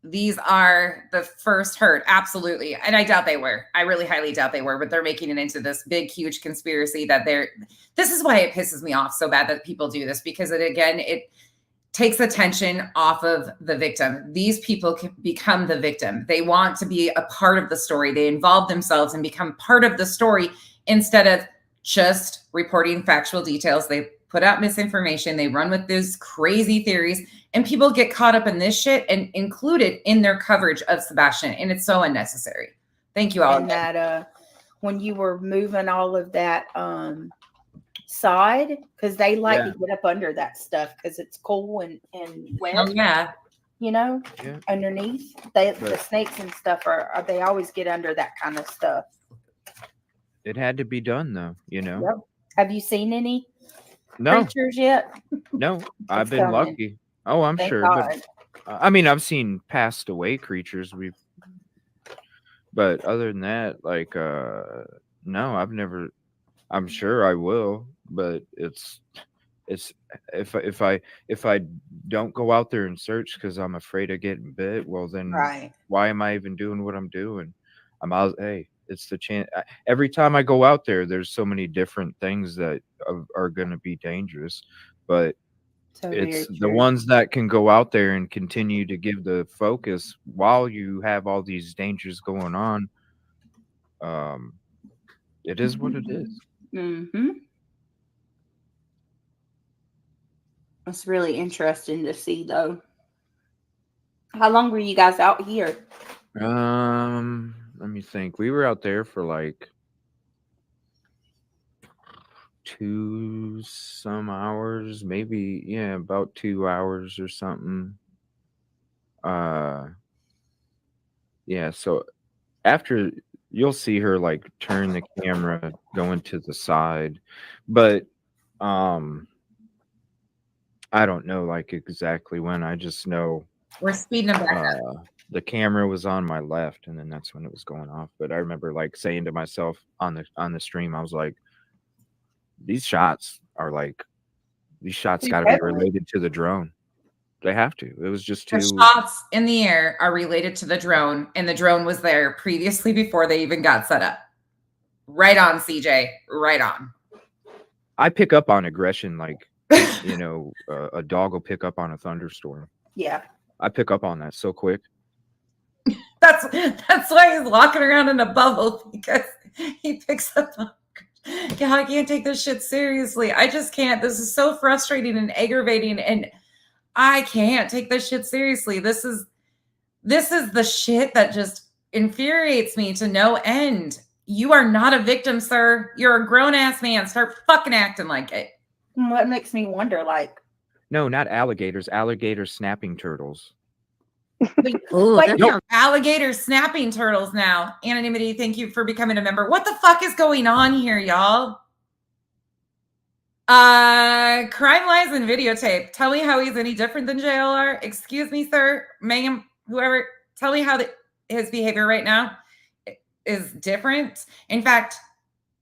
These are the first hurt. Absolutely. And I doubt they were. I really highly doubt they were, but they're making it into this big, huge conspiracy that this is why it pisses me off so bad that people do this, because it takes attention off of the victim. These people can become the victim. They want to be a part of the story. They involve themselves and become part of the story instead of just reporting factual details. They put out misinformation. They run with these crazy theories, and people get caught up in this shit and included in their coverage of Sebastian. And it's so unnecessary. Thank you all. And that when you were moving all of that sod, because they like to get up under that stuff because it's cool and wet. Oh, yeah. You know, underneath the snakes and stuff are they always get under that kind of stuff. It had to be done, though, you know. Yep. Have you seen any creatures yet? No, I've been coming. lucky. Oh, I'm Thank sure. God. But I mean, I've seen passed away creatures. But other than that, like, no, I've never. I'm sure I will, but it's if I don't go out there and search because I'm afraid of getting bit, well then why am I even doing what I'm doing? I'm out. Hey, it's the chance. Every time I go out there, there's so many different things that are going to be dangerous, but it's the ones that can go out there and continue to give the focus while you have all these dangers going on. It is what it is. Mm-hmm. It's really interesting to see, though. How long were you guys out here? Let me think. We were out there for like 2 some hours, maybe, about 2 hours or something. So after, you'll see her like turn the camera going to the side, but I don't know like exactly when. I just know we're speeding them back up. The camera was on my left, and then that's when it was going off. But I remember like saying to myself on the stream, I was like, these shots got to be related to the drone. They have to. It was just too. The shots in the air are related to the drone, and the drone was there previously before they even got set up. Right on, CJ. Right on. I pick up on aggression like, a dog will pick up on a thunderstorm. Yeah. I pick up on that so quick. That's why he's walking around in a bubble, because he picks up on. Yeah, I can't take this shit seriously. I just can't. This is so frustrating and aggravating, and I can't take this shit seriously. This is the shit that just infuriates me to no end. You are not a victim, sir. You're a grown-ass man. Start fucking acting like it. What makes me wonder, like... No, not alligators. Alligator snapping turtles. Alligator snapping turtles now. Anonymity, thank you for becoming a member. What the fuck is going on here, y'all? Crime lies and videotape. Tell me how he's any different than JLR. Excuse me, sir, ma'am, whoever. Tell me how his behavior right now is different. In fact,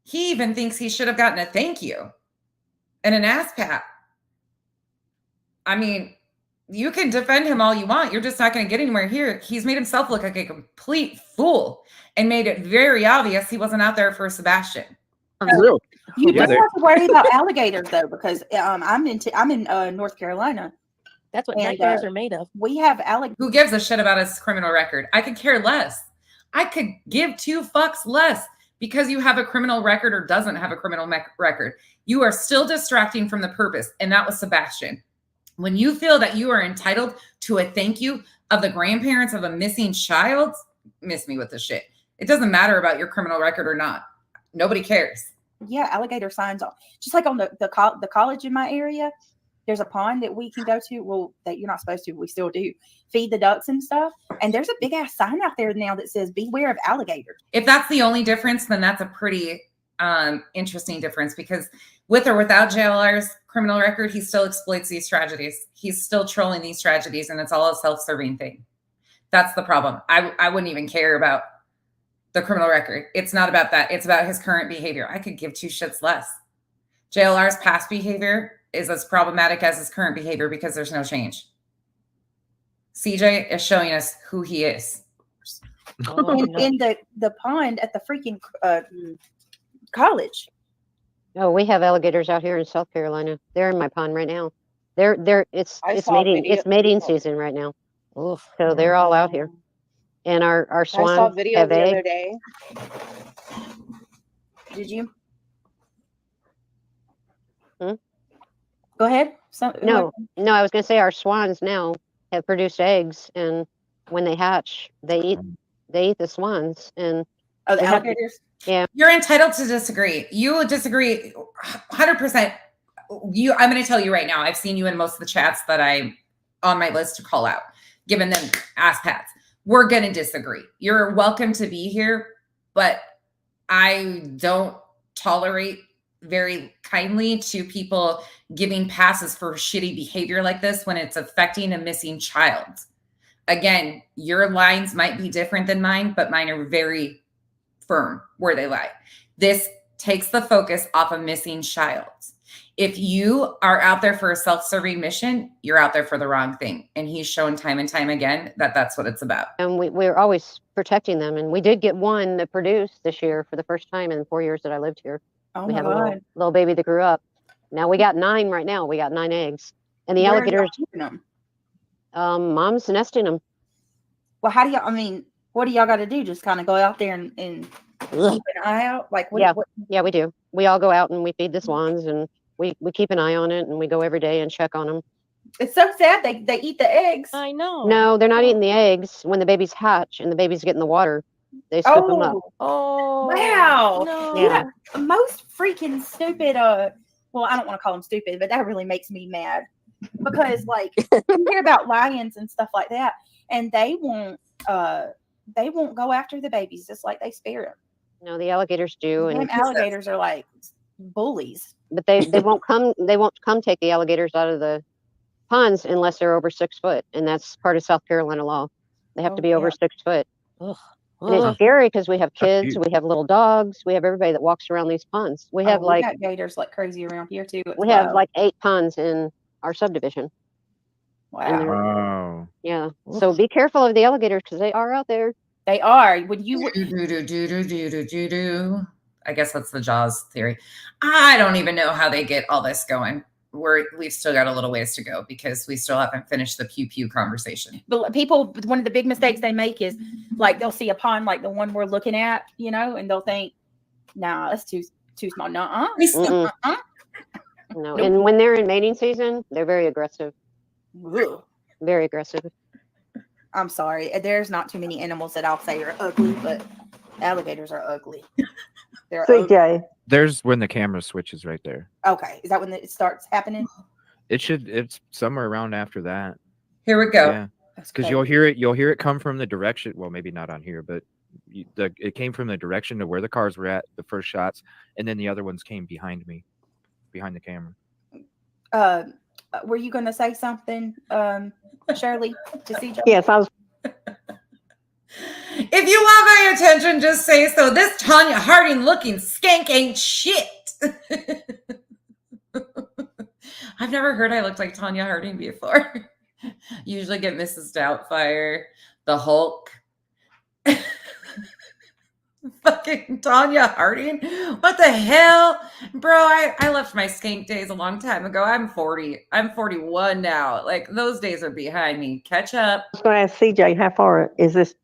he even thinks he should have gotten a thank you and an ass pat. I mean, you can defend him all you want. You're just not going to get anywhere here. He's made himself look like a complete fool and made it very obvious he wasn't out there for Sebastian. Real. You don't have to worry about alligators though, because I'm in North Carolina. That's what nightmares are made of. We have alligators. Who gives a shit about his criminal record? I could care less. I could give 2 fucks less because you have a criminal record or doesn't have a criminal record. You are still distracting from the purpose, and that was Sebastian. When you feel that you are entitled to a thank you of the grandparents of a missing child, miss me with this shit. It doesn't matter about your criminal record or not. Nobody cares. Yeah, alligator signs, just like on the college in my area. there's a pond that we can go to. Well, that you're not supposed to, but we still do feed the ducks and stuff. And there's a big ass sign out there now that says "Beware of alligators." If that's the only difference, then that's a pretty interesting difference, because with or without JLR's criminal record, he still exploits these tragedies. He's still trolling these tragedies, and it's all a self-serving thing. That's the problem. I wouldn't even care about the criminal record. It's not about that. It's about his current behavior. I could give two shits less. JLR's past behavior is as problematic as his current behavior because there's no change. CJ is showing us who he is. In the pond at the freaking college. Oh, we have alligators out here in South Carolina. They're in my pond right now. It's mating season right now. Oof. So they're all out here. And our swans I saw a video have the eggs. other day. Did you? Hmm? Go ahead. No, I was going to say our swans now have produced eggs, and when they hatch, they eat the swans. And the alligators? Yeah. You're entitled to disagree. You would disagree 100%. I'm going to tell you right now, I've seen you in most of the chats that I'm on my list to call out, giving them ass pats. We're going to disagree. You're welcome to be here, but I don't tolerate very kindly to people giving passes for shitty behavior like this when it's affecting a missing child. Again, your lines might be different than mine, but mine are very firm where they lie. This takes the focus off a missing child. If you are out there for a self-serving mission, you're out there for the wrong thing. And he's shown time and time again that that's what it's about. And we're always protecting them. And we did get one that produced this year for the first time in 4 years that I lived here. Oh we my have God. a little baby that grew up. Now we got 9 right now. We got 9 eggs. And the Where are y'all alligators, keeping them? mom's nesting them. Well, how do y'all? I mean, what do y'all got to do? Just kind of go out there and keep an eye out. Like, Yeah, we do. We all go out and we feed the swans, and we keep an eye on it, and we go every day and check on them. It's so sad. They eat the eggs. I know. No, they're not eating the eggs. When the babies hatch and the babies get in the water, they scoop them up. Oh, wow. no. Yeah. Most freaking stupid. Well, I don't want to call them stupid, but that really makes me mad because, like, you hear about lions and stuff like that, and they won't go after the babies just like they spare them. No, the alligators do, Them and alligators are like bullies. but they won't come take the alligators out of the ponds unless they're over 6 foot, and that's part of South Carolina law. They have to be over 6 foot. Ugh. And it's scary because we have kids, we have little dogs, we have everybody that walks around these ponds. We have we got gators like crazy around here too. we have like 8 ponds in our subdivision. Wow. Wow. Yeah. So be careful of the alligators because they are out there. They are. When you I guess that's the Jaws theory. I don't even know how they get all this going. We've still got a little ways to go because we still haven't finished the pew pew conversation. But people, one of the big mistakes they make is like they'll see a pond like the one we're looking at, and they'll think, "Nah, that's too small." No, no. And when they're in mating season, they're very aggressive. Ugh. Very aggressive. I'm sorry. There's not too many animals that I'll say are ugly, but alligators are ugly. They're CJ. There's when the camera switches right there. Okay, is that when it starts happening? It's somewhere around after that. Here we go. Yeah, because you'll hear it come from the direction. Well, maybe not on here, but it came from the direction of where the cars were at the first shots, and then the other ones came behind me, behind the camera. Were you going to say something, Shirley, to CJ? Yes, I was. If you want my attention, just say so. This Tanya Harding looking skank ain't shit. I've never heard I looked like Tanya Harding before. Usually get Mrs. Doubtfire, the Hulk. Fucking Tanya Harding. What the hell? Bro, I left my skank days a long time ago. I'm 40. I'm 41 now. Like, those days are behind me. Catch up. I was going to ask CJ, how far is this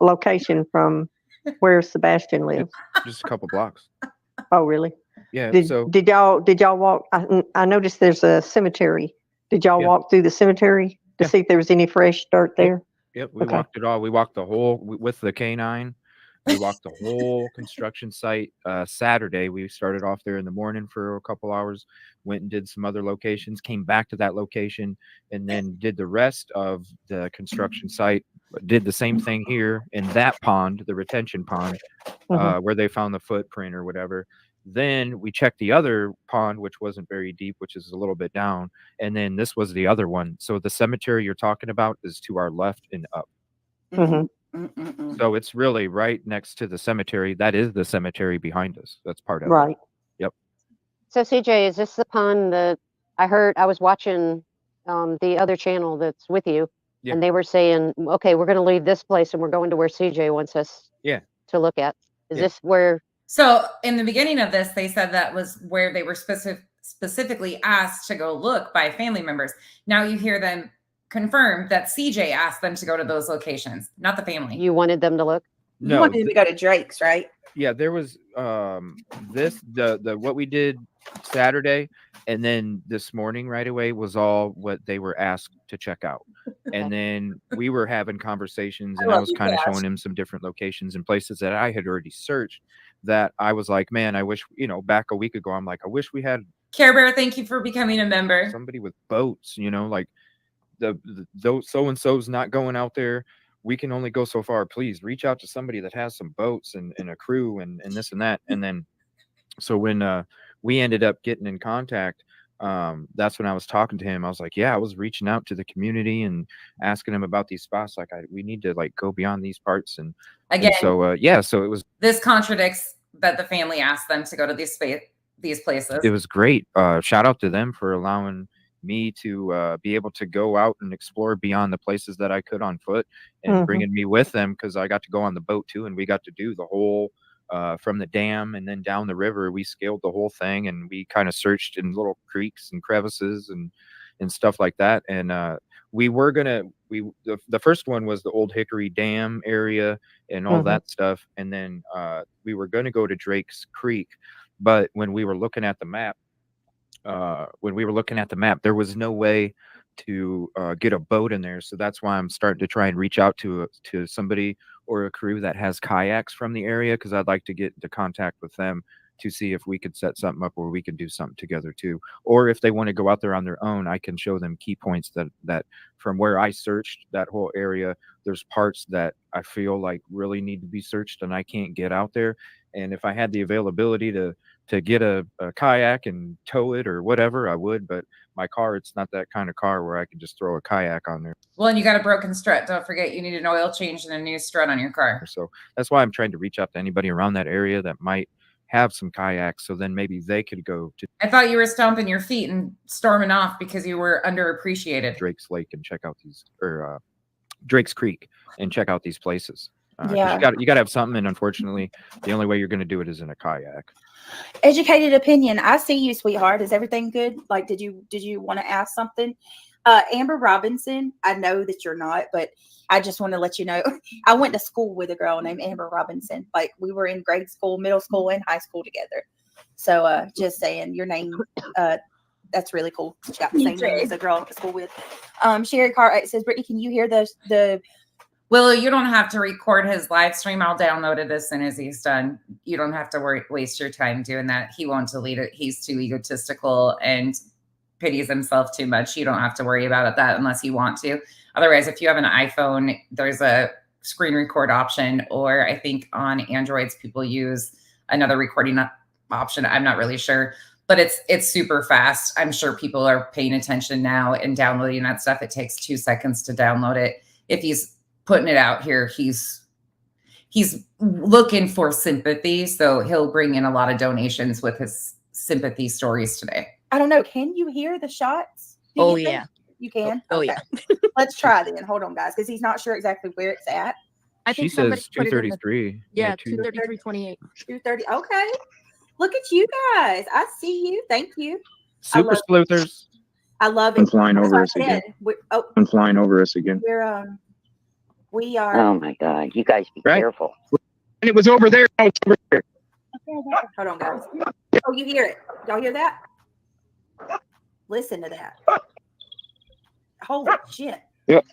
location from where Sebastian lives? Just a couple blocks. Oh, really? Yeah. Did y'all walk? I noticed there's a cemetery. Did y'all walk through the cemetery to see if there was any fresh dirt there? Yep. We walked it all. We walked the whole with the canine. We walked the whole construction site. Saturday, we started off there in the morning for a couple hours, went and did some other locations, came back to that location, and then did the rest of the construction site. Did the same thing here in that pond, the retention pond, where they found the footprint or whatever. Then we checked the other pond, which wasn't very deep, which is a little bit down. And then this was the other one. So the cemetery you're talking about is to our left and up. So it's really right next to the cemetery. That is the cemetery behind us. That's part of it. Right. Yep. So CJ, is this the pond that I was watching the other channel that's with you, and they were saying, okay, we're going to leave this place and we're going to where CJ wants us to look at. Is this where? So in the beginning of this, they said that was where they were specifically asked to go look by family members. Now you hear them confirm that CJ asked them to go to those locations, not the family. You wanted them to look? You wanted them to go to Drake's, right? Yeah, there was the what we did Saturday, and then this morning right away was all what they were asked to check out. And then we were having conversations, and I was kind of showing him some different locations and places that I had already searched that I was like, man, I wish, back a week ago, I'm like, I wish we had Care Bear, thank you for becoming a member. Somebody with boats, like those so-and-so's not going out there. We can only go so far. Please reach out to somebody that has some boats and a crew and this and that. And then, so when we ended up getting in contact, that's when I was talking to him. I was like, yeah, I was reaching out to the community and asking him about these spots. Like, we need to go beyond these parts. And again, so it was. This contradicts that the family asked them to go to these places. It was great. Shout out to them for allowing me to be able to go out and explore beyond the places that I could on foot, and bringing me with them, because I got to go on the boat too, and we got to do the whole from the dam and then down the river. We scaled the whole thing, and we kind of searched in little creeks and crevices and stuff like that. And we were gonna the first one was the Old Hickory Dam area and all that stuff, and then we were gonna go to Drake's Creek, but when we were looking at the map, there was no way to get a boat in there. So that's why I'm starting to try and reach out to somebody or a crew that has kayaks from the area, because I'd like to get into contact with them to see if we could set something up where we could do something together too. Or if they want to go out there on their own, I can show them key points that from where I searched that whole area, there's parts that I feel like really need to be searched and I can't get out there. And if I had the availability to get a kayak and tow it or whatever, I would. But my car, it's not that kind of car where I can just throw a kayak on there. Well, and you got a broken strut. Don't forget, you need an oil change and a new strut on your car. So that's why I'm trying to reach out to anybody around that area that might have some kayaks, so then maybe they could go to. I thought you were stomping your feet and storming off because you were underappreciated. Drake's Lake and check out these, or Drake's Creek and check out these places. Yeah. You got to have something, and unfortunately, the only way you're going to do it is in a kayak. Educated opinion. I see you, sweetheart. Is everything good? Like, did you want to ask something? Amber Robinson, I know that you're not, but I just want to let you know, I went to school with a girl named Amber Robinson. Like, we were in grade school, middle school, and high school together. So just saying your name, that's really cool. She got the same name as a girl I went to school with. Sherry Carr says, Brittney, can you hear the Willow, you don't have to record his live stream. I'll download it as soon as he's done. You don't have to waste your time doing that. He won't delete it. He's too egotistical and pities himself too much. You don't have to worry about that unless you want to. Otherwise, if you have an iPhone, there's a screen record option, or I think on Androids, people use another recording option. I'm not really sure, but it's super fast. I'm sure people are paying attention now and downloading that stuff. It takes 2 seconds to download it. If he's putting it out here, he's looking for sympathy, so he'll bring in a lot of donations with his sympathy stories today. I don't know. Can you hear the shots? Oh, yeah. You can? Oh, okay. yeah. Let's try then. Hold on, guys, because he's not sure exactly where it's at. I think she says 233. Yeah, 233.28. 230. Okay. Look at you guys. I see you. Thank you. Super sleuthers. I love it. I'm flying over us again. I'm flying over us again. We are. Oh my God! You guys be careful. And it was over there. Oh, it's over there. Hold on, guys. Oh, you hear it? Y'all hear that? Listen to that. Holy shit! Yep.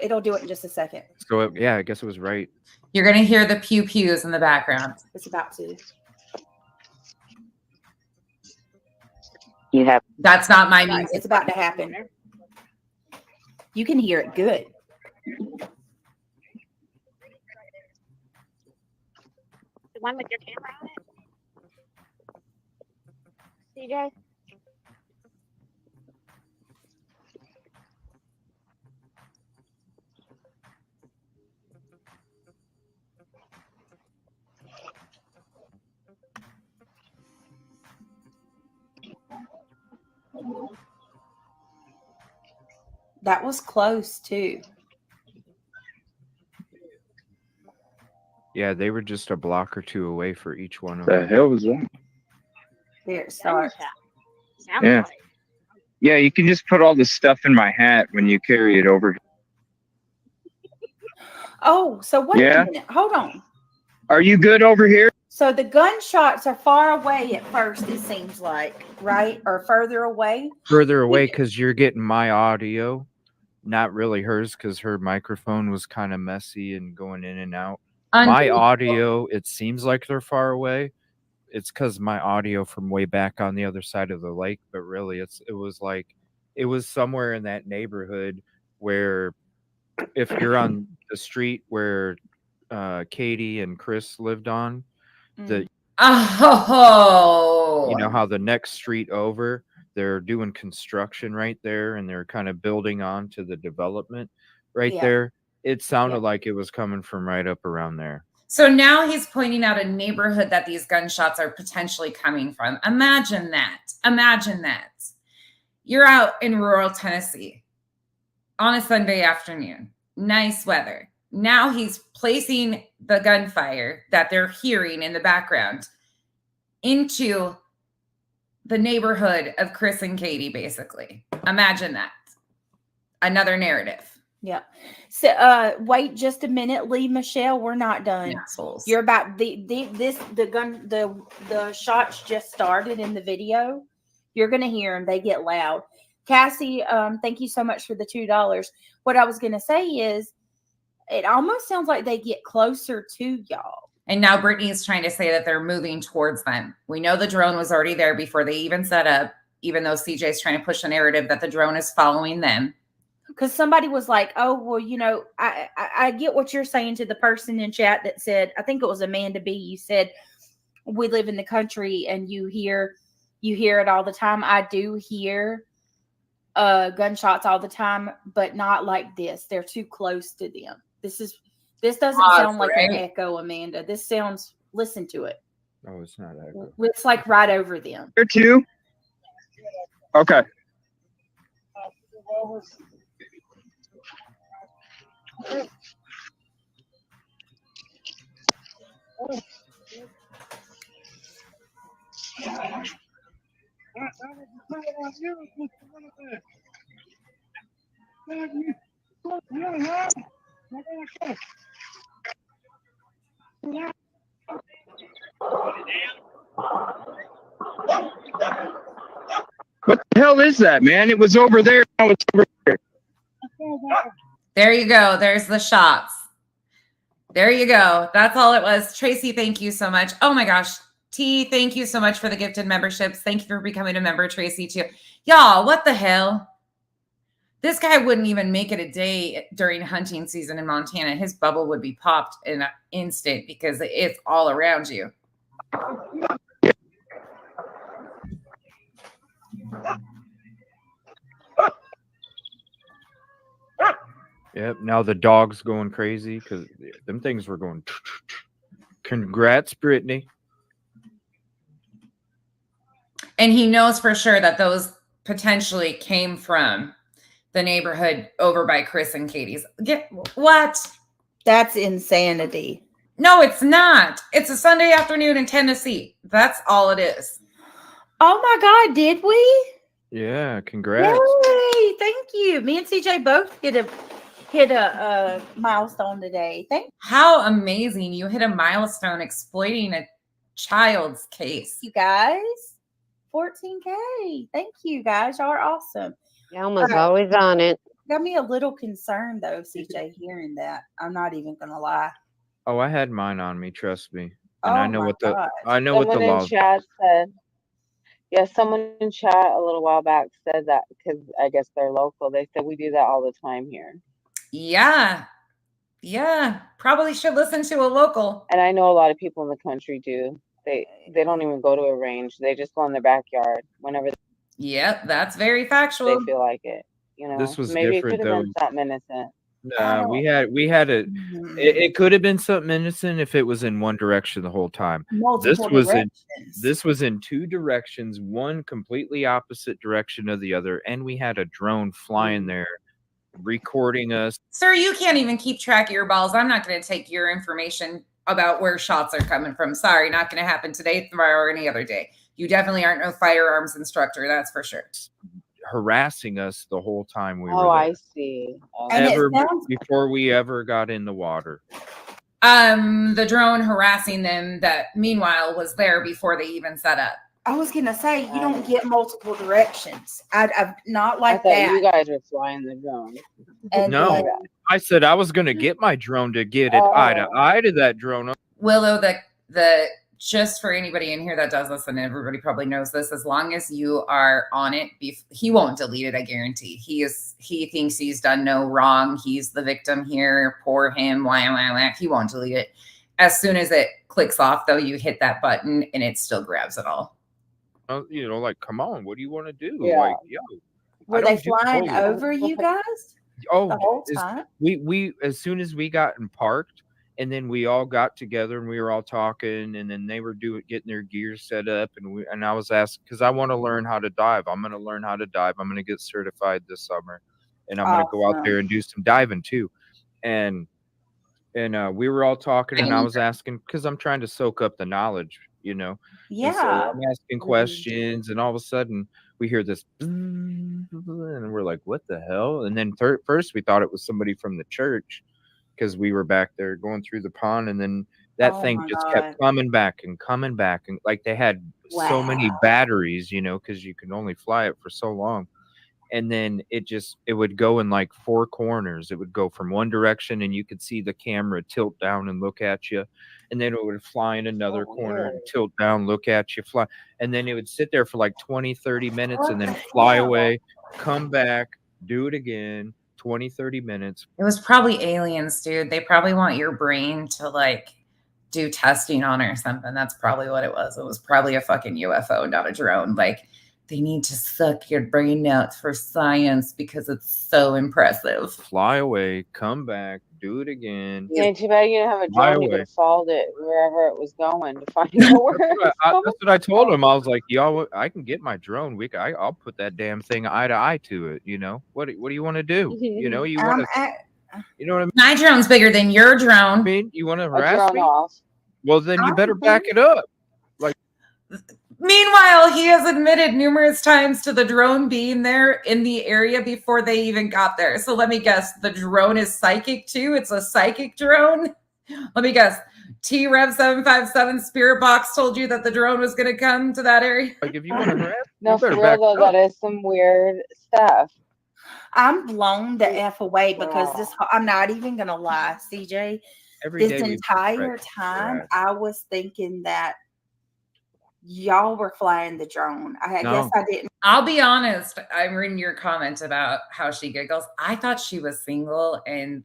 It'll do it in just a second. So yeah, I guess it was right. You're going to hear the pew pews in the background. It's about to. You have. That's not my music. It's about to happen. You can hear it good. The one with your camera on it? CJ? That was close too. Yeah, they were just a block or two away for each one of The them. hell was that? There it starts. Yeah. Yeah, you can just put all the stuff in my hat when you carry it over. Oh, so wait Yeah. a minute. Hold on. Are you good over here? So the gunshots are far away at first, it seems like, right? Or further away? Further away because you're getting my audio, not really hers because her microphone was kind of messy and going in and out. My audio, it seems like they're far away. It's because my audio from way back on the other side of the lake, but really it was somewhere in that neighborhood where if you're on the street where Katie and Chris lived on, you know how the next street over, they're doing construction right there and they're kind of building on to the development right there. It sounded like it was coming from right up around there. So now he's pointing out a neighborhood that these gunshots are potentially coming from. Imagine that. Imagine that. You're out in rural Tennessee on a Sunday afternoon. Nice weather. Now he's placing the gunfire that they're hearing in the background into the neighborhood of Chris and Katie, basically. Imagine that. Another narrative. Yeah. So wait just a minute, Lee Michelle. We're not done. Assholes. You're about the shots just started in the video. You're gonna hear them. They get loud. Cassie, thank you so much for the $2. What I was gonna say is it almost sounds like they get closer to y'all. And now Brittney is trying to say that they're moving towards them. We know the drone was already there before they even set up, even though CJ is trying to push a narrative that the drone is following them. Because somebody was like, oh, well, you know, I get what you're saying to the person in chat that said, I think it was Amanda B. You said, we live in the country and you hear it all the time. I do hear gunshots all the time, but not like this. They're too close to them. This doesn't sound like an echo, Amanda. This sounds, listen to it. Oh, it's not echo. It's like right over them. Here too? Okay. What the hell is that, man? It was over there. Now it's over here. There you go. There's the shots. There you go. That's all it was. Tracy, thank you so much. Oh my gosh. T, thank you so much for the gifted memberships. Thank you for becoming a member, Tracy, too. Y'all, what the hell? This guy wouldn't even make it a day during hunting season in Montana. His bubble would be popped in an instant because it's all around you. Yep. Now the dog's going crazy because them things were going. Congrats, Brittney. And he knows for sure that those potentially came from the neighborhood over by Chris and Katie's. What? That's insanity. No, it's not. It's a Sunday afternoon in Tennessee. That's all it is. Oh my God, did we? Yeah, congrats. Yay, thank you. Me and CJ both hit a milestone today. How amazing. You hit a milestone exploiting a child's case. You guys. 14K. Thank you guys. Y'all are awesome. Elma's always on it. got me a little concerned though, CJ, hearing that. I'm not even gonna lie. Oh, I had mine on me, trust me. And I Oh know my what the gosh. I know what the Someone in law. chat said, yeah, someone in chat a little while back said that because I guess they're local. They said we do that all the time here. Yeah. Yeah. Probably should listen to a local. And I know a lot of people in the country do. They don't even go to a range. They just go in their backyard whenever Yep, that's very they factual. feel like it. You know, This was maybe it different could have though. been something innocent. Nah, we had it. It could have been something innocent if it was in one direction the whole time. Multiple directions. This was in two directions, one completely opposite direction of the other, and we had a drone flying there, recording us. Sir, you can't even keep track of your balls. I'm not going to take your information about where shots are coming from. Sorry, not going to happen today, tomorrow, or any other day. You definitely aren't no firearms instructor, that's for sure. Harassing us the whole time we were Oh, there. I see. And it Ever sounds- before we ever got in the water. The drone harassing them that meanwhile was there before they even set up. I was gonna say you don't get multiple directions. I've not I like thought that. you guys were flying the drone. And No, then- I said I was gonna get my drone to get it eye to eye to that drone. Willow, the just for anybody in here that does listen, everybody probably knows this. As long as you are on it, he won't delete it. I guarantee. He thinks he's done no wrong. He's the victim here. Poor him. Wah. He won't delete it. As soon as it clicks off, though, you hit that button and it still grabs it all. You know, like, come on, what do you want to do? Yeah. Like, yo, Were they flying over you guys the Oh, whole time? we as soon as we got parked, and then we all got together and we were all talking, and then they were getting their gear set up, and I was asked because I want to learn how to dive. I'm going to learn how to dive. I'm going to get certified this summer, and I'm going to go out there and do some diving too. And we were all talking, and I was asking because I'm trying to soak up the knowledge, you know. Yeah. And so I'm asking questions, and all of a sudden we hear this, and we're like, "What the hell?" And then first we thought it was somebody from the church because we were back there going through the pond, and then that thing just kept coming back, and like they had so many batteries, you know, because you can only fly it for so long. And then it would go in like four corners. It would go from one direction and you could see the camera tilt down and look at you. And then it would fly in another corner and tilt down, look at you, fly. And then it would sit there for like 20, 30 minutes and then fly away, come back, do it again, 20, 30 minutes. It was probably aliens, dude. They probably want your brain to like do testing on or something. That's probably what it was. It was probably a fucking UFO, not a drone. Like, they need to suck your brain out for science because it's so impressive. Fly away, come back, do it again. Yeah, too bad you didn't have a Fly drone. You could away. have followed it wherever it was going to find out where it was going. That's what I told him. I was like, y'all, I can get my drone. I'll put that damn thing eye to eye to it. You know, what do you want to do? You know, you want to, you know what I mean? My drone's bigger than your drone. I mean, you want to A harass drone me? off. Well, then you better back it up. Like, Meanwhile, he has admitted numerous times to the drone being there in the area before they even got there. So let me guess, the drone is psychic too? It's a psychic drone? Let me guess. T-Rev 757 Spirit Box told you that the drone was going to come to that area? like if you want to harass me, No, you for better real back though, it up. that is some weird stuff. I'm blown the F away because I'm not even gonna lie, CJ. Every This day we entire spread time harass. I was thinking that y'all were flying the drone. I No. guess I didn't. I'll be honest. I'm reading your comment about how she giggles. I thought she was single and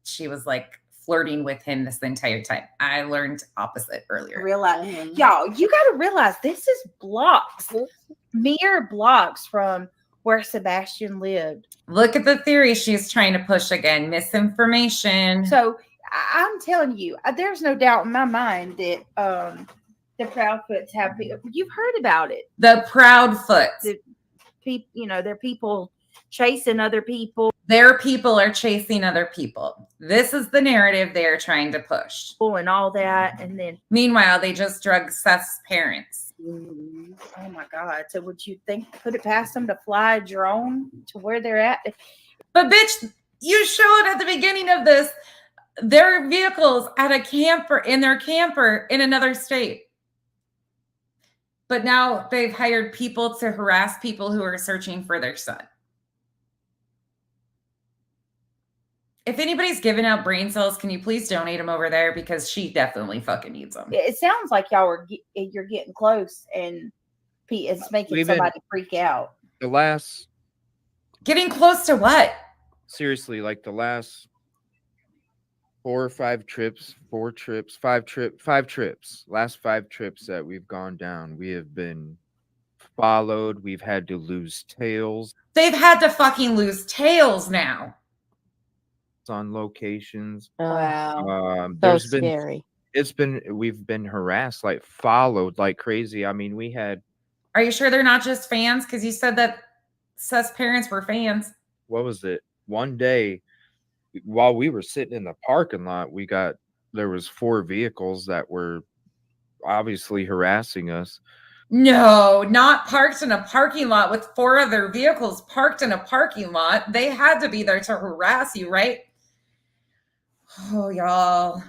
she was like flirting with him this entire time. I learned opposite earlier. Realize, y'all, you got to realize this is blocks, mere blocks from where Sebastian lived. Look at the theory she's trying to push again. Misinformation. So I'm telling you, there's no doubt in my mind that the Proudfoots have. You've heard about it. The Proudfoots. They're people chasing other people. Their people are chasing other people. This is the narrative they're trying to push. And all that. And then meanwhile, they just drug Seth's parents. Oh my God. So would you put it past them to fly a drone to where they're at? But bitch, you showed at the beginning of this, their vehicles at a camper in their camper in another state. But now they've hired people to harass people who are searching for their son. If anybody's giving out brain cells, can you please donate them over there because she definitely fucking needs them. It sounds like y'all are you're getting close, and it's making somebody freak out. The last getting close to what? Seriously, like the last 4 or 5 trips, 5 trips. Last 5 trips that we've gone down, we have been followed. We've had to lose tails. They've had to fucking lose tails now. On locations. Wow. There's So been scary. we've been harassed, like followed like crazy. I mean, we had. Are you sure they're not just fans? Because you said that sus parents were fans. What was it? One day while we were sitting in the parking lot, there was 4 vehicles that were obviously harassing us. No, not parked in a parking lot with 4 other vehicles parked in a parking lot. They had to be there to harass you, right? Oh, y'all.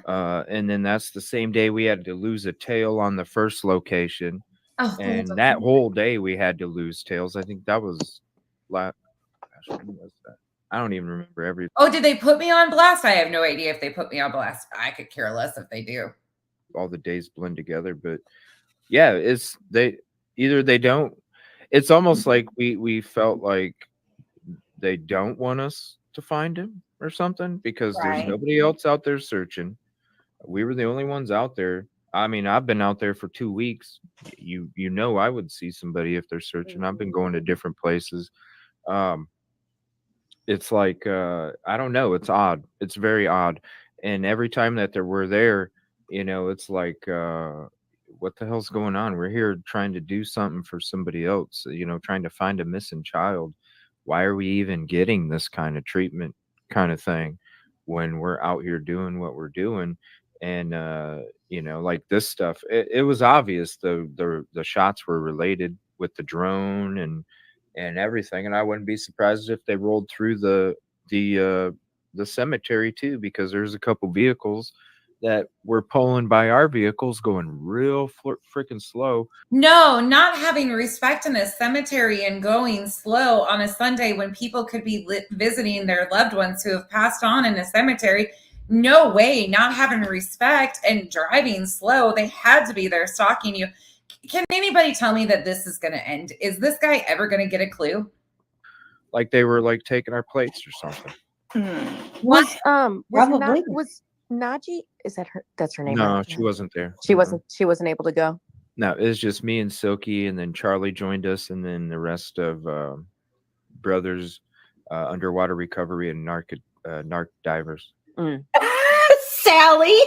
And then that's the same day we had to lose a tail on the first location. Oh, and that whole day we had to lose tails. I think that was last. Gosh, when was that? I don't even remember everything. Oh, did they put me on blast? I have no idea if they put me on blast. I could care less if they do. All the days blend together, but yeah, they don't. It's almost like we felt like they don't want us to find him or something because there's nobody else out there searching. We were the only ones out there. I mean, I've been out there for 2 weeks. You know, I would see somebody if they're searching. I've been going to different places. It's like I don't know. It's odd. It's very odd. And every time that we're there, you know, it's like what the hell's going on? We're here trying to do something for somebody else. You know, trying to find a missing child. Why are we even getting this kind of treatment, kind of thing, when we're out here doing what we're doing? And you know, like this stuff, it was obvious the shots were related with the drone and everything, and I wouldn't be surprised if they rolled through the cemetery too, because there's a couple vehicles that were pulling by our vehicles going real freaking slow. No, not having respect in a cemetery and going slow on a Sunday when people could be visiting their loved ones who have passed on in a cemetery. No way, not having respect and driving slow. They had to be there stalking you. Can anybody tell me that this is going to end? Is this guy ever going to get a clue? Like they were like taking our plates or something. What? Was Naji? Is that her? That's her name. No, right? she wasn't there. She wasn't able to go. No, it was just me and Silky, and then Charlie joined us, and then the rest of brothers, underwater recovery and narc divers. Sally.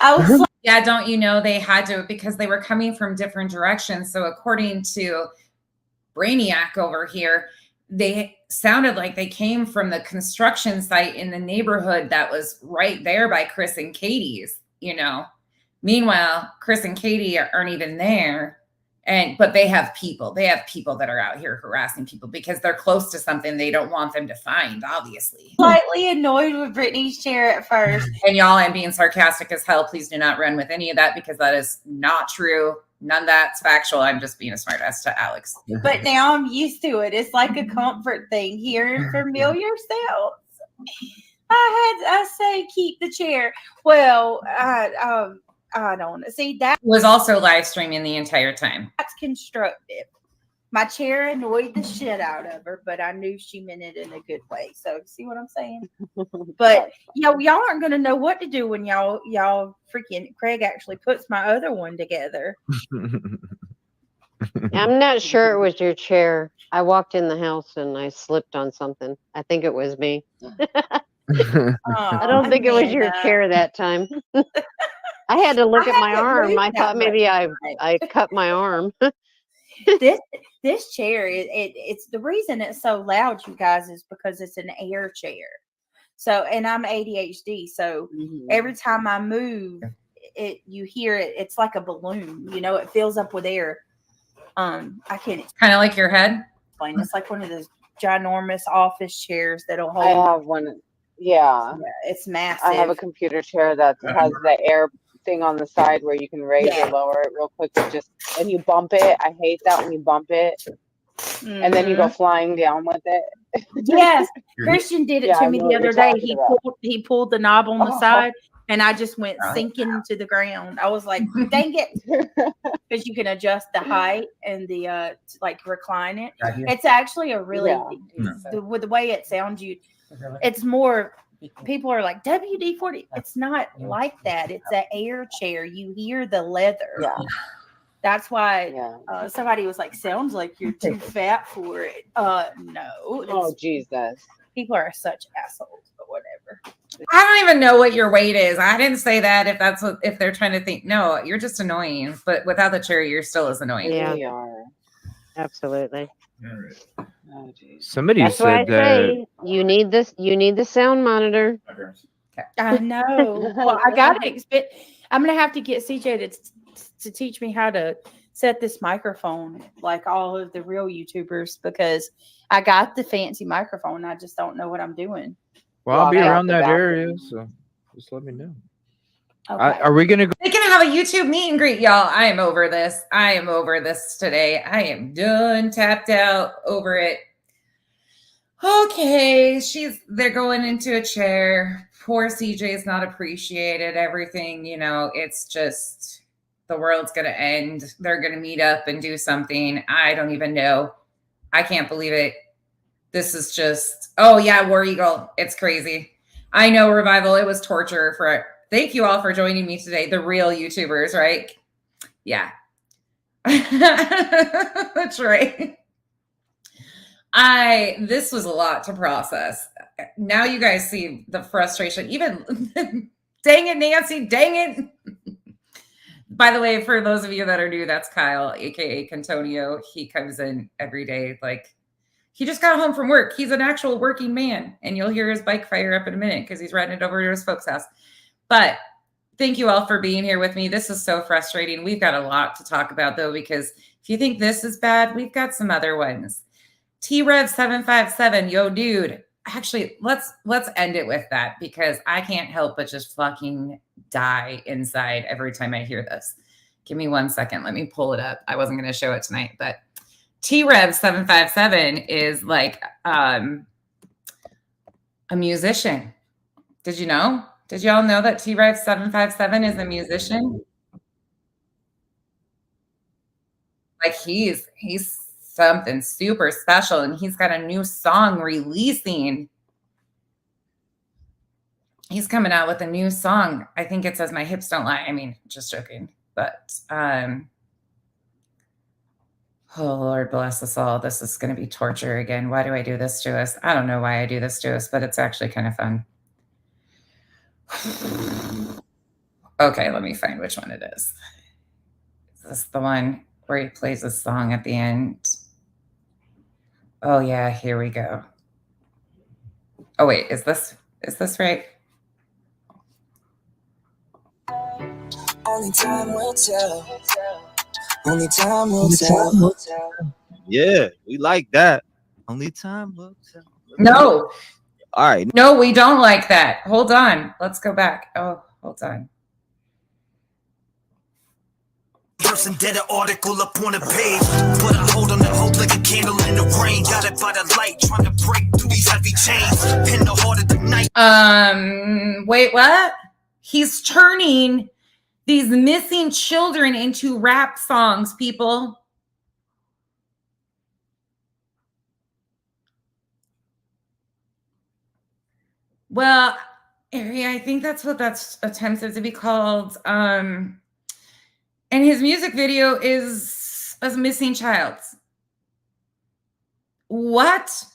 I was like, yeah, don't you know they had to, because they were coming from different directions. So according to Brainiac over here, they sounded like they came from the construction site in the neighborhood that was right there by Chris and Katie's, you know. Meanwhile, Chris and Katie aren't even there. But they have people that are out here harassing people because they're close to something they don't want them to find, obviously. Slightly annoyed with Brittany's chair at first. And y'all, I'm being sarcastic as hell. Please do not run with any of that because that is not true. None of that's factual. I'm just being a smart ass to Alex. But now I'm used to it. It's like a comfort thing, hearing familiar sounds. I say keep the chair. Well, I don't see that was also live streaming the entire time. That's constructive. My chair annoyed the shit out of her, but I knew she meant it in a good way. So see what I'm saying? But y'all aren't gonna know what to do when y'all freaking Craig actually puts my other one together. I'm not sure it was your chair. I walked in the house and I slipped on something. I think it was me. I don't think it was your chair that time. I had to look at my arm. I thought maybe I cut my arm. This chair, it's the reason it's so loud, you guys, is because it's an air chair. So, and I'm ADHD, so every time I move, you hear it. It's like a balloon, you know. It fills up with air. I can't. Kind of like your head. It's like one of those ginormous office chairs that'll hold. I have one. Yeah, it's massive. I have a computer chair that has the air thing on the side where you can raise or lower it real quick. And you bump it. I hate that when you bump it and then you go flying down with it. Yes, You're- Christian did it Yeah, to I me know the what other you're day. talking He pulled the knob on the Oh. side, and I just went Oh. sinking to the ground. I was like, "Dang it!" Because you can adjust the height and the like recline it. Right here. It's actually a really Yeah. with the way it sounds. It's more. People are like WD-40. It's not like that. It's an air chair. You hear the leather. Yeah. That's why Yeah. somebody was like, "Sounds like you're too fat for it." No. Oh, Jesus. People are such assholes, but whatever. I don't even know what your weight is. I didn't say that if they're trying to think. No, you're just annoying. But without the chair, you're still as annoying. Yeah. We are. Absolutely. Oh, geez. Somebody That's why I said that. say you need this. You need the sound monitor. I know. Well, I got to expect. I'm gonna have to get CJ to teach me how to set this microphone like all of the real YouTubers, because I got the fancy microphone. I just don't know what I'm doing. Well, I'll be Block out around the that bathroom. area, so just let me know. Okay. Are we gonna go? They can have a YouTube meet and greet, y'all. I am over this. I am over this today. I am done, tapped out, over it. Okay, they're going into a chair. Poor CJ's not appreciated. Everything, it's just the world's gonna end. They're gonna meet up and do something. I don't even know. I can't believe it. This is just, oh yeah, War Eagle. It's crazy. I know, Revival. It was torture for. Thank you all for joining me today. The real YouTubers, right? Yeah. That's right. This was a lot to process. Now you guys see the frustration. Even, dang it, Nancy, dang it. By the way, for those of you that are new, that's Kyle, aka Cantonio. He comes in every day. Like, he just got home from work. He's an actual working man. And you'll hear his bike fire up in a minute because he's riding it over to his folks' house. But thank you all for being here with me. This is so frustrating. We've got a lot to talk about, though, because if you think this is bad, we've got some other ones. T-Rev757, yo, dude. Actually, let's end it with that, because I can't help but just fucking die inside every time I hear this. Give me 1 second. Let me pull it up. I wasn't going to show it tonight, but T-Rev757 is like a musician. Did you know? Did y'all know that T-Rev757 is a musician? Like, he's something super special, and he's got a new song releasing. He's coming out with a new song. I think it says "My Hips Don't Lie." I mean, just joking, but oh Lord bless us all. This is going to be torture again. Why do I do this to us? I don't know why I do this to us, but it's actually kind of fun. Okay, let me find which one it is. Is this the one where he plays a song at the end? Oh yeah, here we go. Oh wait, is this right? Only time will tell. Only time will tell. Yeah, we like that. Only time will tell. No. All right. No, we don't like that. Hold on. Let's go back. Oh, hold on. Person did an article up on a page, but I hold on to hope like a candle in the rain. Got it by the light, trying to break through these heavy chains. In the heart of the night. Wait, what? He's turning these missing children into rap songs, people. Well, Ari, I think that's what that's attempted to be called. And his music video is a missing child. What?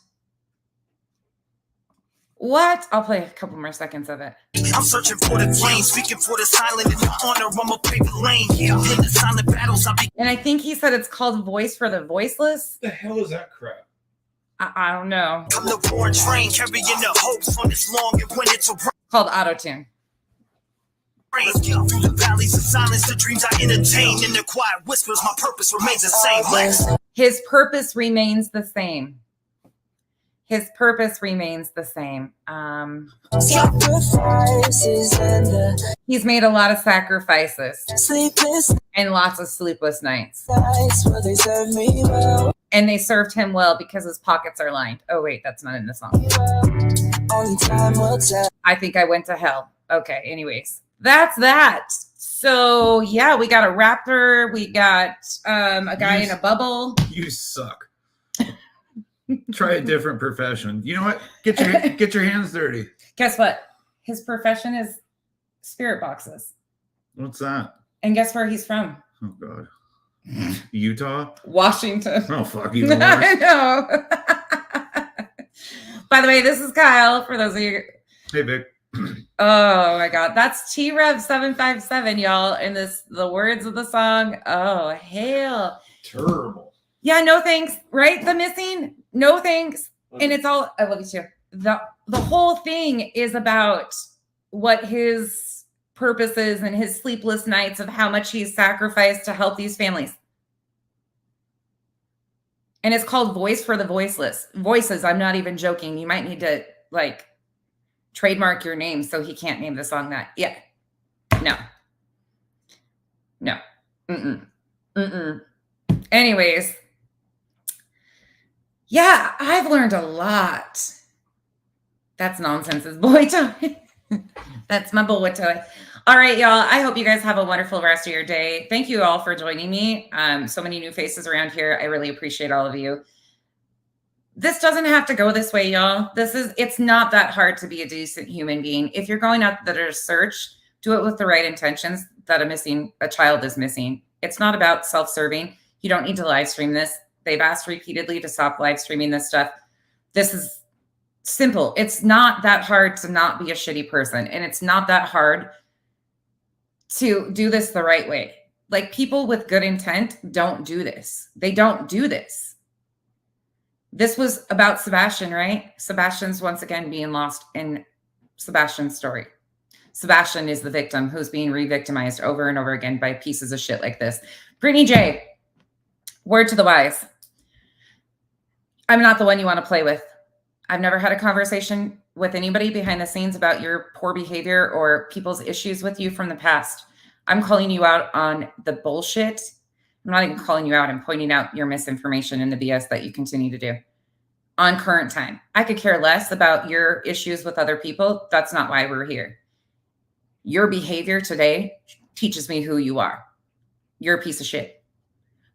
What? I'll play a couple more seconds of it. I'm searching for the flame, speaking for the silent in the honor. I'm a paper lane. In the silent battles, I'll be. And I think he said it's called Voice for the Voiceless. The hell is that crap? I don't know. I'm the born train, carrying the hopes on this long and when it's a called Auto-Tune. Through the valleys of silence, the dreams I entertain. In the quiet whispers, my purpose remains the same. Lex. His purpose remains the same. His purpose remains the same. He's made a lot of sacrifices and lots of sleepless nights. And they served him well because his pockets are lined. Oh, wait, that's not in the song. I think I went to hell. Okay, anyways, that's that. So, yeah, we got a raptor. We got a guy in a bubble. You suck. Try a different profession. You know what? Get your hands dirty. Guess what? His profession is spirit boxes. What's that? And guess where he's from? Oh, God. Utah? Washington. Oh, fuck you. I know. By the way, this is Kyle, for those of you. Hey, Vic. Oh, my God. That's T-Rev 757, y'all. And the words of the song. Oh, hell. Terrible. Yeah, no thanks. Right? The missing? No thanks. And it's all, I love you too. The whole thing is about what his purpose is and his sleepless nights of how much he's sacrificed to help these families. And it's called Voice for the Voiceless. Voices, I'm not even joking. You might need to like trademark your name so he can't name the song that. Yeah. No. No. Anyways. Yeah, I've learned a lot. That's nonsense. It's boy toy. That's my boy toy. All right, y'all. I hope you guys have a wonderful rest of your day. Thank you all for joining me. So many new faces around here. I really appreciate all of you. This doesn't have to go this way, y'all. It's not that hard to be a decent human being. If you're going out there to search, do it with the right intentions that a child is missing. It's not about self-serving. You don't need to live stream this. They've asked repeatedly to stop live streaming this stuff. This is simple. It's not that hard to not be a shitty person. And it's not that hard to do this the right way. Like, people with good intent don't do this. They don't do this. This was about Sebastian, right? Sebastian's once again being lost in Sebastian's story. Sebastian is the victim who's being re-victimized over and over again by pieces of shit like this. Brittney Jay, word to the wise. I'm not the one you want to play with. I've never had a conversation with anybody behind the scenes about your poor behavior or people's issues with you from the past. I'm calling you out on the bullshit. I'm not even calling you out. I'm pointing out your misinformation and the BS that you continue to do on current time. I could care less about your issues with other people. That's not why we're here. Your behavior today teaches me who you are. You're a piece of shit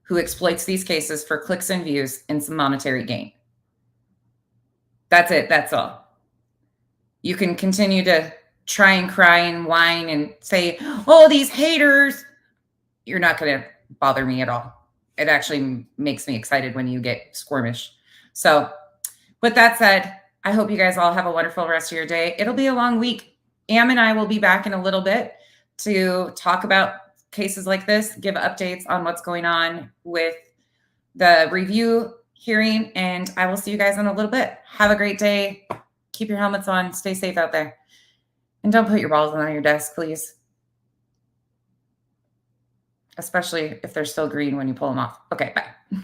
who exploits these cases for clicks and views and some monetary gain. That's it. That's all. You can continue to try and cry and whine and say, oh, these haters. You're not going to bother me at all. It actually makes me excited when you get squirmish. So with that said, I hope you guys all have a wonderful rest of your day. It'll be a long week. Am and I will be back in a little bit to talk about cases like this, give updates on what's going on with the review hearing, and I will see you guys in a little bit. Have a great day. Keep your helmets on. Stay safe out there. And don't put your balls on your desk, please. Especially if they're still green when you pull them off. Okay, bye.